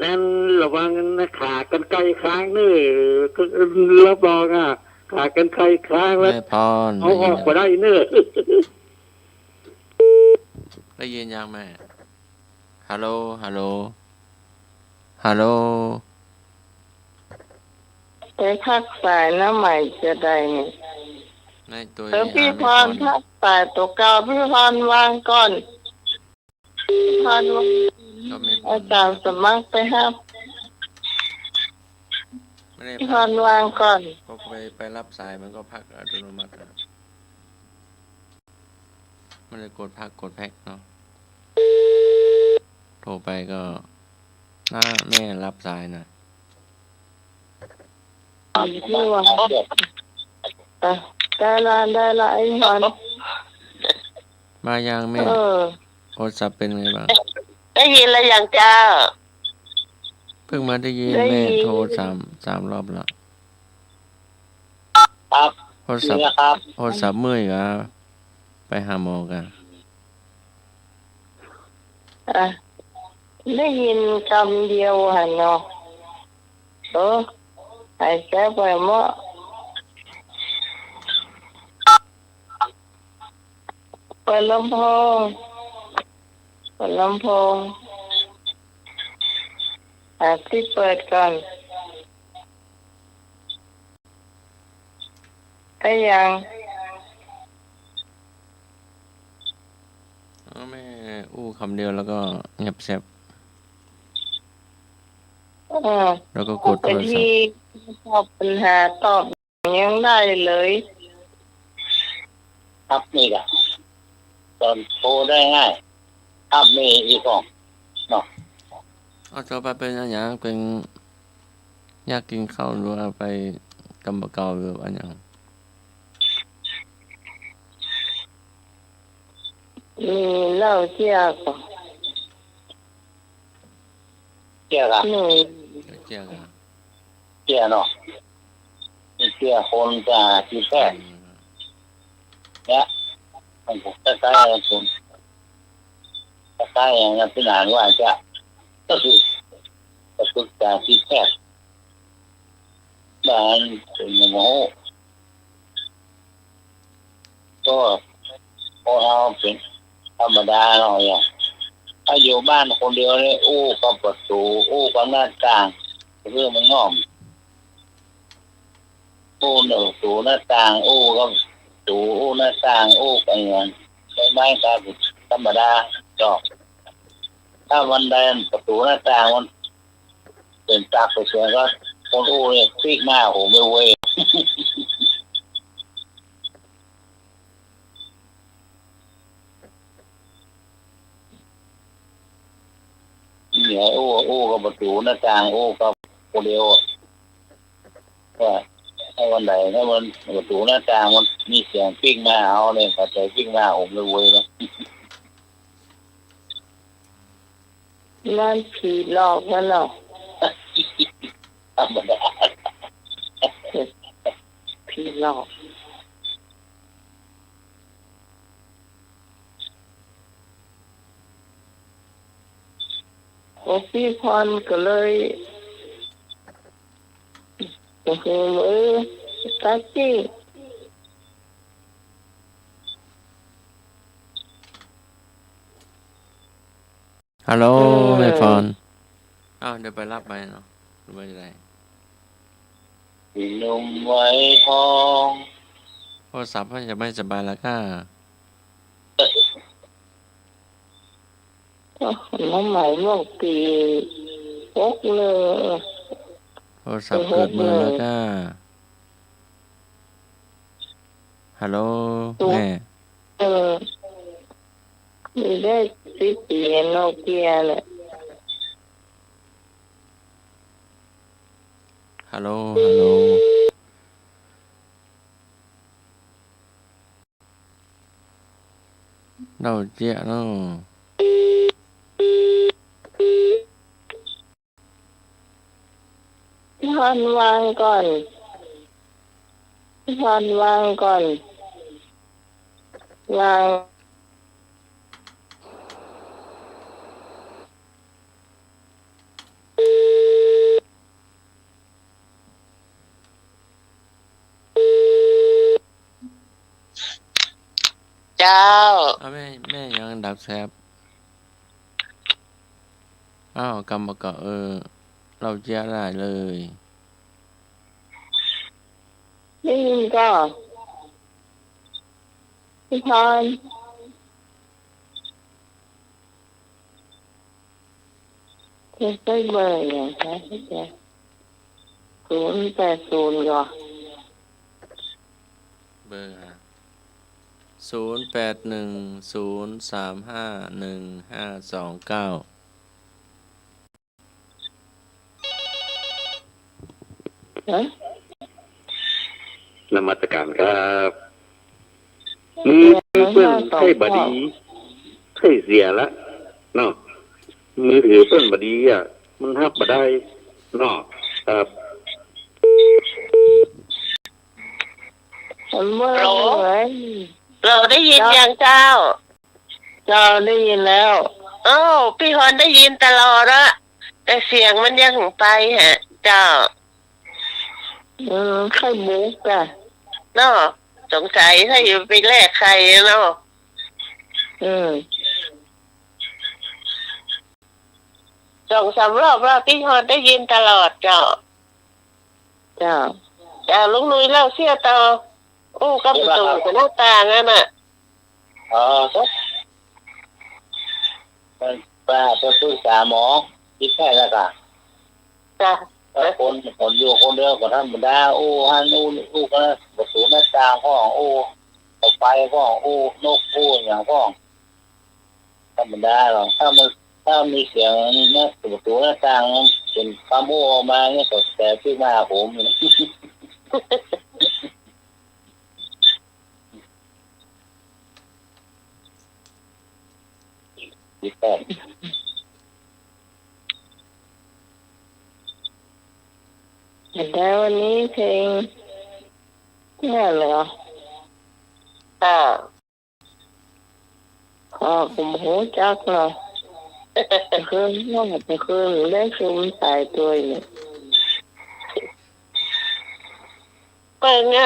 นั่นระวังนะขากันไกลค้างนี่รับรองอ่ะขากันไกลค้างแล้ว แม่พร เอาออกมาได้เนื้อ ได้ยินยังแม่ฮัลโหลฮัลโหลฮัลโหล ไปพักสายน้ำใหม่จะได้นี่ ในตัว พี่พรพักสายตัวเก่าพี่พรวางก่อนพี่พรวาง ก็ไม่พ อาจารย์สมัครไปครับ ไม่ได้ พี่พ พัก รวางก่อน ก็ไปรับสายมันก็พักอัตโนมัติอะมันเลยกดพักกดแพ็กเนาะโทรไปก็แม่รับสายนะ พี่วางได้ละไอ้พร มายังแม่โทรศัพท์เป็นไงบ้าง ได้ยินแล้วยังจ้า เพิ่งมาได้ยินแม่โทรสามรอบแล้ว ครับ โทรศัพท์ นะครับ โทรศัพท์เมื่อยกะไปหาหมอกัน ได้ยินคำเดียวหันเนาะหายใจไปหมดเปิดลำโพงที่เปิดก่อนได้ยัง แม่อู้คำเดียวแล้วก็เงียบแซบแล้วก็กดโทรศัพท์ ที่ตอบปัญหาตอบยังได้เลย ครับนี่กะตอนโทรได้ง่ายครับมีอีกของเนาะ เอาต่อไปเป็นอะไรอย่างเป็นอยากกินข้าวหรือว่าไปกำบะเกาหรืออะไรอย่าง มีเหล้าเจียก่อน เจียกะ หนึ่ง เจียกัน เจียเนาะเจียคนจะกินแค่เนี่ยมันผมใกล้ๆผมใกล้ๆอย่างนั้นเป็นอ่านว่าจะก็คือจะปรึกษาที่แพทย์บ้านเป็นหมอก็พอเอาเป็นธรรมดาหน่อยอ่ะถ้าอยู่บ้านคนเดียวเนี่ยอู้กับประตูอู้กับหน้าต่างเรื่องมันง่อมอู้หนึ่งตูหน้าต่างอู้กับตูอู้หน้าต่างอู้กันอย่างนั้นไม่ครับธรรมดาจอกถ้าวันใดประตูหน้าต่างมันเป็นตากไปเสียก็คนอู้เนี่ยพลิกหน้าโหไม่เว้ยเนี่ยอู้กับประตูหน้าต่างอู้กับคนเดียวว่าถ้าวันใดถ้ามันประตูหน้าต่างมันมีเสียงพลิกหน้าเอาเลยปัจจัยพลิกหน้าโหไม่เว้ยเนาะ นั่นผีหลอกมันหรอก ธรรมดา พี่หลอกโอ้พี่พรก็เลยโอ้โหตาจี้ ฮัลโหลแม่พรอ้าวเดี๋ยวไปรับไปเนาะหรือว่าจะไง หนุ่มไว้ทอง โทรศัพท์มันจะไม่สบายแล้วก็ น้องใหม่ลูกปีพกเลย โทรศัพท์เกิดมือแล้วก็ฮัลโหลแม่ มีได้สิบปีโนเกียเลย ฮัลโหลฮัลโหลเราเจ๊ะเนาะ พี่พรวางก่อนพี่พรวางก่อนวางเจ้า อ้าวแม่ยังดับแซบอ้าวกำมาเกาะเราเจ๊ะได้เลย ได้ยินก็พี่พรเธอได้เบอร์อย่างไรพี่แจ๊080ก็ เบอร์0810351529นมัสการครับมือเพื่อนใช่บดีใช่เสียละเนาะมือถือเพื่อนบดีอ่ะมันฮับมาได้เนาะครับ เราได้ยินยังเจ้าได้ยินแล้วพี่ฮอนได้ยินตลอดละแต่เสียงมันยังไปฮะเจ้าใครบุกอะเนาะสงสัยถ้าอยู่ไปแลกใครเนาะ2-3 รอบแล้วพี่ฮอนได้ยินตลอดเจ้าลุงนุ้ยเล่าเสียต่อกับประตูกับหน้าต่างนั่นน่ะป้าไปปรึกษาหมอที่แพทย์แล้วก็ จ้ะ คนอยู่คนเดียวก็ธรรมดาฮันก็ประตูหน้าต่างห้องต่อไปห้องนกอย่างห้องธรรมดาหรอกถ้ามีเสียงเนี่ยประตูหน้าต่างเป็นความออกมาเนี่ยก็แต่ที่หน้าผมที่แพทย์แล้ววันนี้เพลงเนี่ยเหรอผมหูจักเนาะคือได้ชุมสายตัวเนี่ยก็เนี่ย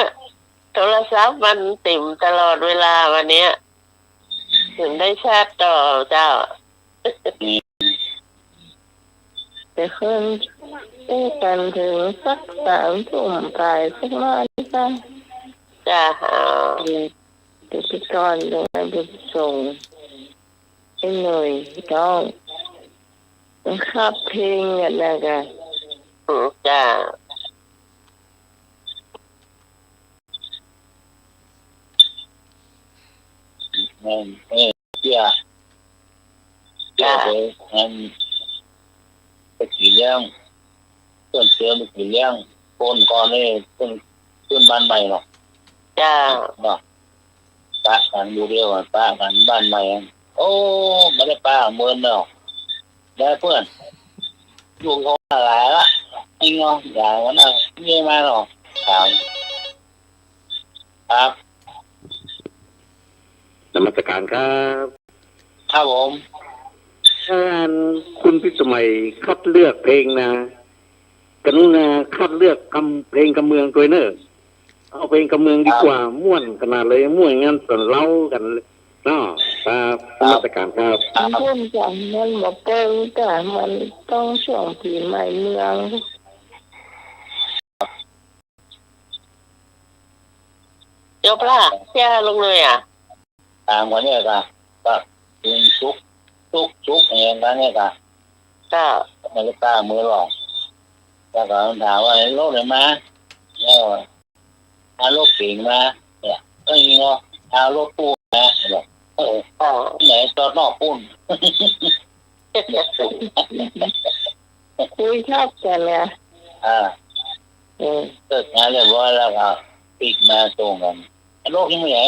โทรศัพท์มันติ่มตลอดเวลาวันนี้ถึงได้ชาร์จต่อเจ้าแต่คืนได้กันถึงสัก3 ทุ่มไปสักน้อยจ้าเดี๋ยวพี่ก่อนเดี๋ยวไปส่งให้หน่อยน้องขับเพลงกันนะกันจ้าเจ้าไปกี่เรื่องเพื่อนเชื่อไปกี่เรื่องคนก่อนนี่เพื่อนบ้านใหม่หรอก จ้า ป้ากันดูเดียวป้ากันบ้านใหม่ไม่ได้ป้าเมินเนาะได้เพื่อนอยู่เขาอะไรละไอ้เงาอย่างนั้นมีมาหรอกถาม ครับ นมัสการครับ ครับผม คุณพิสมัยคัดเลือกเพลงนะกรุณาคัดเลือกเพลงกำเมืองตัวเนอะเอาเพลงกำเมืองดีกว่าม่วนขนาดเลยม่วนงั้นส่วนเล่ากันเนาะครับนมัสการครับ เพื่อนจังมันบอกเติมแต่มันต้องช่วงปีใหม่เมืองจบละแย่ลงเลยอ่ะ ตามกันเนี่ยก็เป็นทุกอย่างนั้นเนี่ยก็ ก็ มันก็ตามือหลอกแล้วก็ถามว่าโลกไหนมาเนี่ยเอาโลกปิงมาเนี่ยก็ยิงเนาะเอาโลกปูนนะบอกไหนตอนนอกปูน คุยชอบกันเนี่ย เกิดงานเรียบร้อยแล้วก็ปิดมาตรงกันโลกยังไม่ใหญ่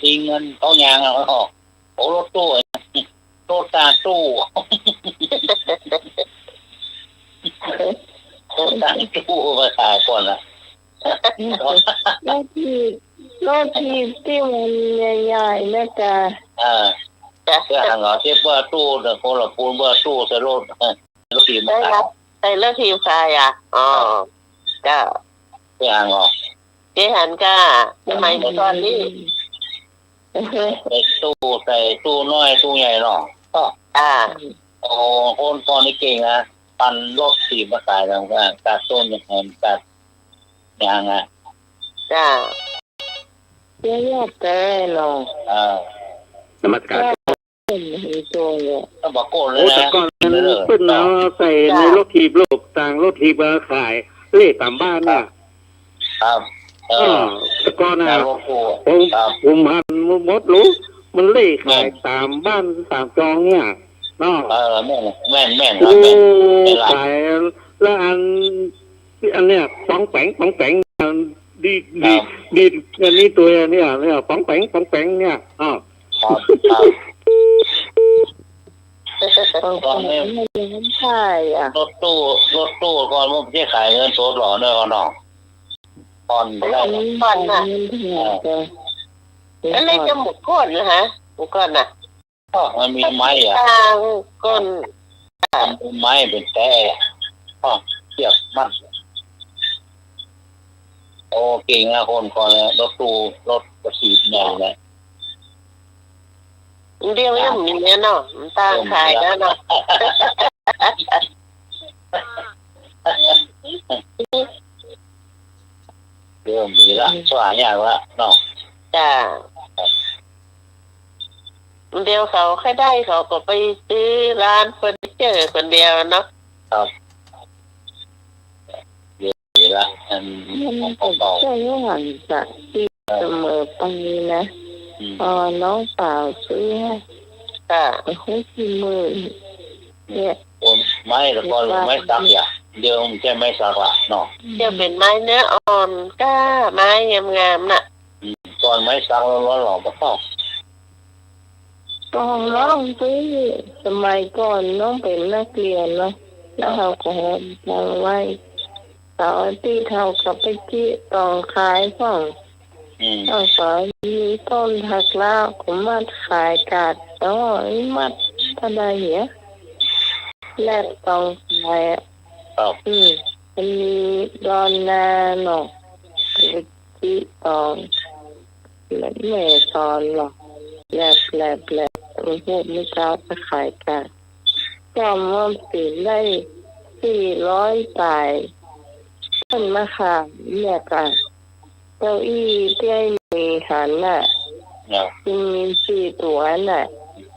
ทิ้งเงินเขายางเอาออกโอ้รถตู้รถตาตู้รถตาตู้มาขายก่อนละ รถที่มันใหญ่ๆแม่จ้า เพื่อหางเหรอเทียบว่าตู้แต่คนละปูนว่าตู้ใส่รถทีม ได้ครับใส่เลือกทีมใครอ่ะอ๋อจ้า เพื่อหางเหรอ เจ๊หันก้าทำไมตอนนี้ ใส่ตู้น้อยตู้ใหญ่เนาะก็โอ้คนตอนนี้เก่งนะปั่นรถทีมมาขายแล้วก็ตัดต้นอย่างนั้นตัดยางอ่ะ จ้าเจ๊ยอดแต่เนาะ นมัสการ ต้องบอกโกนเลย โอ้แต่ นะ ก่อนนั้นเพิ่นเอาใส่ในรถถีบโลกต่างรถถีบมาขายเล่ตามบ้านเนี่ย ครับแต่ก่อนนะ รถตู้ ผมหันมดรู้มันเล่ขายตามบ้านตามจองเนี่ยเนาะ แม่น โอ้ขายแล้วอันเนี้ยป้องแปงดีอันนี้ตัวเนี่ยป้องแปงเนี่ยตอนนี้ ใช่อ่ะ รถตู้ก่อนมันจะขายเงินสดหรอเนอะน้องตอนได้ ก่อนน่ะแล้วเลยจะหมุกก้นนะฮะหมุกก้นน่ะ มันมีไม้อ่ะ ทางก้น มีไม้เป็นแต่เทียบมันโอ้เก่งนะคนก่อนเลยรถตู้รถกระสีใหญ่เลย เดียวยังมีเนี่ยเนาะมันต่างขายแล้วเนาะ เริ่มมีละสว่างอย่างละเนาะ จ้าเดียวเขาแค่ได้เขาก็ไปซื้อร้านเฟอร์นิเจอร์คนเดียวเนาะ ครับมีละมันก็ใช่ว่าจะที่เสมอไปนะน้องเปล่าซื้อค่ะเขาที่มือเนี่ย ไม้แล้วก็ไม้สักอย่างเดียวมันแค่ไม้สักละเนาะ จะเป็นไม้เนื้ออ่อนก้าไม้งามๆน่ะ ตอนไม้สักร้อนหล่อก็ต้อง น้องซื้อสมัยก่อนน้องเป็นนักเรียนเนาะแล้วเขาก็ทำไว้เสาร์ที่เขากับไปที่ตองขายของเขาก็มีต้นผักลาวก็มัดขายกาดมัดอะไรเหี้ยแลกตองขายมันมีดอนนาเนาะที่ตองและแม่สอนหรอกแลบมันพูดไม่กล้าจะขายกันจำว่าปีได้400ตายต้นมะขามเนี่ยกันเก้าอี้ที่มีหันน่ะที่มี4ตัวน่ะ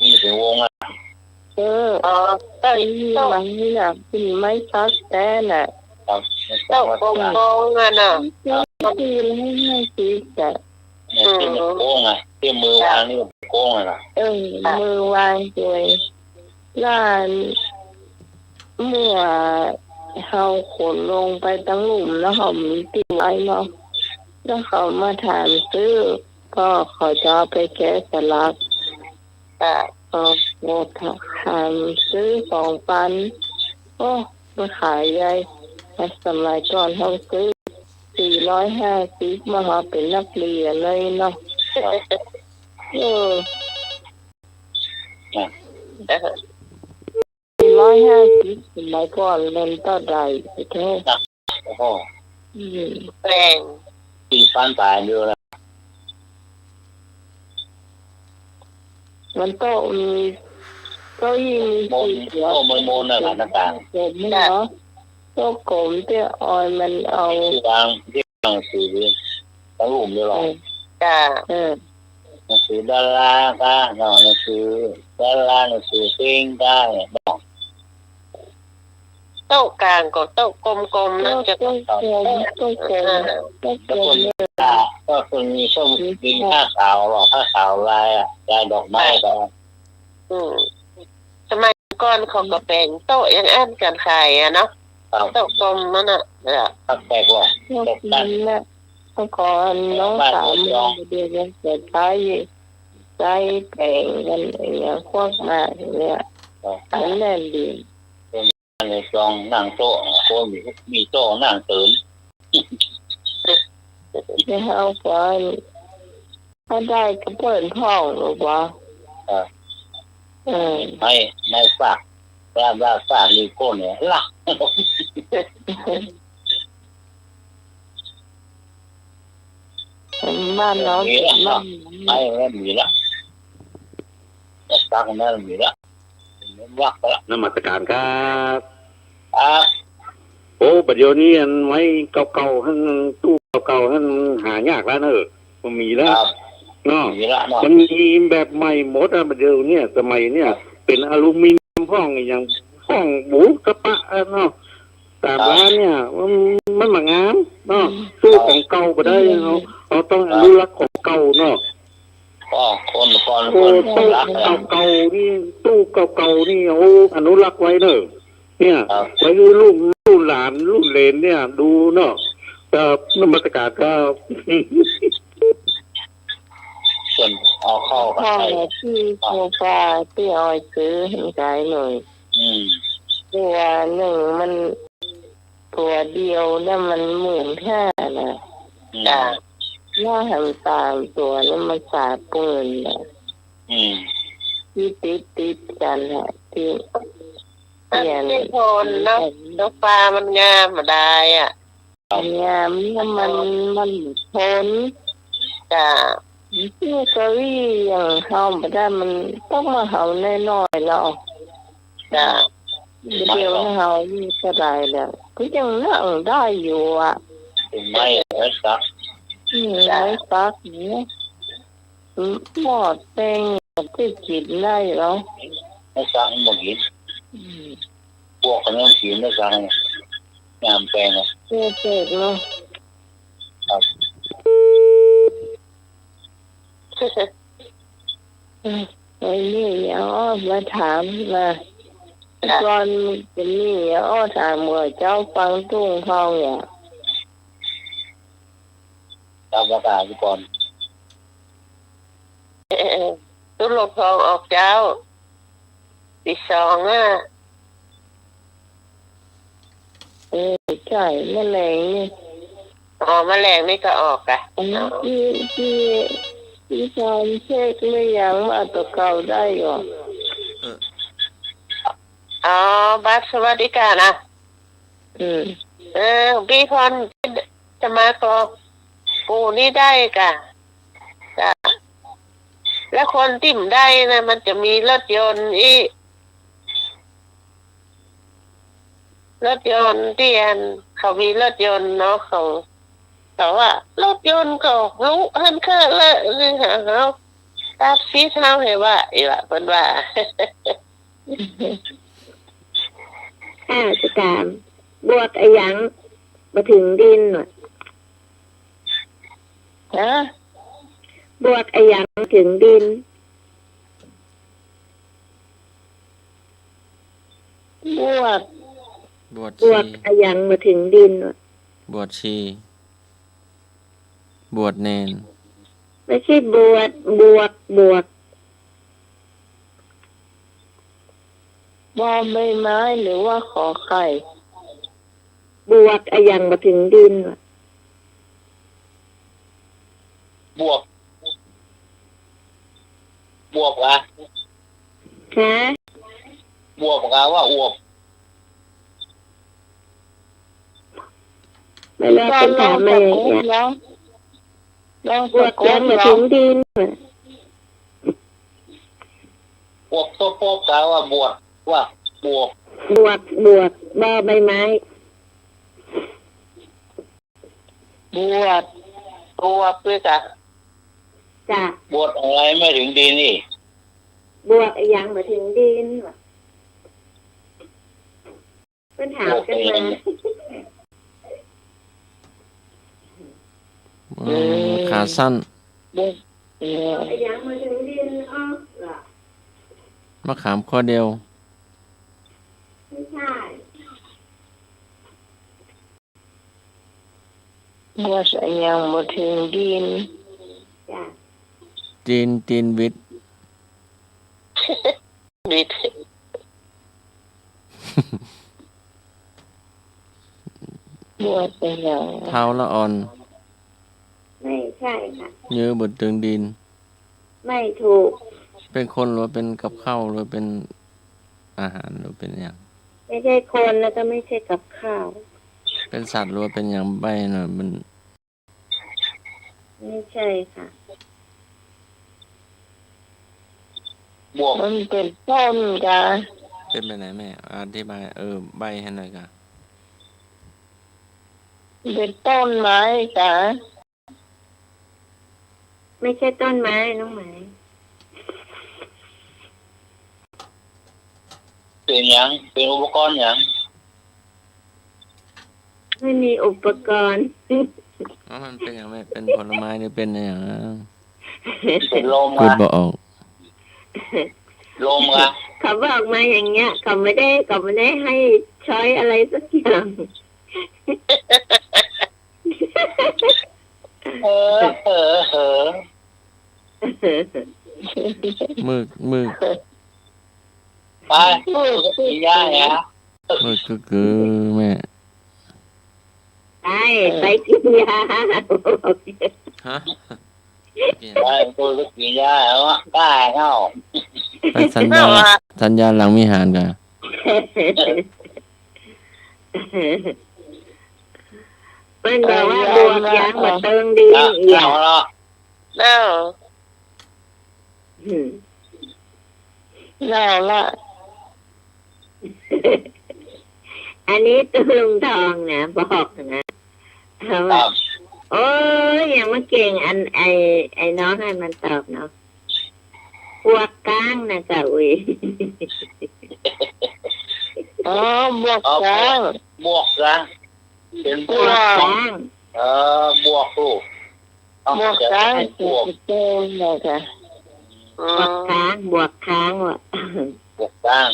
นี่ถึงวงอ่ะ เก้าอี้มันนี่น่ะเป็นไม้ซักแท้น่ะเจ้าโกงอ่ะน่ะที่ให้ซื้อจ้ะที่มือโก้งอ่ะที่มือวางนี่โก้งอ่ะนะมือวางโดยล้านเมื่อเขาขนลงไปตั้งหลุมแล้วเขามีติดไว้เนาะแล้วเขามาถามซื้อก็เขาจะเอาไปแกะสลักก็ถามซื้อ2,000โอ้มาขายใหญ่สมัยก่อนเขาซื้อ 450มาหาเป็นนักเรียนเลยเนาะเออ450สมัยก่อนเล่นต่อใดไปเท่า โอ้โห แปลง 4,000 บาทอยู่แล้ว มันต้องมีเก็ยิ่ง โมน สีเขียว โอ้โมนน่ะต่าง เจ็บเนาะตัวกลมที่ออยมันเอา ๆที่หนังสือตั้งรูปด้วยหรอ จ้า หนังสือดาราก็หนังสือดาราหนังสือเพลงก็บอก โต๊ะกลางกับโต๊ะกลมๆนั่นจะ ต้องเกลมต้องเกลมต้องเกล คน ม ก็คนมีชอบกินผ้าขาวหรอผ้าขาวลายดอกไม้ก็ สมัยก่อนเขาก็เป็นโต๊ะยังอันกันขายอะเนาะโต๊ะกลมนั่นน่ะ ผ้าแปลกหรอ พวกนั้นแหละเมื่อก่อนน้องสาวมันเดียวกันเสร็จไปใจแป่งกันอย่างเงี้ยพวกมาอย่างเงี้ยอันแน่นดี ในจองนั่งโต๊ะคนมีโต๊ะนั่งเติม ไม่เอาไปถ้าได้ก็เปิดห้องหรือวะไม่ฝากว่าฝากมีก้นเนี่ยล่ะ บ้านน้องบ้าน ไม่มีละฝากนั่นมีละวักละ นมัสการครับ ครับ โอ้บัดเดี๋ยวนี้อันไว้เก่าๆทั้งตู้เก่าๆทั้งหายากแล้วเนอะมันมีแล้วเนาะ มีละเนาะ มันมีแบบใหม่หมดอะบัดเดี๋ยวเนี่ยสมัยเนี่ยเป็นอลูมิเนียมห้องอย่างห้องบูกระปะเนาะตามร้านเนี่ยมันมางามเนาะสู้ของเก่าไปได้เราต้องอนุรักษ์ของเก่าเนาะ ก็คน โอ้ตู้เก่าๆนี่ตู้เก่าๆนี่โอ้อนุรักษ์ไว้เนอะเนี่ยไว้ให้ลูกหลานลูกเหลนเนี่ยดูเนาะก็นมัสการก็ ส่วนเอาเข้าไป ห้องที่โซฟาที่ออยซื้อเห็นใจเลย ตัวหนึ่งมันตัวเดียวแล้วมัน15,000นะหน้าหันตามตัวแล้วมันสาปืนนะที่ติดกันฮะที่เปลี่ยน ที่โทนเนาะดอกฟ้ามันงามมาได้อ่ะ งามแล้วมันทน จ้า ที่กะวี่อย่างเฮาบ่ได้มันต้องมาเฮาน้อยๆแล้ว จ้า เดียวเฮานี่ก็ได้แล้วก็ยังนั่งได้อยู่อ่ะ ไม่สัก ได้ปักเนี่ยหมอดแตงที่กินได้แล้ว ไม่สักหมดกินพวกคนนั้นกินไม่สักงามแปลงอ่ะ เจ็บเนาะ ครับ ไอ้นี่อ้อมาถามมาก่อนจะนี่อ้อถามว่าเจ้าฟังตุ้งทองเนี่ย ตามประกาศก่อน ตุ้ลกทองออกเจ้าปี2อ่ะใช่แมลงนี่ แมลงนี่ก็ออกอ่ะที่ชายเช็คไม่ยังว่าตัวเก่าได้ก่อน บัตรสวัสดิการนะพี่พรจะมาขอปูนี่ได้กะจ้ะแล้วคนติ่มได้นะมันจะมีรถยนต์อีกรถยนต์ที่เขามีรถยนต์เนาะเขาแต่ว่ารถยนต์ก็รู้หันเคยเลยนี่ฮะเขาตัดซีเท้าให้ว่าอีว่าเป็นว่าจะการบวกไอ้ยังมาถึงดินหน่อยบวกไอ้ยังถึงดินบวกไอ้ยังมาถึงดินหน่อยบวชชีบวชเนน ไม่ใช่บวกบอใบไม้หรือว่าขอไข่บวกไอ้ยังมาถึงดิน บวกอะ ฮะ บวกอะว่าอวบ ไม่แม่เป็นถามมาอย่างเงี้ยบวกยังมาถึงดิน บวกตัวโป๊กอะว่าบวกว่าบวก บวกบอใบไม้บวกตัวเพื่อกะจ้ะ บวกอะไรไม่ถึงดินนี่ บวกยังมาถึงดินว่ะเพิ่นถามกันมา ขาสั้น ยังมาถึงดินอ้อเหรอ มะขามข้อเดียว ไม่ใช่บวกยังมาถึงดินจ้ะ จีนวิทย์ ดิดบวกยัง เท้าละอ่อน ไม่ใช่ค่ะ เยื้อบดตึงดิน ไม่ถูก เป็นคนหรือเป็นกับข้าวหรือเป็นอาหารหรือเป็นอย่าง ไม่ใช่คนแล้วก็ไม่ใช่กับข้าว เป็นสัตว์หรือว่าเป็นอย่างใบหน่อยมัน ไม่ใช่ค่ะ บวก มันเป็นต้นจ้ะ เป็นไปไหนแม่อธิบายใบให้หน่อยค่ะ เป็นต้นไม้จ้ะไม่ใช่ต้นไม้น้องไหม เป็นหยังเป็นอุปกรณ์หยัง ไม่มีอุปกรณ์ มันเป็นอย่างไรเป็นผลไม้หรือเป็นอย่าง เป็นลม พูด อะ บ่ออก ลมอะ เขาบอกมาอย่างเงี้ยเขาไม่ได้ให้ช้อยอะไรสักอย่าง เออ มือ ไปกินยาเนี่ย มือคือแม่ ไปกินยา ฮะ ไปตัวก็กินยาแล้วอะได้เข้า ไปสัญญาหลังมีหารกัน เป็นแบบว่าบวกยางมาเติงดีอย่า เอาละ แล้วละอันนี้ตัวลุงทองนะบอกนะว่าโอ้ยยังมาเก่งไอน้องให้มันตอบเนาะพวกกลางนะจ๊ะอุ้ยบวกกลาง บวกนะเป็น บวกกลาง บวกลูก บวกกลางบวกเต็มเลยจ้ะบวกค้างว่ะ บวกกลาง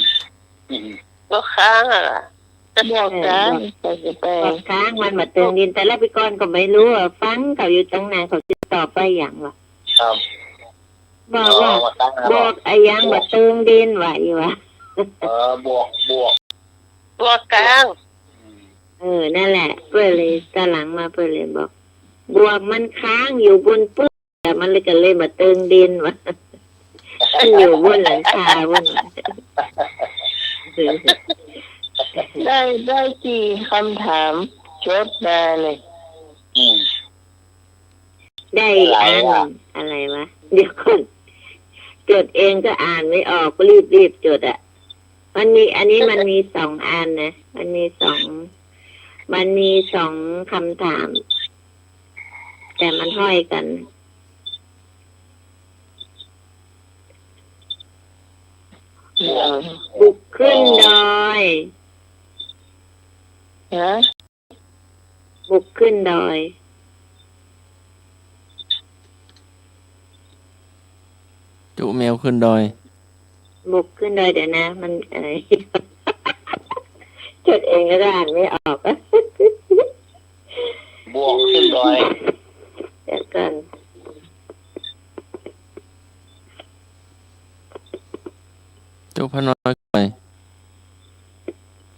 บวกค้างอ่ะบวกกลางบวกค้างมันมาเติมดินแต่ละพี่ก้อนก็ไม่รู้อ่ะฟังเขาอยู่ตั้งนานเขาจะตอบไปอย่างวะ ครับ บอกว่าบอกไอ้ยังมาเติมดินไหววะ บวก บวกกลางนั่นแหละเพื่อเลยตอนหลังมาเพื่อเลยบอกบวกมันค้างอยู่บนปื้นแต่มันเลยก็เลยมาเติมดินวะมันอยู่บนหลังคาบนได้กี่คำถามจดมาเลยได้อ่านอะไรวะเดี๋ยวก่อนจดเองก็อ่านไม่ออกก็รีบจดอ่ะมันมีอันนี้มันมี2 อันนะมันมีสองคำถามแต่มันห้อยกันบุกขึ้นดอยบุกขึ้นดอย จุแมวขึ้นดอย บุกขึ้นดอยเดี๋ยวนะ มันอะไร จดเองก็อ่านไม่ออก บวกขึ้นดอย เดี๋ยวก่อน จุพน้อยไป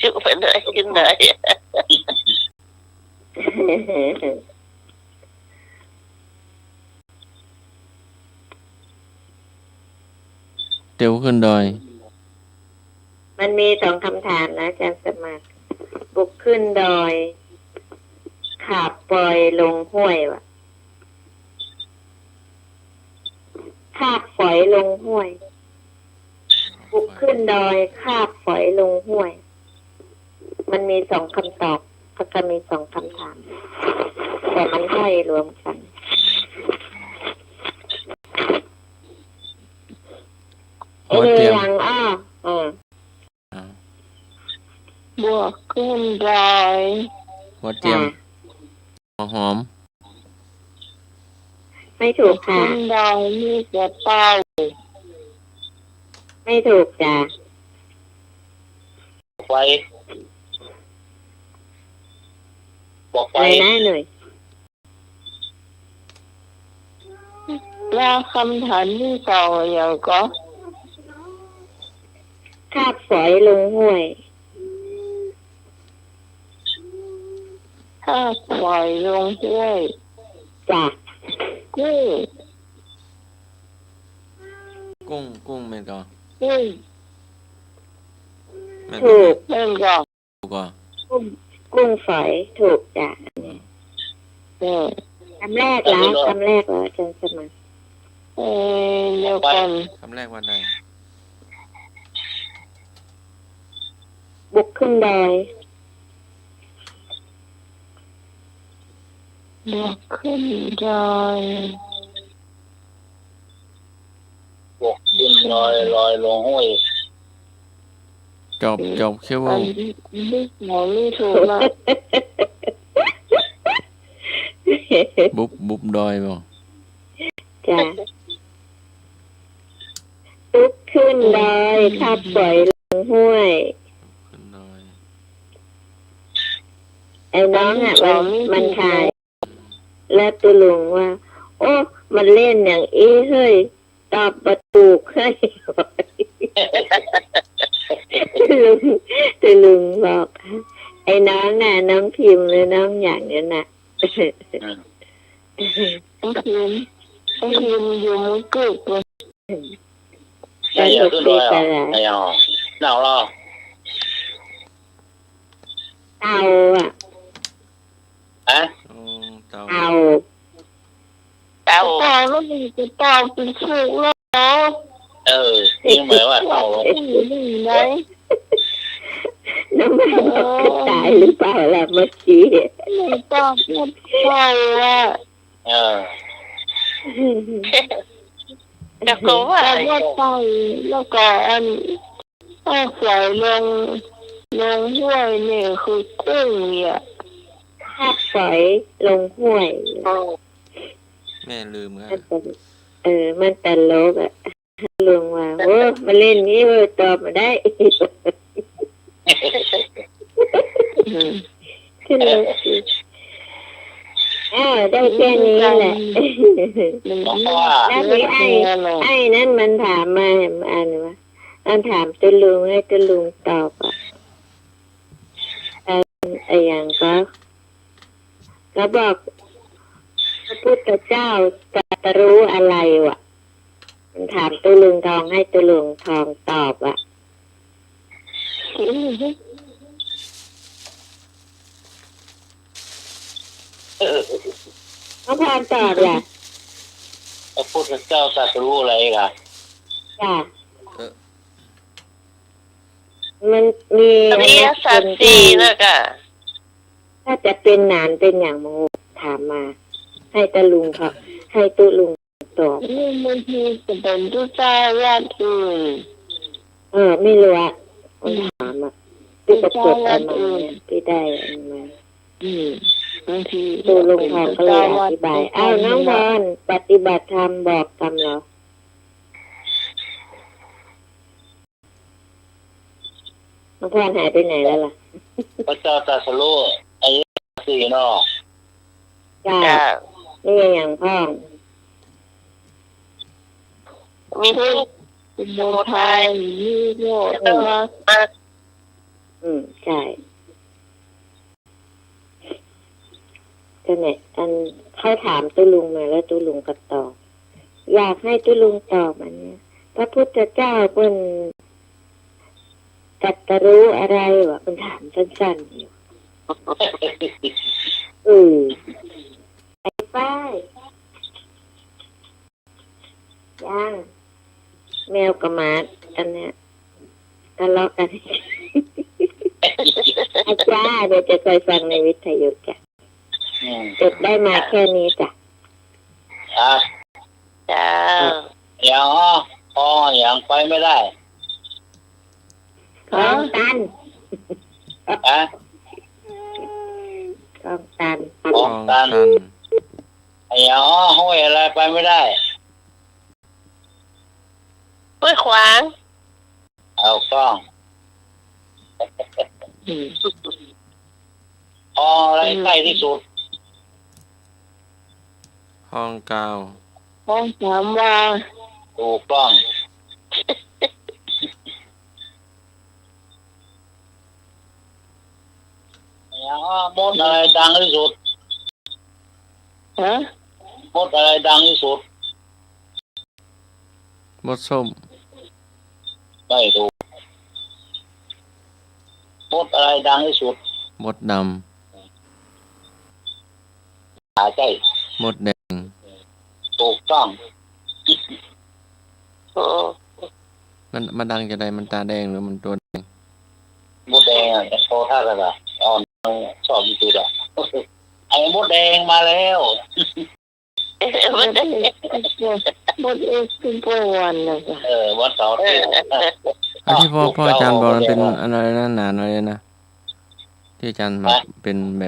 จุไปไหนขึ้นไหน ที่ยวขึ้นดอย มันมีสองคำถามนะอาจารย์สมัครบุกขึ้นดอยขาบปล่อยลงห้วยวะคาบฝอยลงห้วยบุกขึ้นดอยคาบฝอยลงห้วยมันมีสองคำตอบก็มีสองคำถามแต่มันห้อยรวมกันหัวเทียม ยังบวกขึ้นดอย หัวเทียมหัวหอม ไม่ถูกค่ะ ขึ้นดอยมีกระเป๋า ไม่ถูกจ้ะ ไฟบอกไฟ อะไรนะหน่อย แล้วคำถามที่สองอย่างก็ คาบฝอยลงห้วย ถ้าปล่อยลงห้วย จ้ะ กุ้ง กุ้งแม่นก็ กุ้ง แม่น ถูก เล่นก็ ถูกก็ กุ้งฝอยถูกจ้ะ เนี่ย คำแรกแล้วอาจารย์สมัคร เดียวกัน คำแรกวันใด บุกขึ้นดอย บวกขึ้นดอย บอกขึ้นลอยลงห้วย จบคิด อั ว่าน นี้หมอไม่ถูกละ บุบดอยบ่ จ้ะบุกขึ้นดอยคาบฝอยลงห้วย ขึ้นดอย ไอ้น้องมันทาย แล้วตุลุงว่า โอ้มันเล่นอย่างเฮ้ยตอบประตูเฮ้ยตุลุงบอก ไอ้น้องน่ะน้องพิมพ์หรือน้องอย่างนี้น่ะ ต้องพิมพ์อยู่มุกึกเลย ใช่ขึ้นลอยไม่เอาหนาวหรอ เตาอ่ะ ฮะ เตา เตา แล้วมันจะเต่าเป็นสุกแล้ว นี่หมายว่าเต่า นี่ไหน น้ำมันก็ตายหรือเปล่าล่ะเมื่อกี้ ไม่ต้องพูดใช่ละ แต่ก็ว่า แต่ว่าใส่แล้วก็อันถ้าใส่ลงห้วยเนี่ยคือกุ้งเนี่ย คาบฝอยลงห้วย แม่ลืมครับ มันตลกอ่ะลุงว่าโอ้มาเล่นนี้เว้ยตอบมาได้ขึ้นเลยได้แค่นี้แหละแล้วมีไอ้นั่นมันถามมาอ่านว่ามันถามตุลุงให้ตุลุงตอบอ่ะไอ้อย่างก็บอกพระพุทธเจ้าตรัสรู้อะไรวะมันถามตุลุงทองให้ตุลุงทองตอบอ่ะน้องพรตอบล่ะ พระพุทธเจ้าตรัสรู้อะไรกัน จ้ะมันมีอริยสัจสี่แล้วก็ถ้าจะเป็นนานเป็นอย่างโมถามมาให้ตุลุงครับให้ตุลุงตอบ นี่มันคือจะเป็นตุ๊ตาญาติอื่น ไม่รู้อ่ะมันถามอ่ะที่ประกวดอะไรมาเนี่ยที่ได้อันมาบางที ตุลุงทองก็เลยอธิบายน้องบอลปฏิบัติธรรมบอกกรรมเหรอน้องพรหายไปไหนแล้วล่ะ พระเจ้าตรัสรู้อริยสัจสี่เนาะ จ้านี่อย่างพ่อ มีสมุทัยมีโลกมรรค ใช่ก็เนี่ยอันเขาถามตุลุงมาแล้วตุลุงก็ตอบอยากให้ตุลุงตอบอันเนี้ย พระพุทธเจ้าเป็นตรัสรู้อะไรวะเป็นถามสั้นๆอยู่ไอ้ป้ายย่างแมวกับหมาอันเนี้ยทะเลาะกันอาจารย์เดี๋ยวจะเคยฟังในวิทยุจ้ะจดได้มาแค่นี้จ้ะจ้า อย่างอย่างไปไม่ได้ ของตัน ฮะ ของตัน ของตันอย่างห้วยอะไรไปไม่ได้ ห้วยขวาง เอากล้องอะไรใกล้ที่สุด ห้องเก้า ห้องถามว่า ถูกต้องมดอะไรดังที่สุด ฮะ มดอะไรดังที่สุด มดส้ม ไม่ถูกมดอะไรดังที่สุด มดด หาใจ ำมดแดง ถูกต้อง มันดังจะได้มันตาแดงหรือมันตัวแดง มดแดงจะโชว์ท่าอะไรล่ะชอบที่สุดอ่ะไอ้มดแดงมาแล้ว หมดเอกเป็นประวันนะจ๊ะ วันเสาร์ที่ อันที่พ่ออาจารย์บอกมันเป็นอะไรนะหนาหน่อยนะที่อาจารย์มาเป็นแ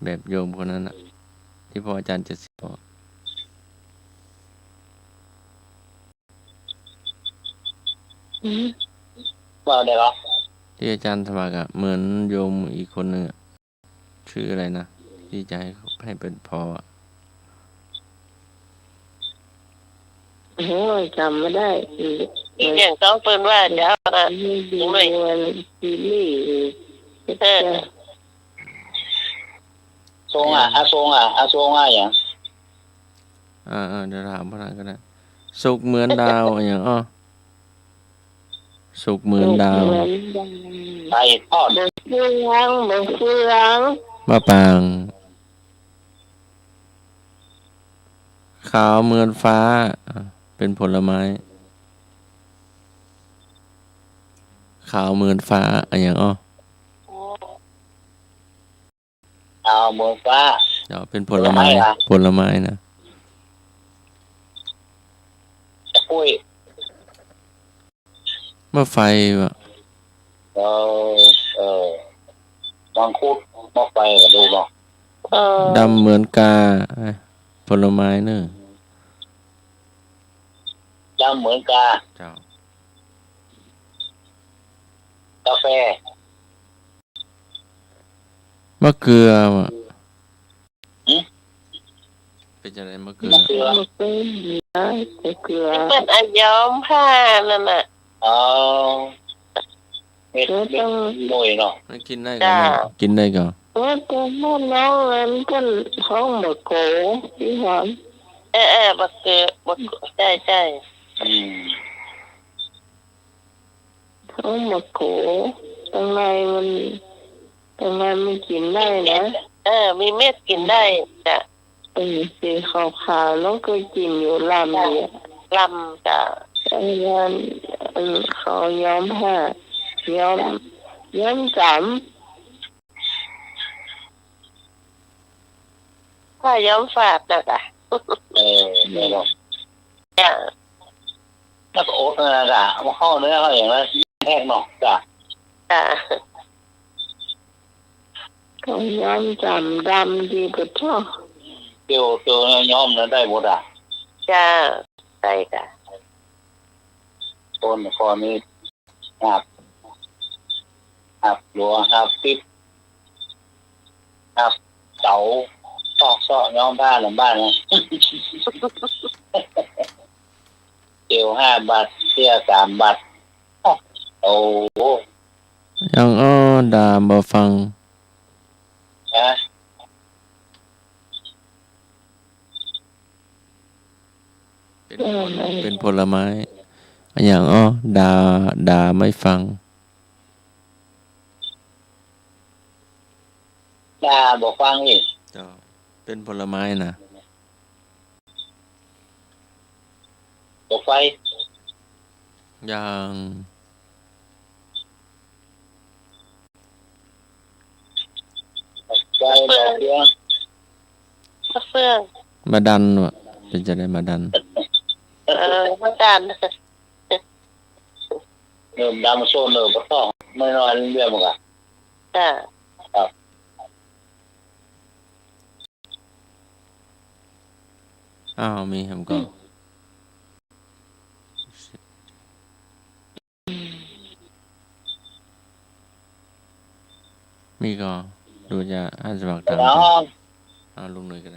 บบโยมคนนั้นนะที่พ่ออาจารย์จะสอน ว่าได้หรอ ที่อาจารย์สมัครอะเหมือนโยมอีกคนหนึ่งอะชื่ออะไรนะที่จะให้เป็นพออะ โอ้ยจำไม่ได้ อีกอย่างต้องเปิ้นว่าเดี๋ยวนะ ดูวันซีรีส์ ทรงทรงอย่าง เดี๋ยวถามพระก็ได้สุกเหมือนดาวอย่างสุกเหมือนดาว ไก่ทอด เฟือง มะปาง ขาวเหมือนฟ้าเป็นผลไม้ขาวเหมือนฟ้าอย่างเอาเมืองฟ้า เดี๋ยวเป็นผลไม้นะ ปุ้ย มะไฟวะ มังคุดมะไฟก็ดูบ่ ดำเหมือนกาผลไม้เนอะ ดำเหมือนกา เจ้าก าแฟ มะเกลือวะเป็นอะไรมะเกลือ เกลือ เกลือ เป็นอาย้อมผ้านั่นน่ะ เม็ดมวยเนาะ มันกินได้ก่อนกินได้ก่อน ว่าตัวน้องเงินเป็นห้องหมดโกที่หอม บักเกอบักใช่ ห้องหมดโกตรงในมันกินได้นะ มีเม็ดกินได้จ้ะ สีขาวๆแล้วก็กินอยู่ลำเนี่ย ลำจ้ะ เขาย้อมผ้าย้อมจ ผ้าย้อมฝาดนะจ้ะ ไม่หรอก จ้ะ แล้วก็โอ๊ตนั่นแหละมาเข้าเนื้อเขาอย่างนั้นแห้งเนาะจ้ะ จ้ะ ำเขาย้อมจำดำดีกว่าพ่อ เกี่ยวย้อมนั้นได้หมดอ่ะ จ้ะได้จ้ะ ต้นคอนี้หับหลวงหับปิ๊บหับเสาซอกย้อมผ้าหลังบ้านนะเกี่ยว5 บาทเสีย3 บาทโอ้โห ยังด่าบ่ฟัง นะ เป็นผลไม้อันอย่างด่าไม่ฟัง ด่าบอกฟังอีก เป็นผลไม้นะ บอกไฟ อย่าง ใจบอกเดียว มะเฟือง มาดันวะเป็นจะได้มาดัน มะดัน เริ่มดำโซนเริ่มปะท้องไม่นอนเรื่องมั้งอ่ะ จ้า อ้าวมีครับก็มีก็ดูจะอาจจะบอกตาม น้อง ลุงหนุ่ยกัน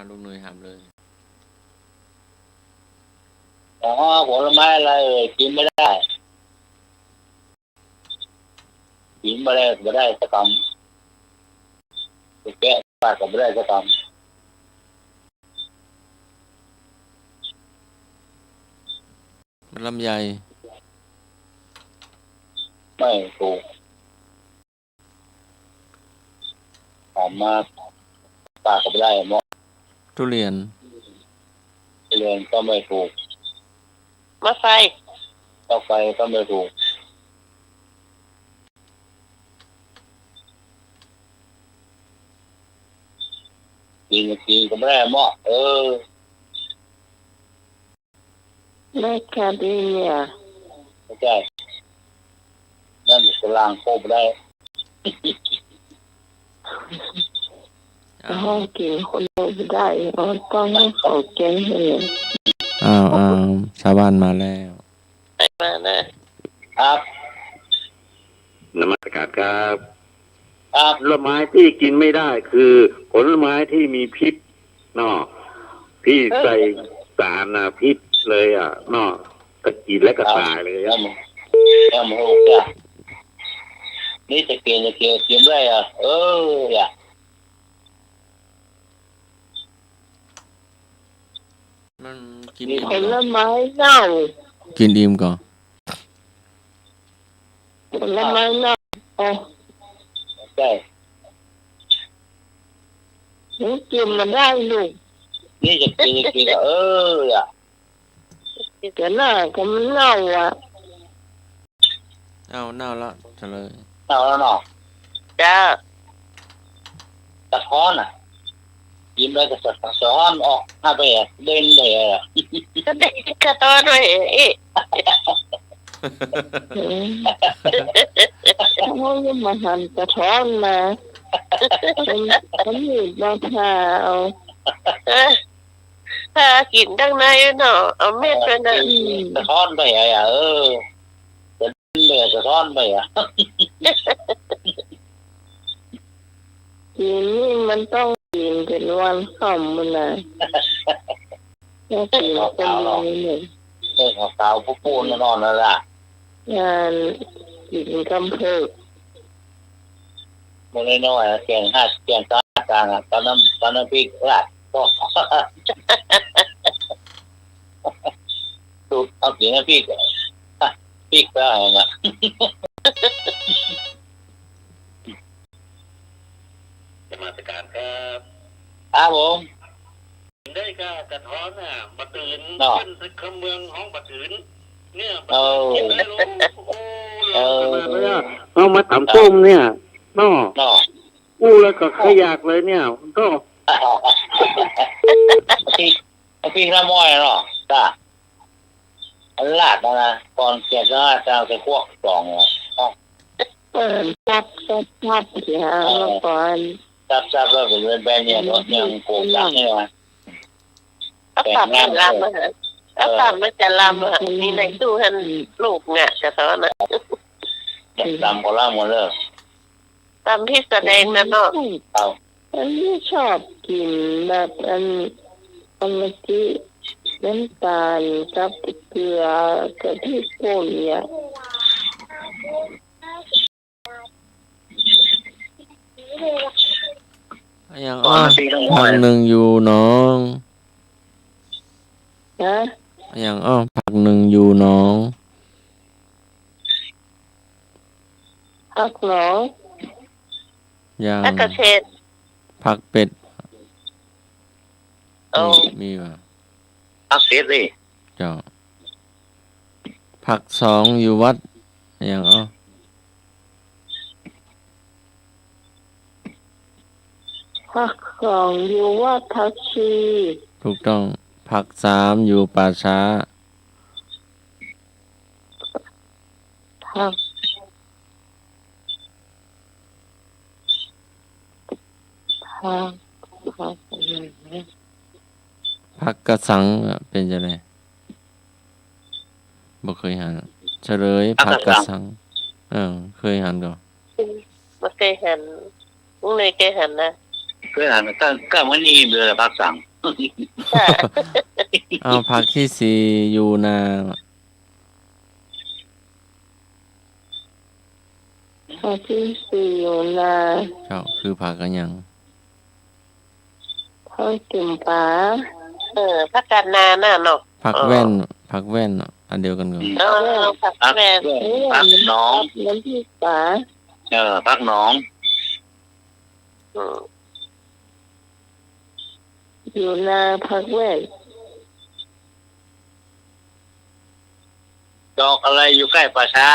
ลุงหนุ่ยทำเลย อ๋อผลไม้อะไรกินไม่ได้กินไม่ได้สักคำแกะปากก็ไม่ได้สักคำ ลำไย ไม่ถูกถามมาปากก็ไม่ได้หมอ ทุเรียน เรียนก็ไม่ถูก มะไฟ ต่อไปก็ไม่ถูกกินก็ไม่ได้หมอแมคคาเดเมีย ไม่ใช่นั่นจะล้างโคบได้ ห้องกินคนเดียวไม่ได้ต้องให้เขาแก้ให้ อ้าวชาวบ้านมาแล้ว ไปมานะครับ นมัสการครับ ครับ ผลไม้ที่กินไม่ได้คือผลไม้ที่มีพิษเนาะที่ใส่สารพิษเลยเนาะตะกินและก็ตายเลย แล้วมันโอเคนี่จะกินได้อย่า มันกิน ผลไม้เน่า กินอิ่มก่อน ผลไม้เน่าใช่ หนูกินมันได้ลูก นี่จะกินอย่า แต่หน้าก็มันเน่าอ่ะ เน่าแล้วเฉลย เอาแล้วเนาะ จ้าก ระท้อนกินได้ก็สะท้อนออกหน้าไปเด่นเลย ก็ได้กระต้อนไว้เขาจะมาหั่นกระท้อนมาเขาหยิบมะพร้าว ถ้ากินตั้งในเนาะเอาเม็ดไปนะ สะท้อนไปจะสะท้อนไปกินนี่มันต้องกินเป็นวันค่ำมันนะแล้วกินเป็นวันหนึ่ง ขาวๆปูนนอนนั่นแหละ งานกินกำเพิก มันน้อยๆแกงแกงตาตอนนั้นพริกลาดก็สูตรเอากินพริกได้นะ นมัสการครับ ครับผม ได้ก็กระท้อนบัดตื่นขึ้นคำเมืองห้องบัดตื่นเนี่ยกินได้รู้เอามาตำส้มเนี่ยเนาะ เนาะ อู้แล้วก็ขยากเลยเนี่ยก็ พี่ละม้อยเนาะจ้าลาดนะก่อนเกียรติจะใส่พวกสองจับเสียแล้วก่อน จับแล้วเป็นแบรนด์เนี่ยรถยังโกงจังเนี่ย ก็ปรับมันลำก็ปรับมันจะลำนี่ในตู้ท่านลูกเนี่ยกระท้อนตำก็ล่าหมดเลย ตามที่แสดงนะเนาะ อันนี้ชอบกินแบบอันกะทิน้ำตาลกับเกลือกะทิป่นเนี่ย อย่างทางหนึ่งอยู่น้อง นะ อย่างผักหนึ่งอยู่หนอง ผักหนอง อย่าง นักเกษตร ผักเป็ด โอ้ มีป่ะ พักเสร็จเลย เจ้าผักสองอยู่วัดอย่างผักสองอยู่วัดทักชี ถูกต้องผักสามอยู่ป่าช้า ผักผักผักอะไรนะ ผักกระสังเป็นจะไงบ่เคยหันเฉลยผักกระสังเคยหันก่อน ไม่เคยเห็นลุงเลยเคยเห็นนะ เพื่อนอ่านก็มันนี่เบื่อพักสั่ง ค่ะ ผักที่สี่อยู่นา ผักที่สี่อยู่นา เจ้าคือผักกันยัง ผักกิมปลา พักการนาน่ะเนาะ ผักแว่นอันเดียวกันก่อน ผัก พัก แม่ พักหนอง น้ำพริกปลา พักหนอง อยู่นาผักแว่น ดอกอะไรอยู่ใกล้ป่าช้า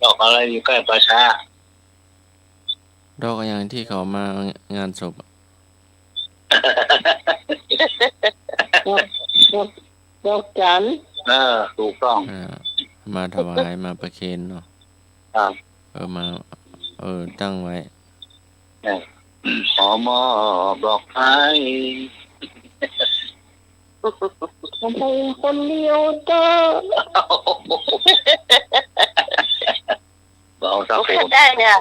ดอกอะไรอยู่ใกล้ป่าช้า ดอกอย่างที่เขามางานศพ ดอกจันทร์ ถูกต้อง มาถวายมาประเคนเนาะ ครับ มาตั้งไว้ ขอมอบดอกไม้ ทำไมคนเดียวเจ้า บอกสักคน ได้เนี่ย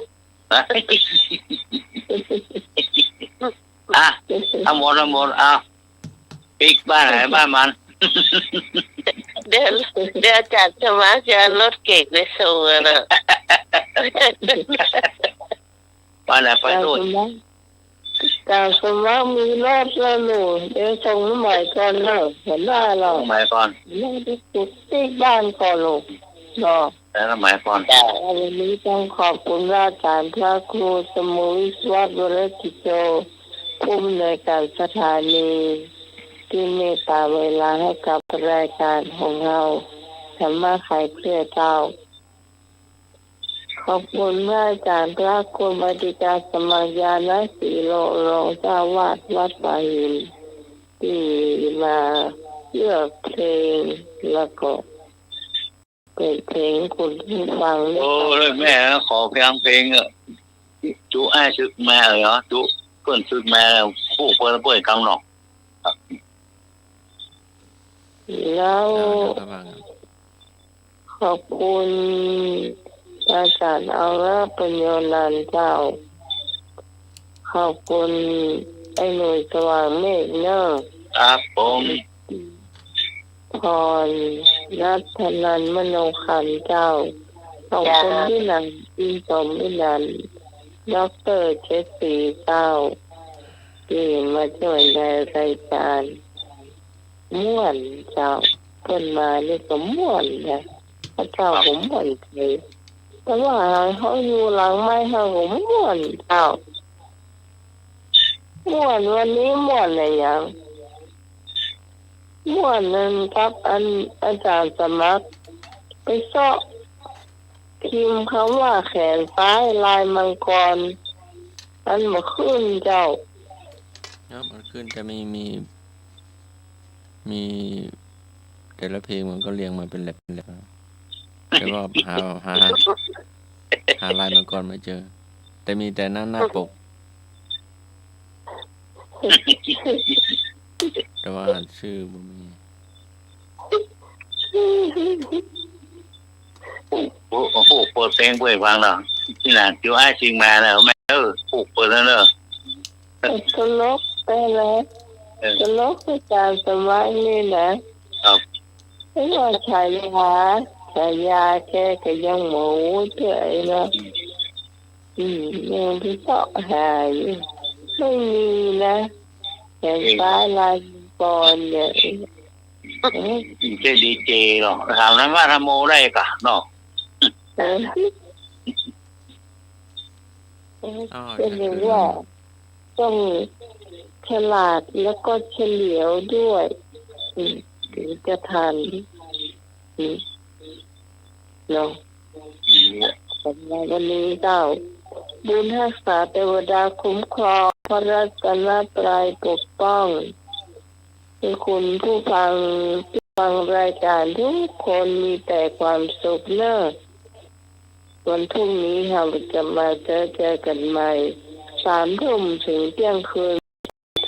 ทั้งหมดปิกบ้านไหนบ้านมัน เดี๋ยวอาจารย์จะมาจะรถเก่งไปส่งนะ บ้านไหนไปนู่น การสมัครมีรอบละหนูเดี๋ยวส่งหมายก่อนเนอะเห็นได้หรอ หมายก่อน ไม่ได้ติดที่บ้านก่อนลูกเนาะ แล้วหมายก่อน วันนี้ต้องขอบคุณอาจารย์พระครูสมุวิศวะวรกิจโจผู้อำนวยการสถานีที่เมตตาเวลาให้กับรายการของเราธรรมะไขเพื่อเจ้าขอบคุณอาจารย์พระครูบดิกาสมัญญาณสีโลรองเจ้าวาดวัดป่าหินที่มาเลือกเพลงแล้วก็เปิดเพลงคุณที่ฟัง โอ้ยแม่ขอเพลงจุไอ้ซึกแม่เหรอจุเพื่อนซึกแม่ผู้เพื่อนป่วยกลางหนอก แล้วขอบคุณอาจารย์เอาละปัญญานันท์เจ้าขอบคุณไอ้หน่วยสว่างเมฆเนอะ ครับผม พรรัตนันมโนขันธ์เจ้าขอบคุณพี่นันพี่สมพี่นันดรเจสสีเจ้าที่มาช่วยในรายการม่วนเจ้าเพิ่นมานี่ก็ม่วนนะพระเจ้าผมม่วนเลยแต่ว่าเขาอยู่หลังไม้เขาผมม่วนเจ้าม่วนวันนี้ม่วนอะไรอย่างม่วนนั่นครับอาจารย์สมัครไปเซาะพิมพ์คำว่าแขนซ้ายลายมังกรอันมาขึ้นเจ้า มันขึ้นจะไม่มีแต่ละเพลงมันก็เรียงมาเป็นแหลบแต่ว่าหาลายมังกรไม่เจอ แต่มีแต่หน้าปก แต่ว่าชื่อบ่มี โอ้โหเปิดเพลงเปิดฟังเหรอที่ไหนจุไอ้ชิงมาแล้วแม่ผูกเปิดแล้วเนอะ ตลกไปแล้วตลกอาจารย์สมัครนี่นะครับไม่ว่าชายหา แต่ยาแค่ก็ยังหมูเฉยนะยังที่เจาะหายไม่มีนะแข่งฟ้าลายบอลเนี่ยเจดีเจหรอกถามนั้นว่าทำโมได้กะเนาะเป็นอย่างว่าต้องฉลาดแล้วก็เฉลียวด้วยถึงจะทันเนาะแต่ในวันนี้เจ้าบุญรักษาเทวดาคุ้มครองพระรัตนตรัยปกป้องให้คุณผู้ฟังรายการทุกคนมีแต่ความสุขเนอะวันพรุ่งนี้เราจะมาเจอกันใหม่3 ทุ่มถึงเที่ยงคืน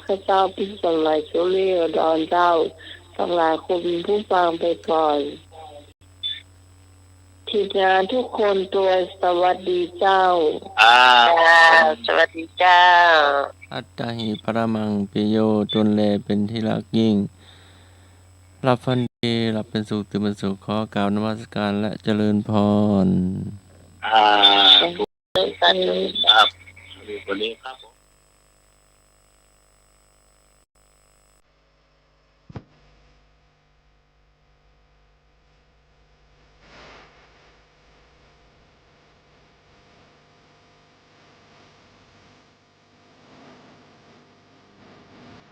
พระเจ้าพิสังไลสุริยดอนเจ้าทั้งหลายคุณผู้ฟังไปก่อนทีมงานทุกคนตัวสวัสดีเจ้าสวัสดีเจ้าอัตตาหิปรมังปิโยตนแลเป็นที่รักยิ่งหลับฝันดีหลับเป็นสุขตื่นเป็นสุขขอกล่าวนมัสการและเจริญพรครับวันนี้ครับ